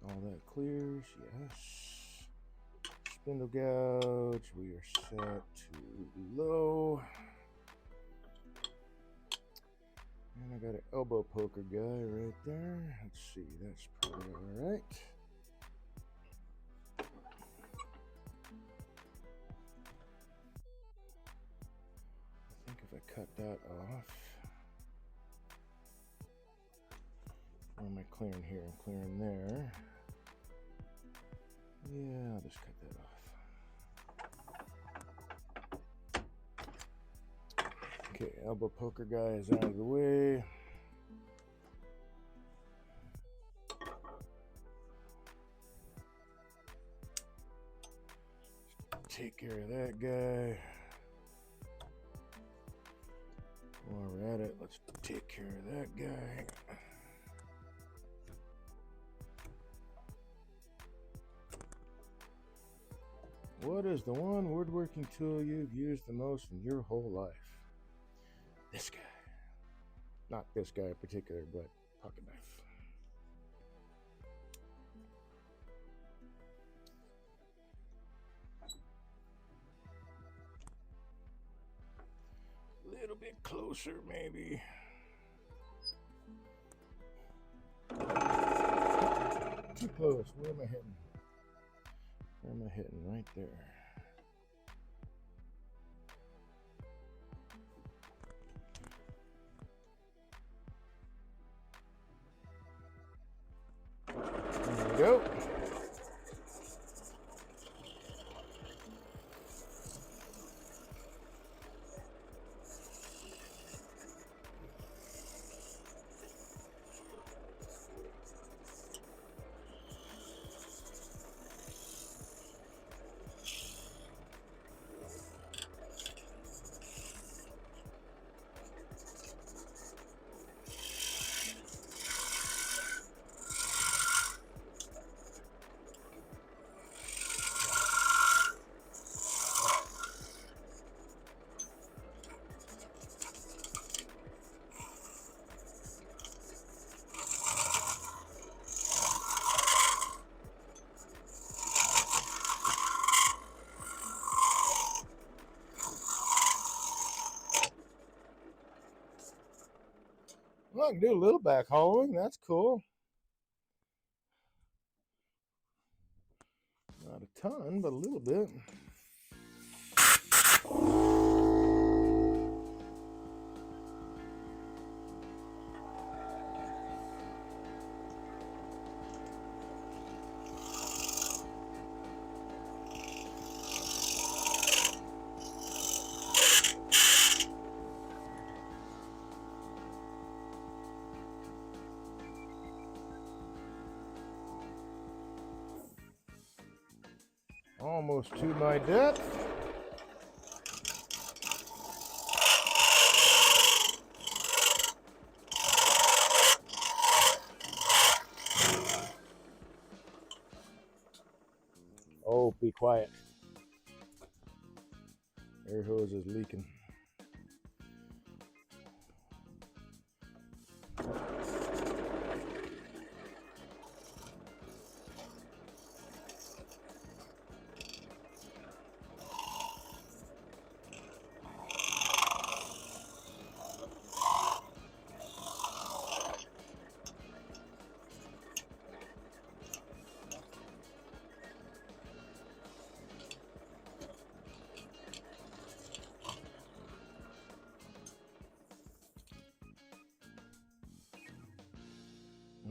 All that clears, yes. Spindle gouge, we are set to low. And I got an elbow poker guy right there. Let's see, that's probably all right. I think if I cut that off, where am I clearing here? I'm clearing there. Yeah, I'll just cut that off. Okay, elbow poker guy is out of the way. Take care of that guy. While we're at it, let's take care of that guy. What is the one woodworking tool you've used the most in your whole life? This guy. Not this guy in particular, but pocket knife. A little bit closer, maybe. Too close. Where am I hitting? Where am I hitting? Right there. There we go. Well, I can do a little back hollowing. That's cool. Not a ton, but a little bit. Almost to my depth. Oh, be quiet. Air hose is leaking.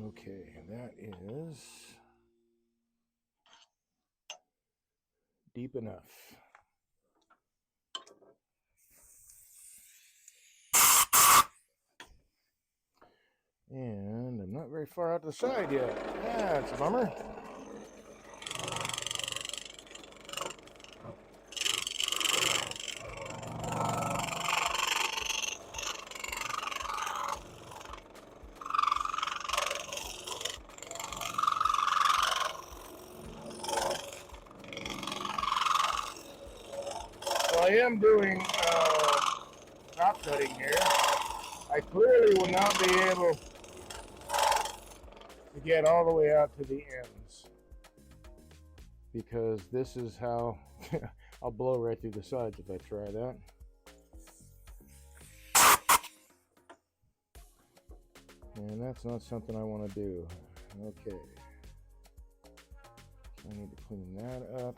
Okay, that is deep enough. And I'm not very far out to the side yet. That's a bummer. I am doing top cutting here, I clearly will not be able to get all the way out to the ends, because this is how I'll blow right through the sides if I try that. And that's not something I want to do. Okay. So I need to clean that up.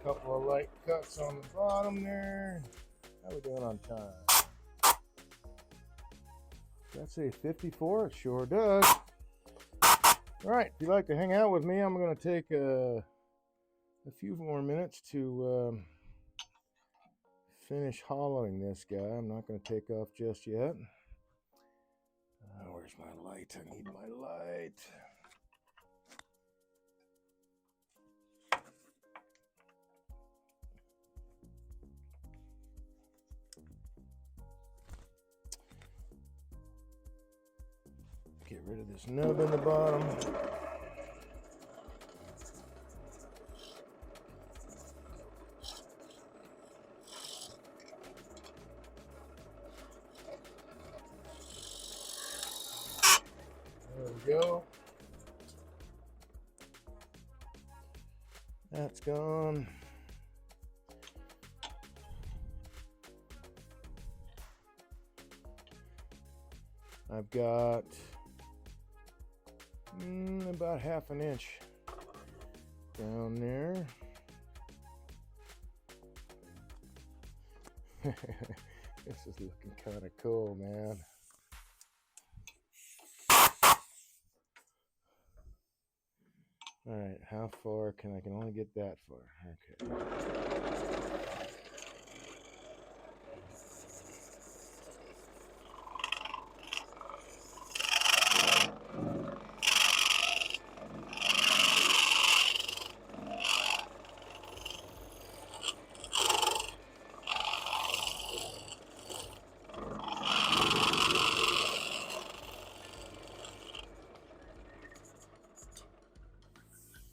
Couple of light cuts on the bottom there. How are we doing on time? Does that say 54? It sure does. All right, if you'd like to hang out with me, I'm going to take a few more minutes to finish hollowing this guy. I'm not going to take off just yet. Where's my light? I need my light. Get rid of this nub in the bottom. There we go. That's gone. I've got about half an inch down there. This is looking kind of cool, man. All right, how far can I only get that far? Okay.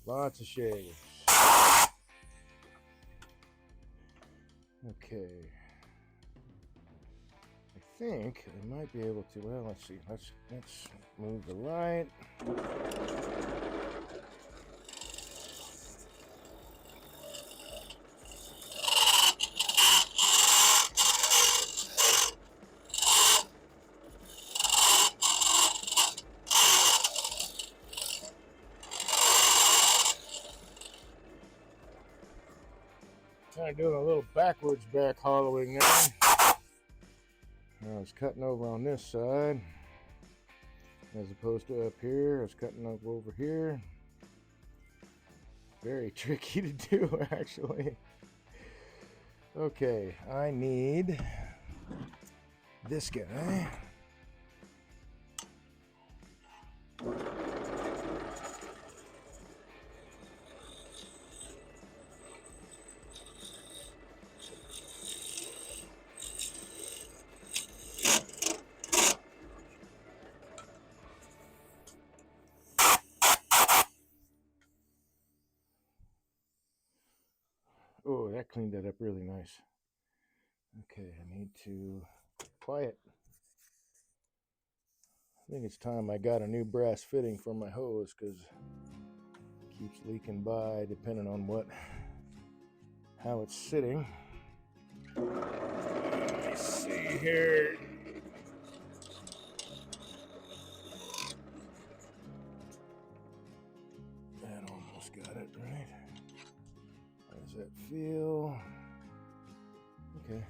Lots of shades. Okay. I think I might be able to, well, let's see. Let's move the light. Kind of doing a little backwards back hollowing there. I was cutting over on this side as opposed to up here. I was cutting up over here. Very tricky to do, actually. Okay, I need this guy. Oh, that cleaned that up really nice. Okay, I need to quiet. I think it's time I got a new brass fitting for my hose because it keeps leaking by depending on how it's sitting. Let's see here. That almost got it right. How does that feel? Okay.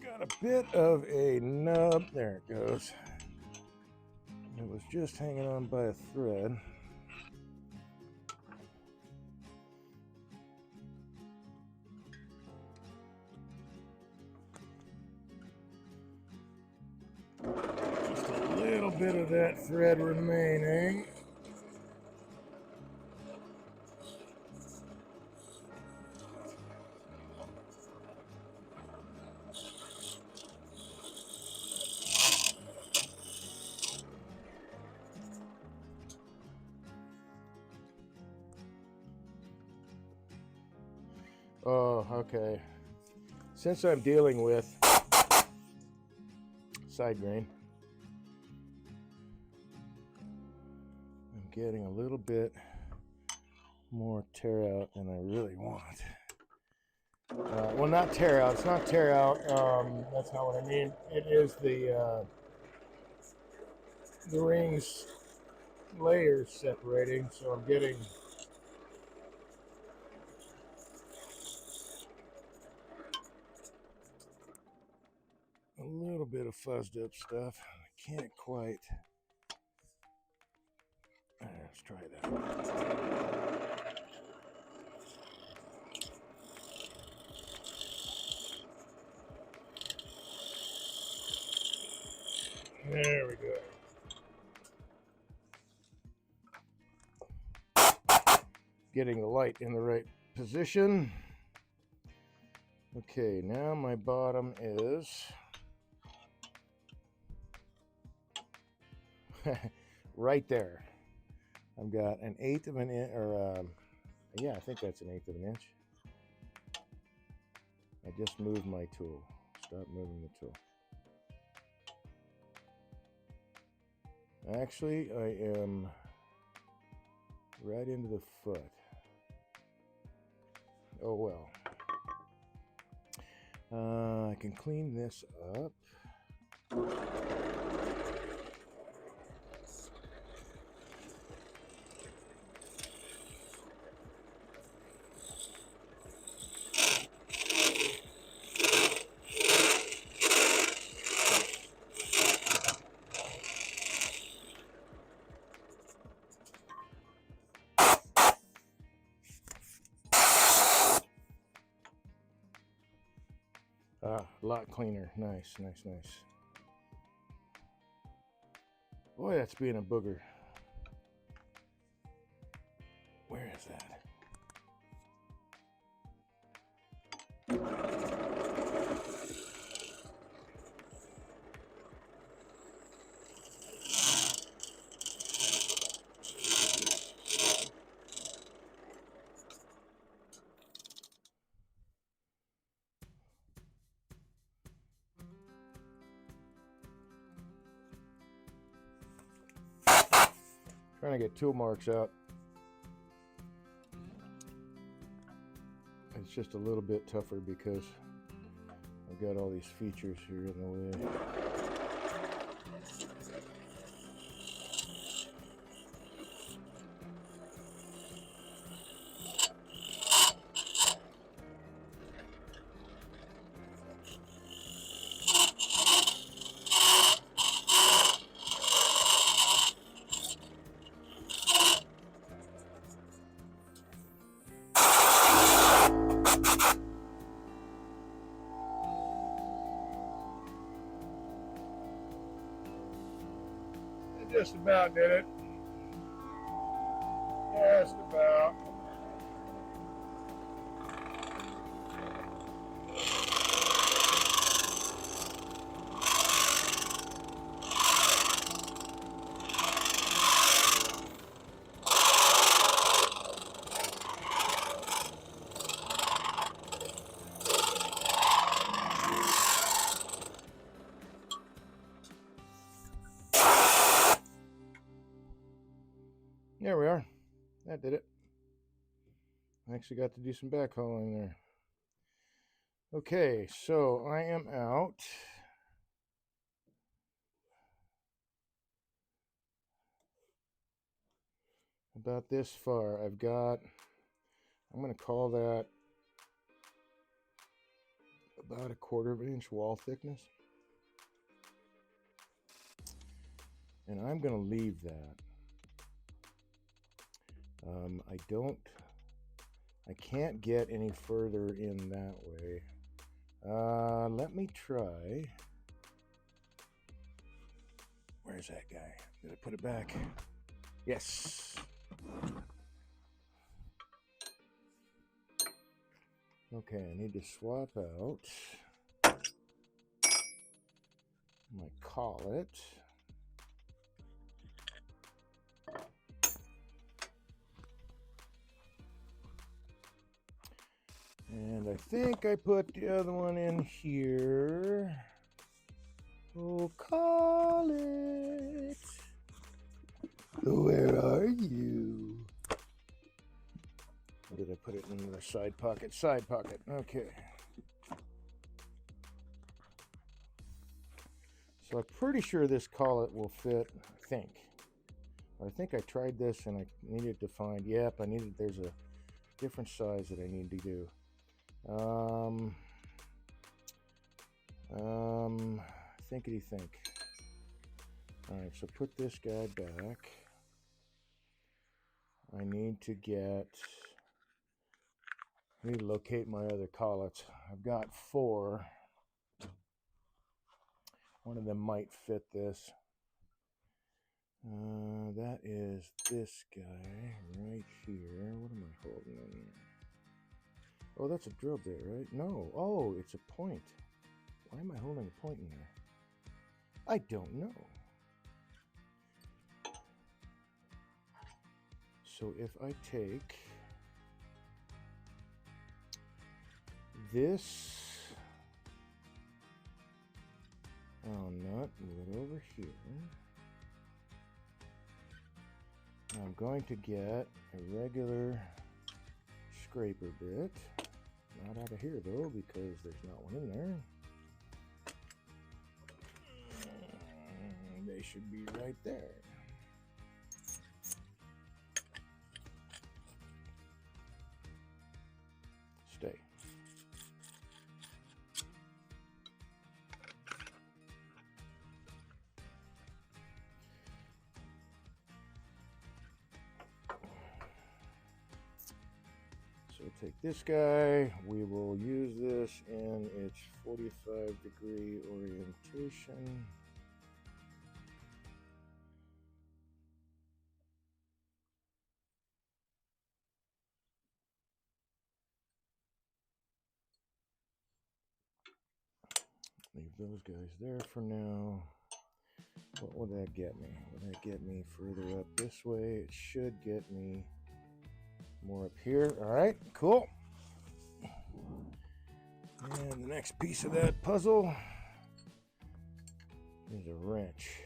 Got a bit of a nub. There it goes. It was just hanging on by a thread. Just a little bit of that thread remaining. Oh, okay. Since I'm dealing with side grain, I'm getting a little bit more tear out than I really want. Well, not tear out. It's not tear out. That's not what I mean. It is the rings layers separating, so I'm getting a little bit of fuzzed up stuff. I can't quite. Let's try that. There we go. Getting the light in the right position. Okay, now my bottom is right there. I've got an 1/8 of an inch, or yeah, I think that's an 1/8 of an inch. I just moved my tool. Stop moving the tool. Actually, I am right into the foot. Oh well. I can clean this up. A lot cleaner. Nice, nice, nice. Boy, that's being a booger. Where is that? Trying to get tool marks out. It's just a little bit tougher because I've got all these features here in the way. Just about did it. Just about. There we are. That did it. I actually got to do some backhauling there. Okay, so I am out. About this far. I've got, I'm going to call that about 1/4 of an inch wall thickness. And I'm going to leave that. I can't get any further in that way. Let me try. Where's that guy? Did I put it back? Yes. Okay, I need to swap out my collet. And I think I put the other one in here. Oh, collet. Where are you? Or did I put it in the side pocket? Side pocket. Okay. So I'm pretty sure this collet will fit, I think I tried this and I needed to find, yep, there's a different size that I need to do. Thinkity think. All right, so put this guy back. I need to locate my other collets. I've got 4. One of them might fit this. That is this guy right here. What am I holding in there? Oh, that's a drill bit, right? No. Oh, it's a point. Why am I holding a point in there? I don't know. So if I take this nut, move it over here. I'm going to get a regular scraper bit. Not out of here though, because there's not one in there. They should be right there. Stay. So take this guy, we will use this in its 45-degree orientation. Leave those guys there for now. What will that get me? Will that get me further up this way? It should get me more up here. All right, cool. And the next piece of that puzzle is a wrench.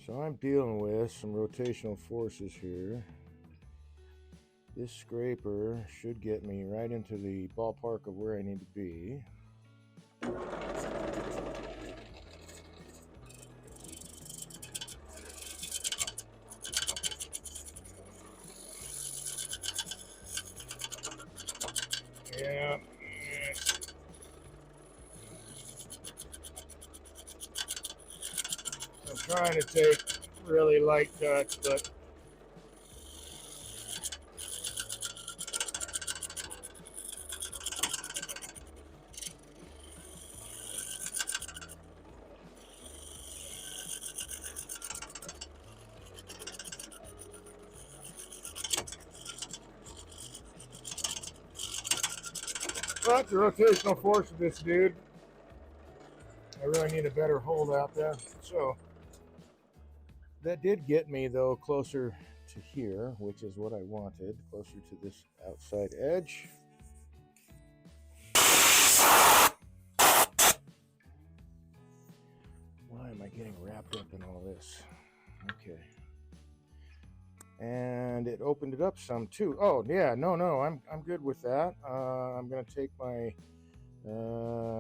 So I'm dealing with some rotational forces here. This scraper should get me right into the ballpark of where I need to be. Yeah. I'm trying to take really light cuts, but the rotational force of this dude, I really need a better hold out there. So that did get me though closer to here, which is what I wanted, closer to this outside edge. Why am I getting wrapped up in all this? Okay. And it opened it up some too. Oh yeah, no, I'm good with that. I'm gonna take my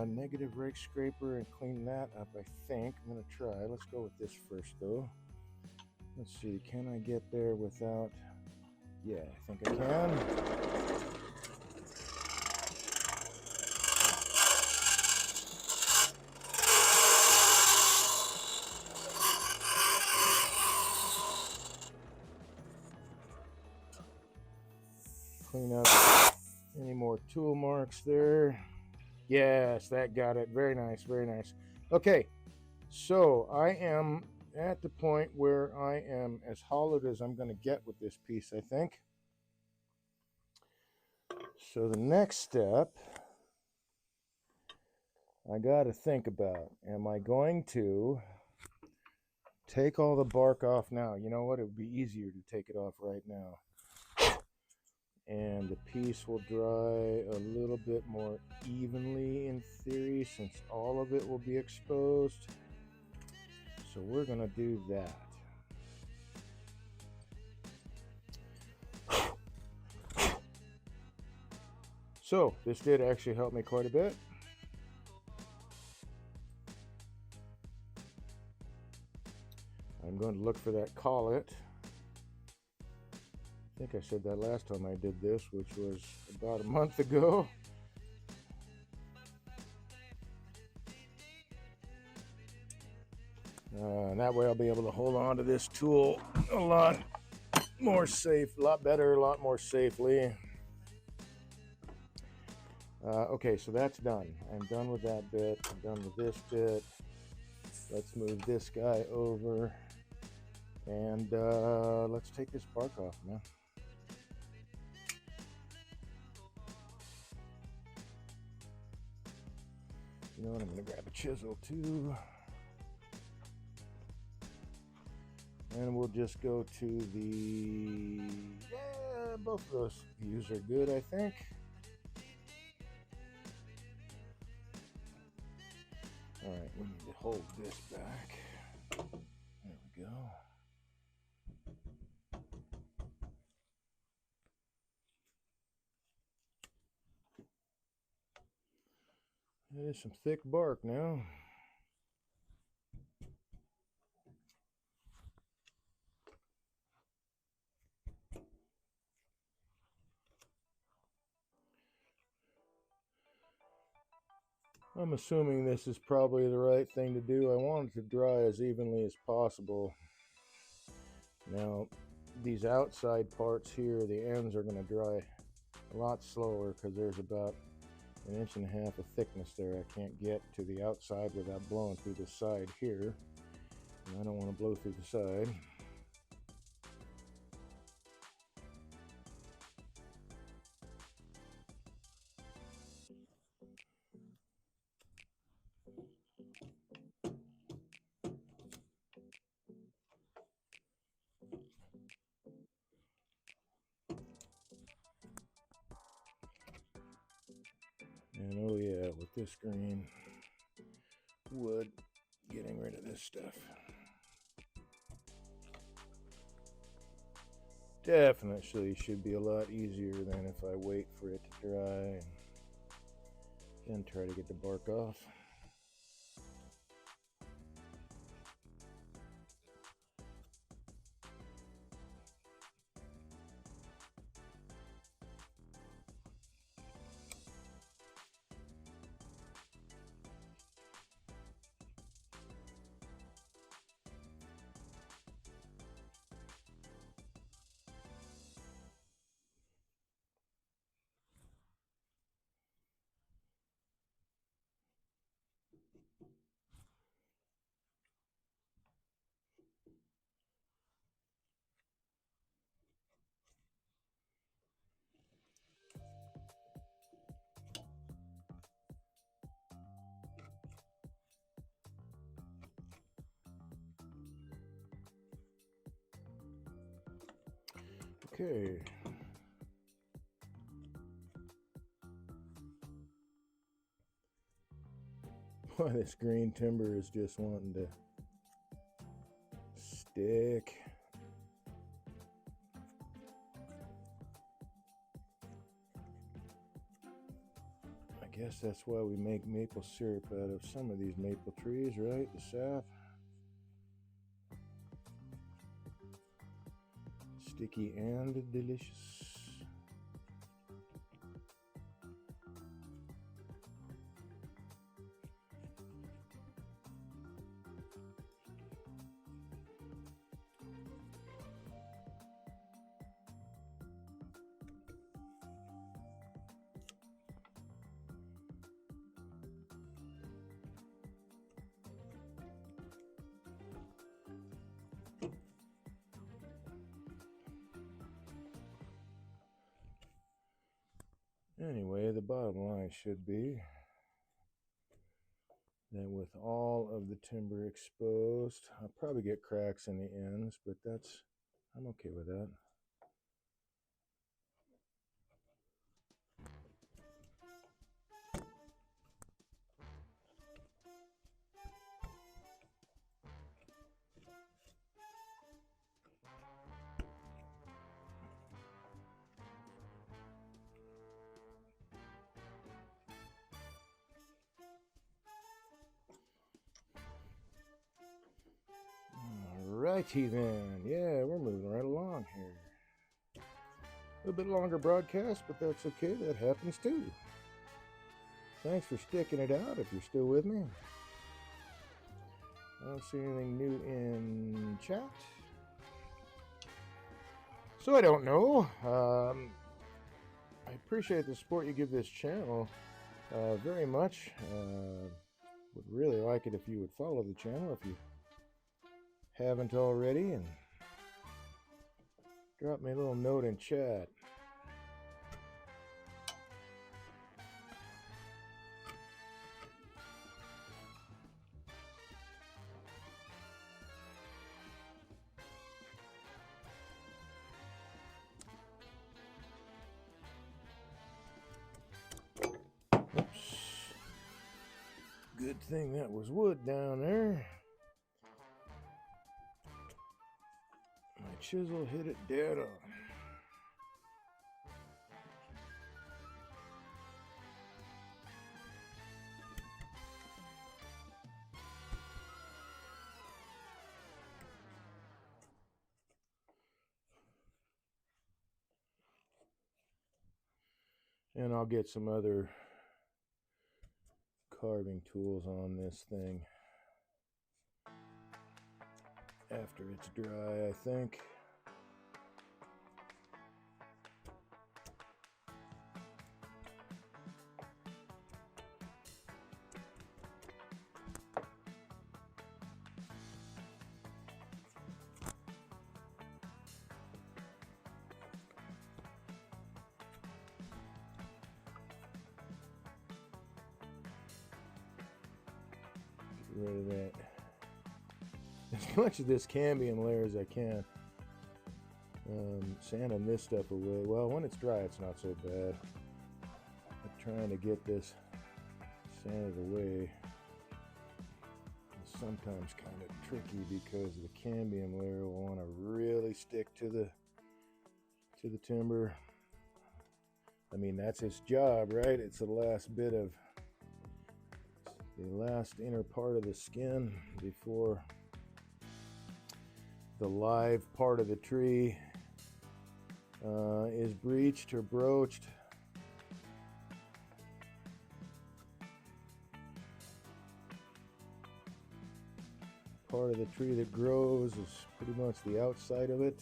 negative rake scraper and clean that up. I think I'm gonna try. Let's go with this first though. Let's see, can I get there without? Yeah, I think I can. clean up any more tool marks there. Yes, that got it. Very nice, very nice. Okay, so I am at the point where I am as hollowed as I'm going to get with this piece, I think. So the next step I got to think about, am I going to take all the bark off now? You know what? It would be easier to take it off right now. And the piece will dry a little bit more evenly in theory, since all of it will be exposed. So we're going to do that. So this did actually help me quite a bit. I'm going to look for that collet. I think I said that last time I did this, which was about a month ago. And that way I'll be able to hold on to this tool a lot more safe, a lot better, a lot more safely. Okay, so that's done. I'm done with that bit. I'm done with this bit. Let's move this guy over. And let's take this bark off, man. You know what? I'm going to grab a chisel too. And we'll just go to the... Yeah, both of those views are good, I think. All right, we need to hold this back. There we go. That is some thick bark now. I'm assuming this is probably the right thing to do. I want it to dry as evenly as possible. Now, these outside parts here, the ends are going to dry a lot slower because there's about 1.5 inches of thickness there. I can't get to the outside without blowing through the side here. And I don't want to blow through the side. And oh yeah, with this green wood, getting rid of this stuff. Definitely should be a lot easier than if I wait for it to dry and then try to get the bark off. Okay. Boy, this green timber is just wanting to stick. I guess that's why we make maple syrup out of some of these maple trees, right? The sap. Sticky and delicious. Anyway, the bottom line should be that with all of the timber exposed, I'll probably get cracks in the ends, but I'm okay with that. Righty then. Yeah, we're moving right along here. A little bit longer broadcast, but that's okay. That happens too. Thanks for sticking it out if you're still with me. I don't see anything new in chat. So I don't know. I appreciate the support you give this channel very much. Would really like it if you would follow the channel if you haven't already, and drop me a little note in chat. Oops. Good thing that was wood down there. My chisel hit it dead on. And I'll get some other carving tools on this thing after it's dry, I think. Get rid of that. As much of this cambium layer as I can. Sanding this stuff away. Well, when it's dry, it's not so bad. But trying to get this sanded away is sometimes kind of tricky because the cambium layer will want to really stick to the timber. I mean, that's its job, right? It's the last bit of the last inner part of the skin before the live part of the tree is breached or broached. Part of the tree that grows is pretty much the outside of it.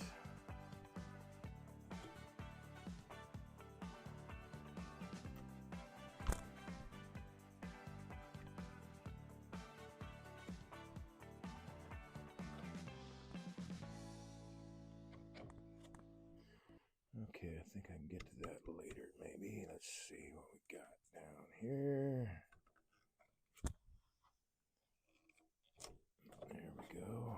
Okay, I think I can get to that later, maybe. Let's see what we got down here. There we go.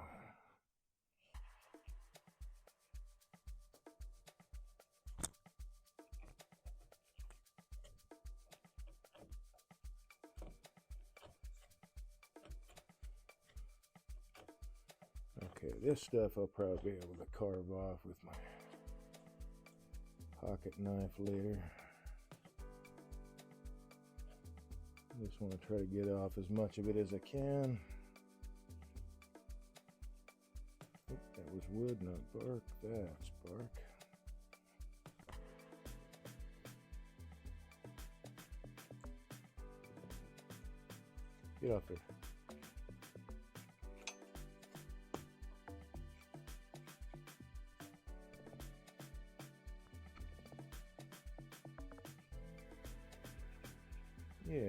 Okay, this stuff I'll probably be able to carve off with my pocket knife later. I just want to try to get off as much of it as I can. Oh, that was wood, not bark. That's bark. Get off there. Yeah.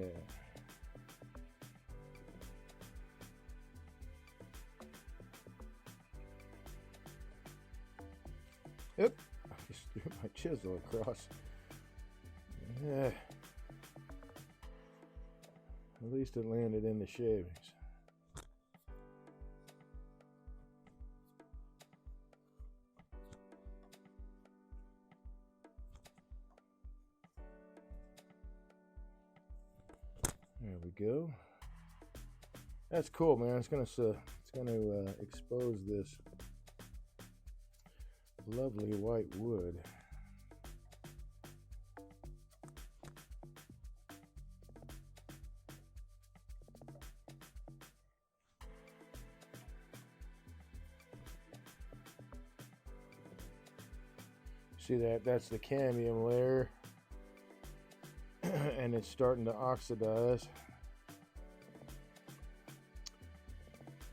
Yep. I just threw my chisel across. Yeah. At least it landed in the shavings. There we go. That's cool, man. It's gonna expose this lovely white wood. See that's the cadmium layer, and it's starting to oxidize.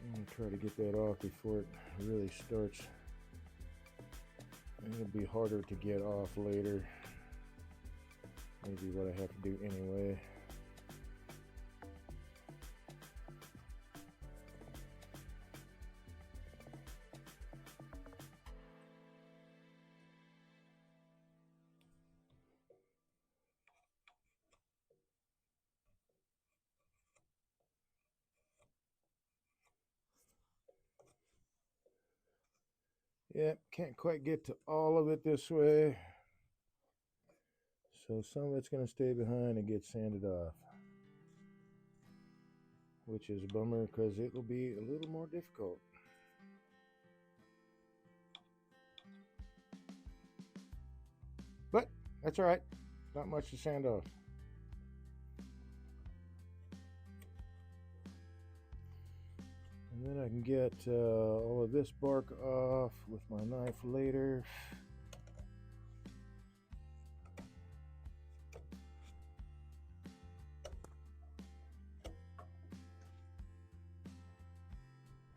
I'm gonna try to get that off before it really starts. It'll be harder to get off later. Maybe what I have to do anyway. Yep, can't quite get to all of it this way. So some of it's going to stay behind and get sanded off. Which is a bummer because it will be a little more difficult. But that's all right. Not much to sand off. And then I can get all of this bark off with my knife later.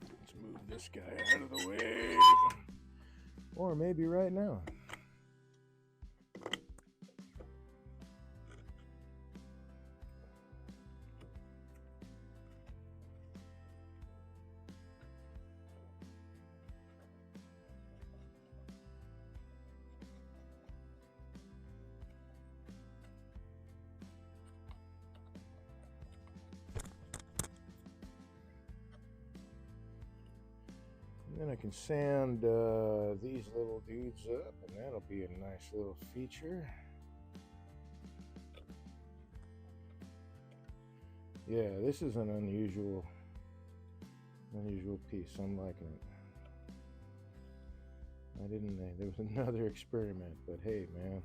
Let's move this guy out of the way. Or maybe right now. And then I can sand these little dudes up, and that'll be a nice little feature. Yeah, this is an unusual piece. I'm liking it. There was another experiment, but hey, man.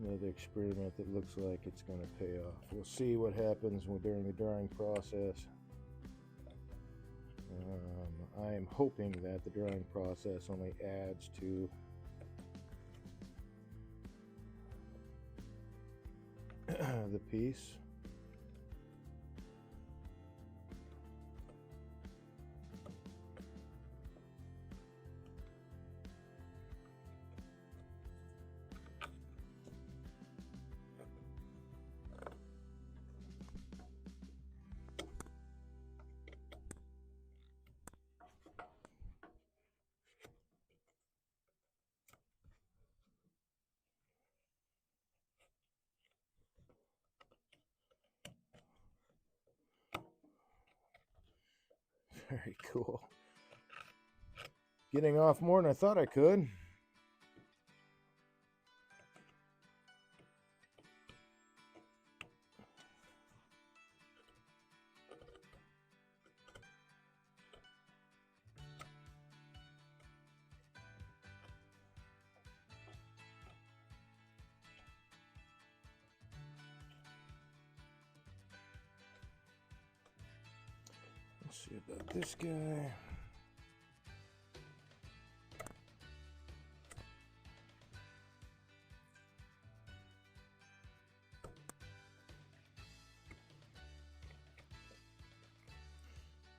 Another experiment that looks like it's going to pay off. We'll see what happens during the drying process. I am hoping that the drying process only adds to the piece. Very cool. Getting off more than I thought I could. Let's see about this guy.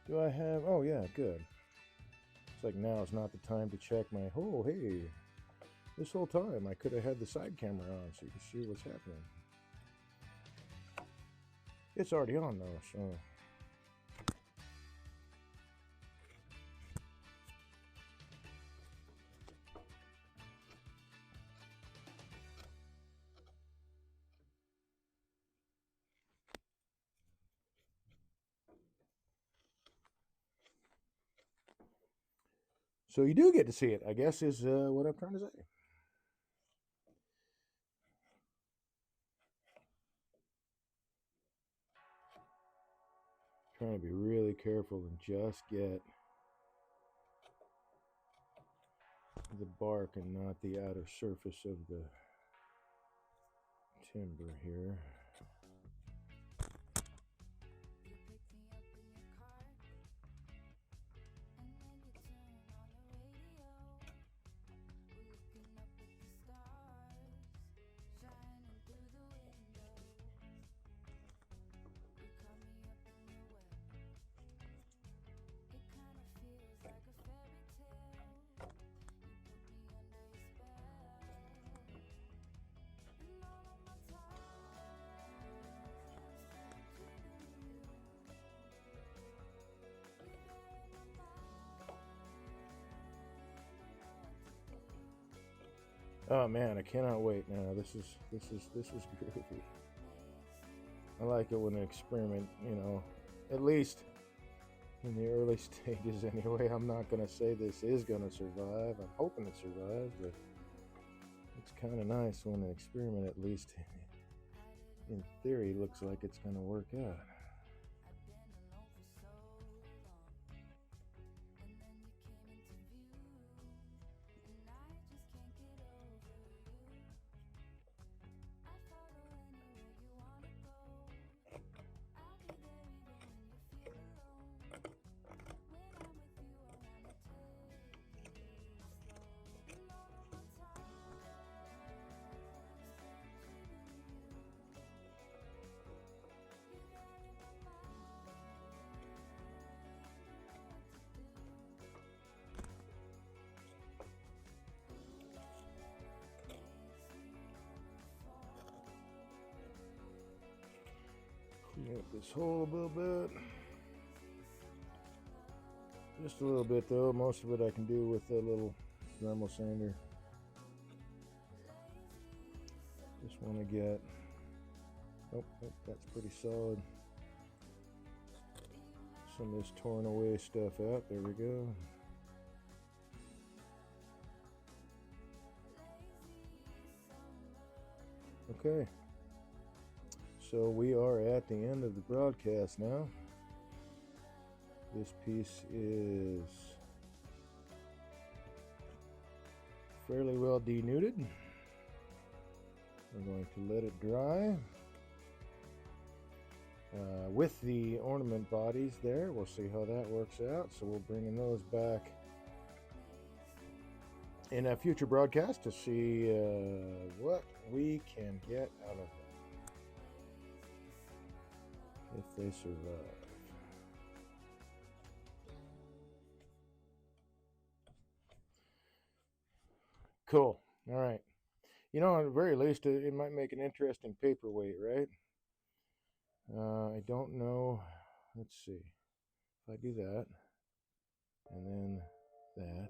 Do I have, oh yeah, good. It's like now is not the time to check my, oh hey, this whole time I could have had the side camera on so you can see what's happening. It's already on though, so. So you do get to see it, I guess, is what I'm trying to say. Trying to be really careful and just get the bark and not the outer surface of the timber here. Oh man, I cannot wait now. This is groovy. I like it when an experiment, at least in the early stages anyway. I'm not gonna say this is gonna survive. I'm hoping it survives, but it's kind of nice when an experiment, at least in theory, looks like it's gonna work out. Clean up this hole a little bit. Just a little bit though. Most of it I can do with a little Dremel sander. Just want to get, oh, that's pretty solid. Some of this torn away stuff out. There we go. Okay. So we are at the end of the broadcast now. This piece is fairly well denuded. We're going to let it dry. With the ornament bodies there, we'll see how that works out. So we'll bring those back in a future broadcast to see what we can get out of them if they survive. Cool. All right. At the very least, it might make an interesting paperweight, right? I don't know. Let's see. If I do that, and then that.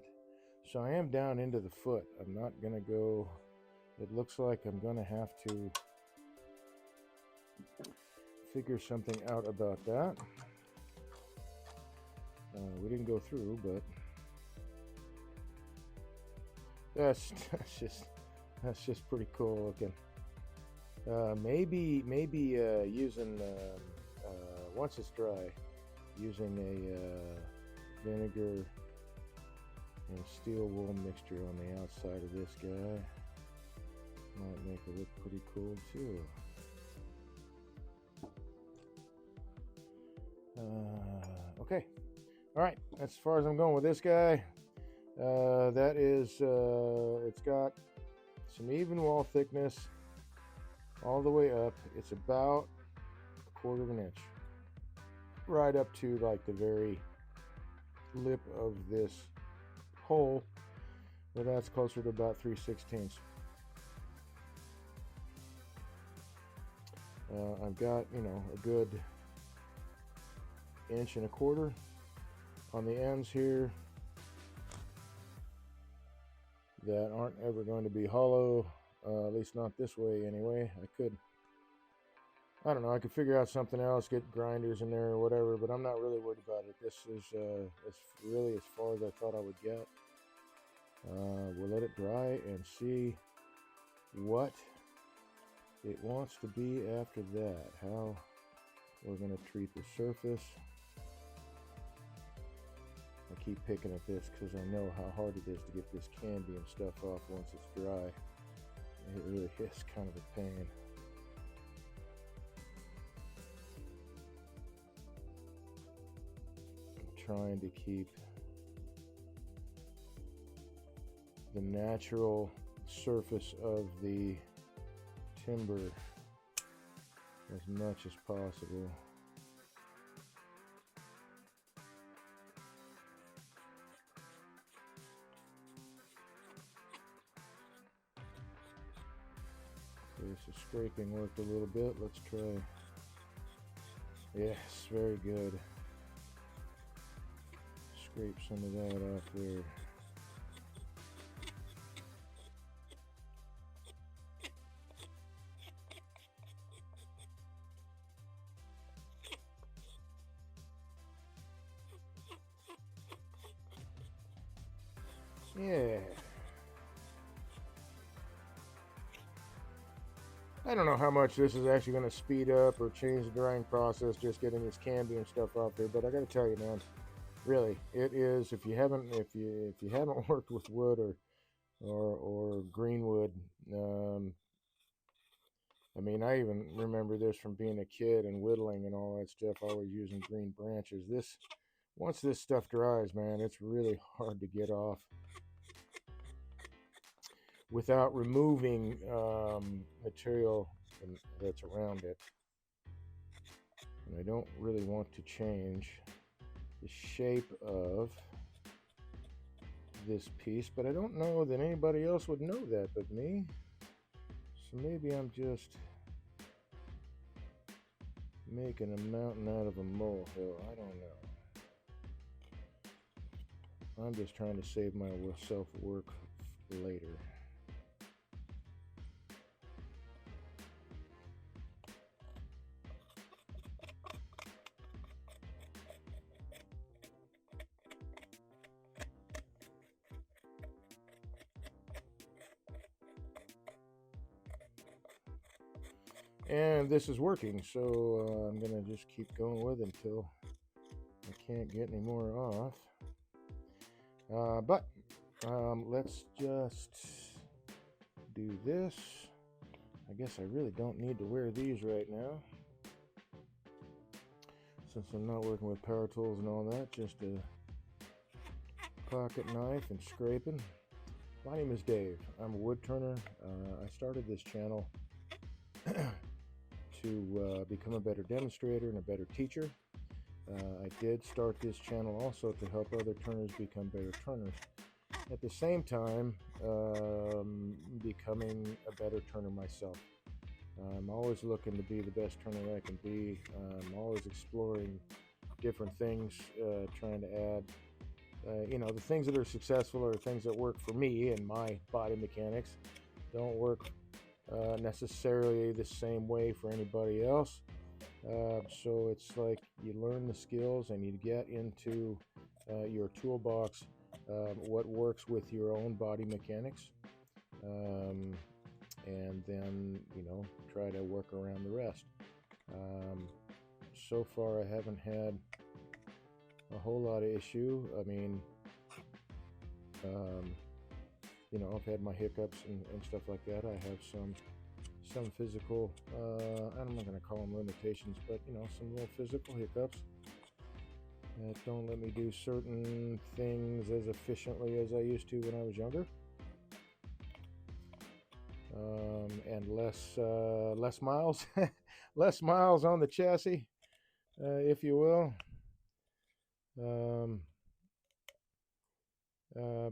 So I am down into the foot. I'm not going to go. It looks like I'm going to have to figure something out about that. We didn't go through, but that's just pretty cool looking. Maybe using once it's dry, using a vinegar and steel wool mixture on the outside of this guy might make it look pretty cool too. Okay, all right, that's as far as I'm going with this guy. That is, it's got some even wall thickness all the way up. It's about 1/4 of an inch, right up to like the very lip of this hole, where that's closer to about 3/16. I've got, a good 1.25 inches on the ends here that aren't ever going to be hollow, at least not this way anyway. I don't know, I could figure out something else, get grinders in there or whatever, but I'm not really worried about it. This is really as far as I thought I would get. We'll let it dry and see what it wants to be after that. How we're going to treat the surface. I keep picking at this because I know how hard it is to get this cambium stuff off once it's dry. It really is kind of a pain. I'm trying to keep the natural surface of the timber as much as possible. Okay, so scraping worked a little bit. Let's try. Yes, very good. Scrape some of that off there. Yeah. I don't know how much this is actually going to speed up or change the drying process, just getting this cambium stuff out there. But I got to tell you, man, really, it is. If you haven't worked with wood or greenwood, I mean, I even remember this from being a kid and whittling and all that stuff. Always using green branches. Once this stuff dries, man, it's really hard to get off without removing material that's around it. And I don't really want to change the shape of this piece, but I don't know that anybody else would know that but me. So maybe I'm just making a mountain out of a molehill. I don't know. I'm just trying to save myself work later. And this is working, so I'm gonna just keep going with it until I can't get any more off. But let's just do this. I guess I really don't need to wear these right now, since I'm not working with power tools and all that. Just a pocket knife and scraping. My name is Dave. I'm a wood turner. I started this channel to become a better demonstrator and a better teacher. I did start this channel also to help other turners become better turners. At the same time, becoming a better turner myself. I'm always looking to be the best turner I can be. I'm always exploring different things, trying to add, the things that are successful are things that work for me and my body mechanics. Don't work necessarily the same way for anybody else. So it's like you learn the skills and you get into your toolbox what works with your own body mechanics, and then try to work around the rest. So far I haven't had a whole lot of issue. I mean, I've had my hiccups and stuff like that. I have some physical, I'm not going to call them limitations, but some little physical hiccups that don't let me do certain things as efficiently as I used to when I was younger. And less miles, less miles on the chassis, if you will.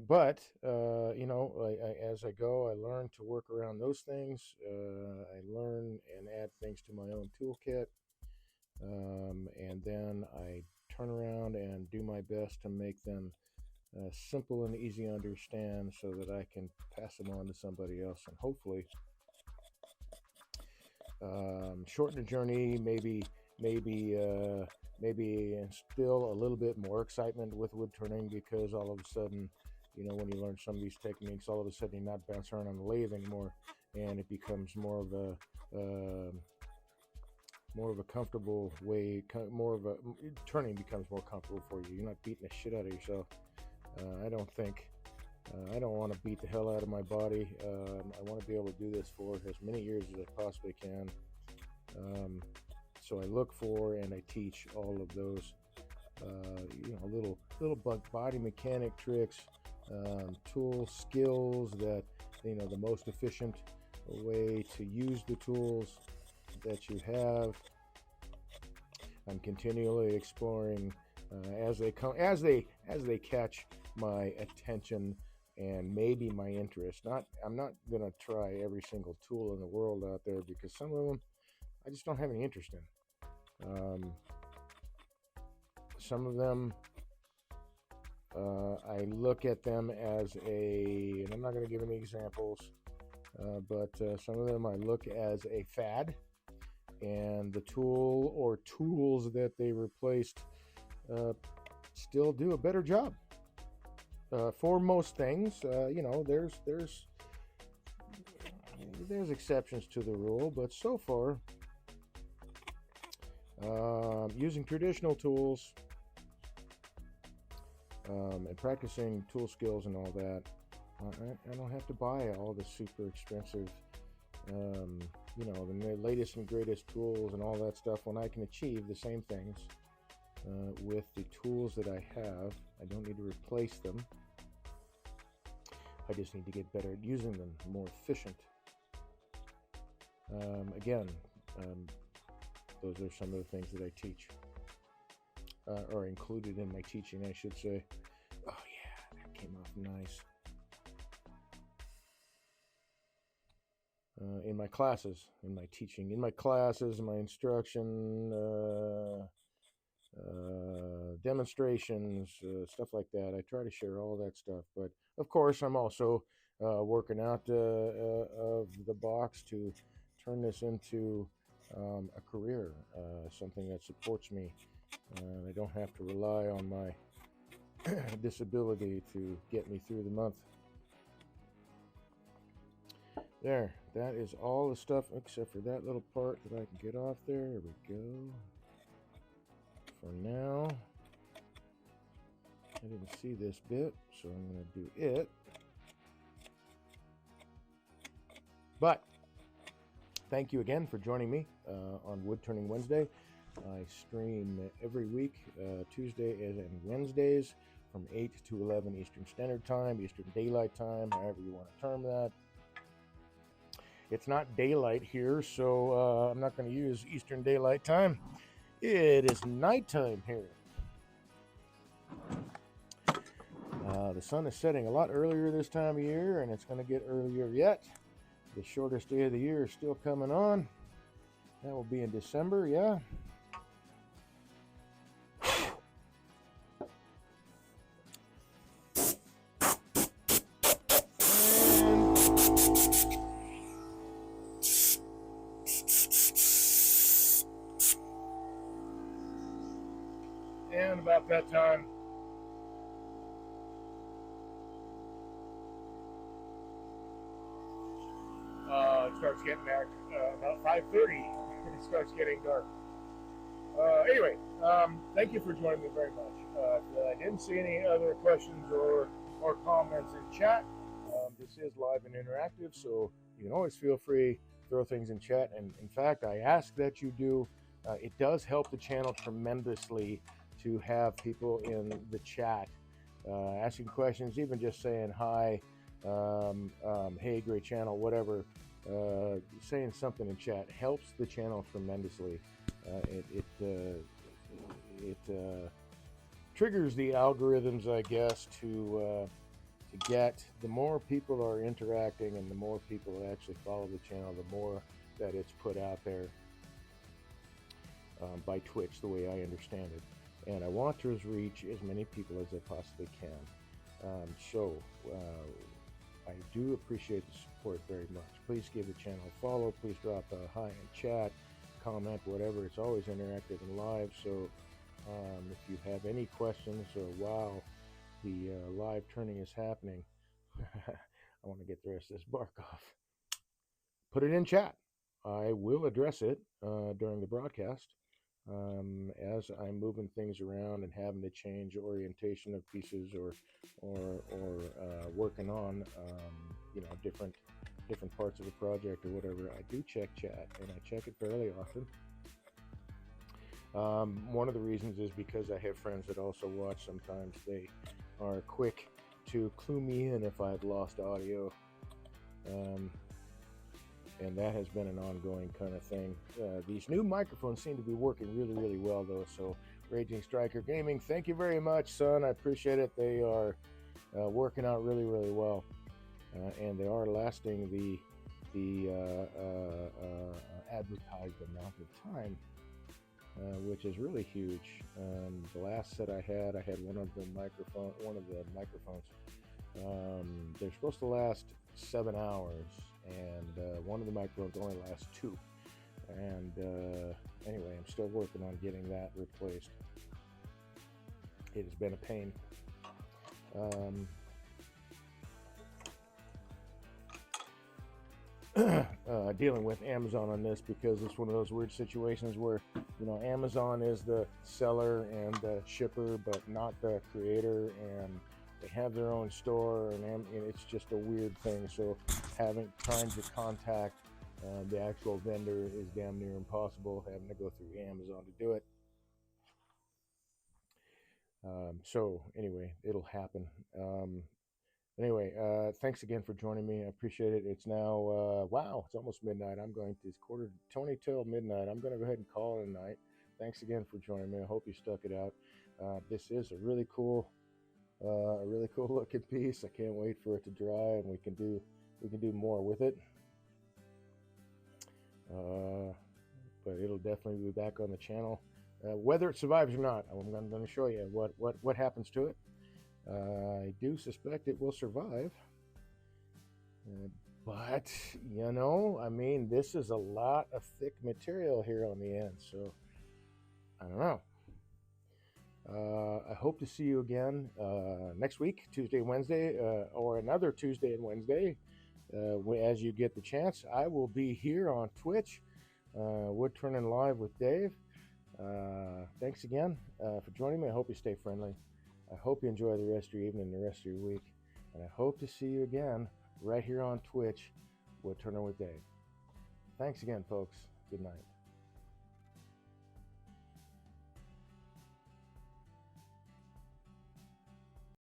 But as I go, I learn to work around those things. I learn and add things to my own toolkit, and then I turn around and do my best to make them simple and easy to understand, so that I can pass them on to somebody else, and hopefully shorten the journey. Maybe instill a little bit more excitement with wood turning, because all of a sudden, when you learn some of these techniques, all of a sudden you're not bouncing around on the lathe anymore, and it becomes more of a comfortable way. Turning becomes more comfortable for you. You're not beating the shit out of yourself. I don't think. I don't want to beat the hell out of my body. I want to be able to do this for as many years as I possibly can. So I look for and I teach all of those, little body mechanic tricks, tool skills that, the most efficient way to use the tools that you have. I'm continually exploring as they catch my attention and maybe my interest. I'm not gonna try every single tool in the world out there, because some of them I just don't have any interest in. Some of them I look at them as and I'm not going to give any examples, but some of them I look as a fad, and the tool or tools that they replaced still do a better job. For most things, there's exceptions to the rule, but so far, using traditional tools and practicing tool skills and all that, I don't have to buy all the super expensive, the latest and greatest tools and all that stuff, when I can achieve the same things with the tools that I have. I don't need to replace them. I just need to get better at using them, more efficient. Those are some of the things that I teach, or included in my teaching, I should say. Oh yeah, that came off nice. In my classes, in my teaching, in my classes, in my instruction, demonstrations, stuff like that. I try to share all that stuff, but of course, I'm also working out of the box to turn this into a career, something that supports me. I don't have to rely on my disability to get me through the month. There, that is all the stuff except for that little part that I can get off there. There we go. For now, I didn't see this bit, so I'm going to do it. But thank you again for joining me on Woodturning Wednesday. I stream every week, Tuesdays and Wednesdays, from 8 to 11 Eastern Standard Time, Eastern Daylight Time, however you want to term that. It's not daylight here, so I'm not going to use Eastern Daylight Time. It is nighttime here. The sun is setting a lot earlier this time of year, and it's going to get earlier yet. The shortest day of the year is still coming on. That will be in December, yeah. And about that time, it starts getting dark. About 5:30, it starts getting dark. Anyway, thank you for joining me very much. I didn't see any other questions or comments in chat. This is live and interactive, so you can always feel free to throw things in chat. And in fact, I ask that you do. It does help the channel tremendously to have people in the chat asking questions, even just saying hi, hey, great channel, whatever. Saying something in chat helps the channel tremendously. It triggers the algorithms, I guess, to get, the more people are interacting and the more people that actually follow the channel, the more that it's put out there by Twitch, the way I understand it. And I want to reach as many people as I possibly can. I do appreciate the support very much. Please give the channel a follow. Please drop a hi in chat, comment, whatever. It's always interactive and live. So if you have any questions, or wow, the live turning is happening. I want to get the rest of this bark off. Put it in chat. I will address it during the broadcast as I'm moving things around and having to change orientation of pieces or working on different parts of the project or whatever. I do check chat, and I check it fairly often. One of the reasons is because I have friends that also watch. Sometimes they are quick to clue me in if I've lost audio. And that has been an ongoing kind of thing. These new microphones seem to be working really, really well, though. So, Raging Striker Gaming, thank you very much, son. I appreciate it. They are working out really, really well, and they are lasting the advertised amount of time, which is really huge. The last set I had one of the microphones. They're supposed to last 7 hours, and one of the microphones only lasts 2. And anyway, I'm still working on getting that replaced. It has been a pain. Dealing with Amazon on this, because it's one of those weird situations where, Amazon is the seller and the shipper, but not the creator, and they have their own store, and it's just a weird thing. So trying to contact the actual vendor is damn near impossible, having to go through Amazon to do it. So anyway, it'll happen. Anyway, thanks again for joining me. I appreciate it. It's now, wow, it's almost midnight. It's 20 till midnight. I'm going to go ahead and call it a night. Thanks again for joining me. I hope you stuck it out. This is a really cool looking piece. I can't wait for it to dry, and we can do more with it. But it'll definitely be back on the channel, whether it survives or not. I'm going to show you what happens to it. I do suspect it will survive, but this is a lot of thick material here on the end, so I don't know. I hope to see you again next week, Tuesday and Wednesday, or another Tuesday and Wednesday, as you get the chance. I will be here on Twitch, Woodturning Live with Dave. Thanks again for joining me. I hope you stay friendly. I hope you enjoy the rest of your evening, the rest of your week, and I hope to see you again right here on Twitch, Woodturning with Dave. Thanks again, folks. Good night.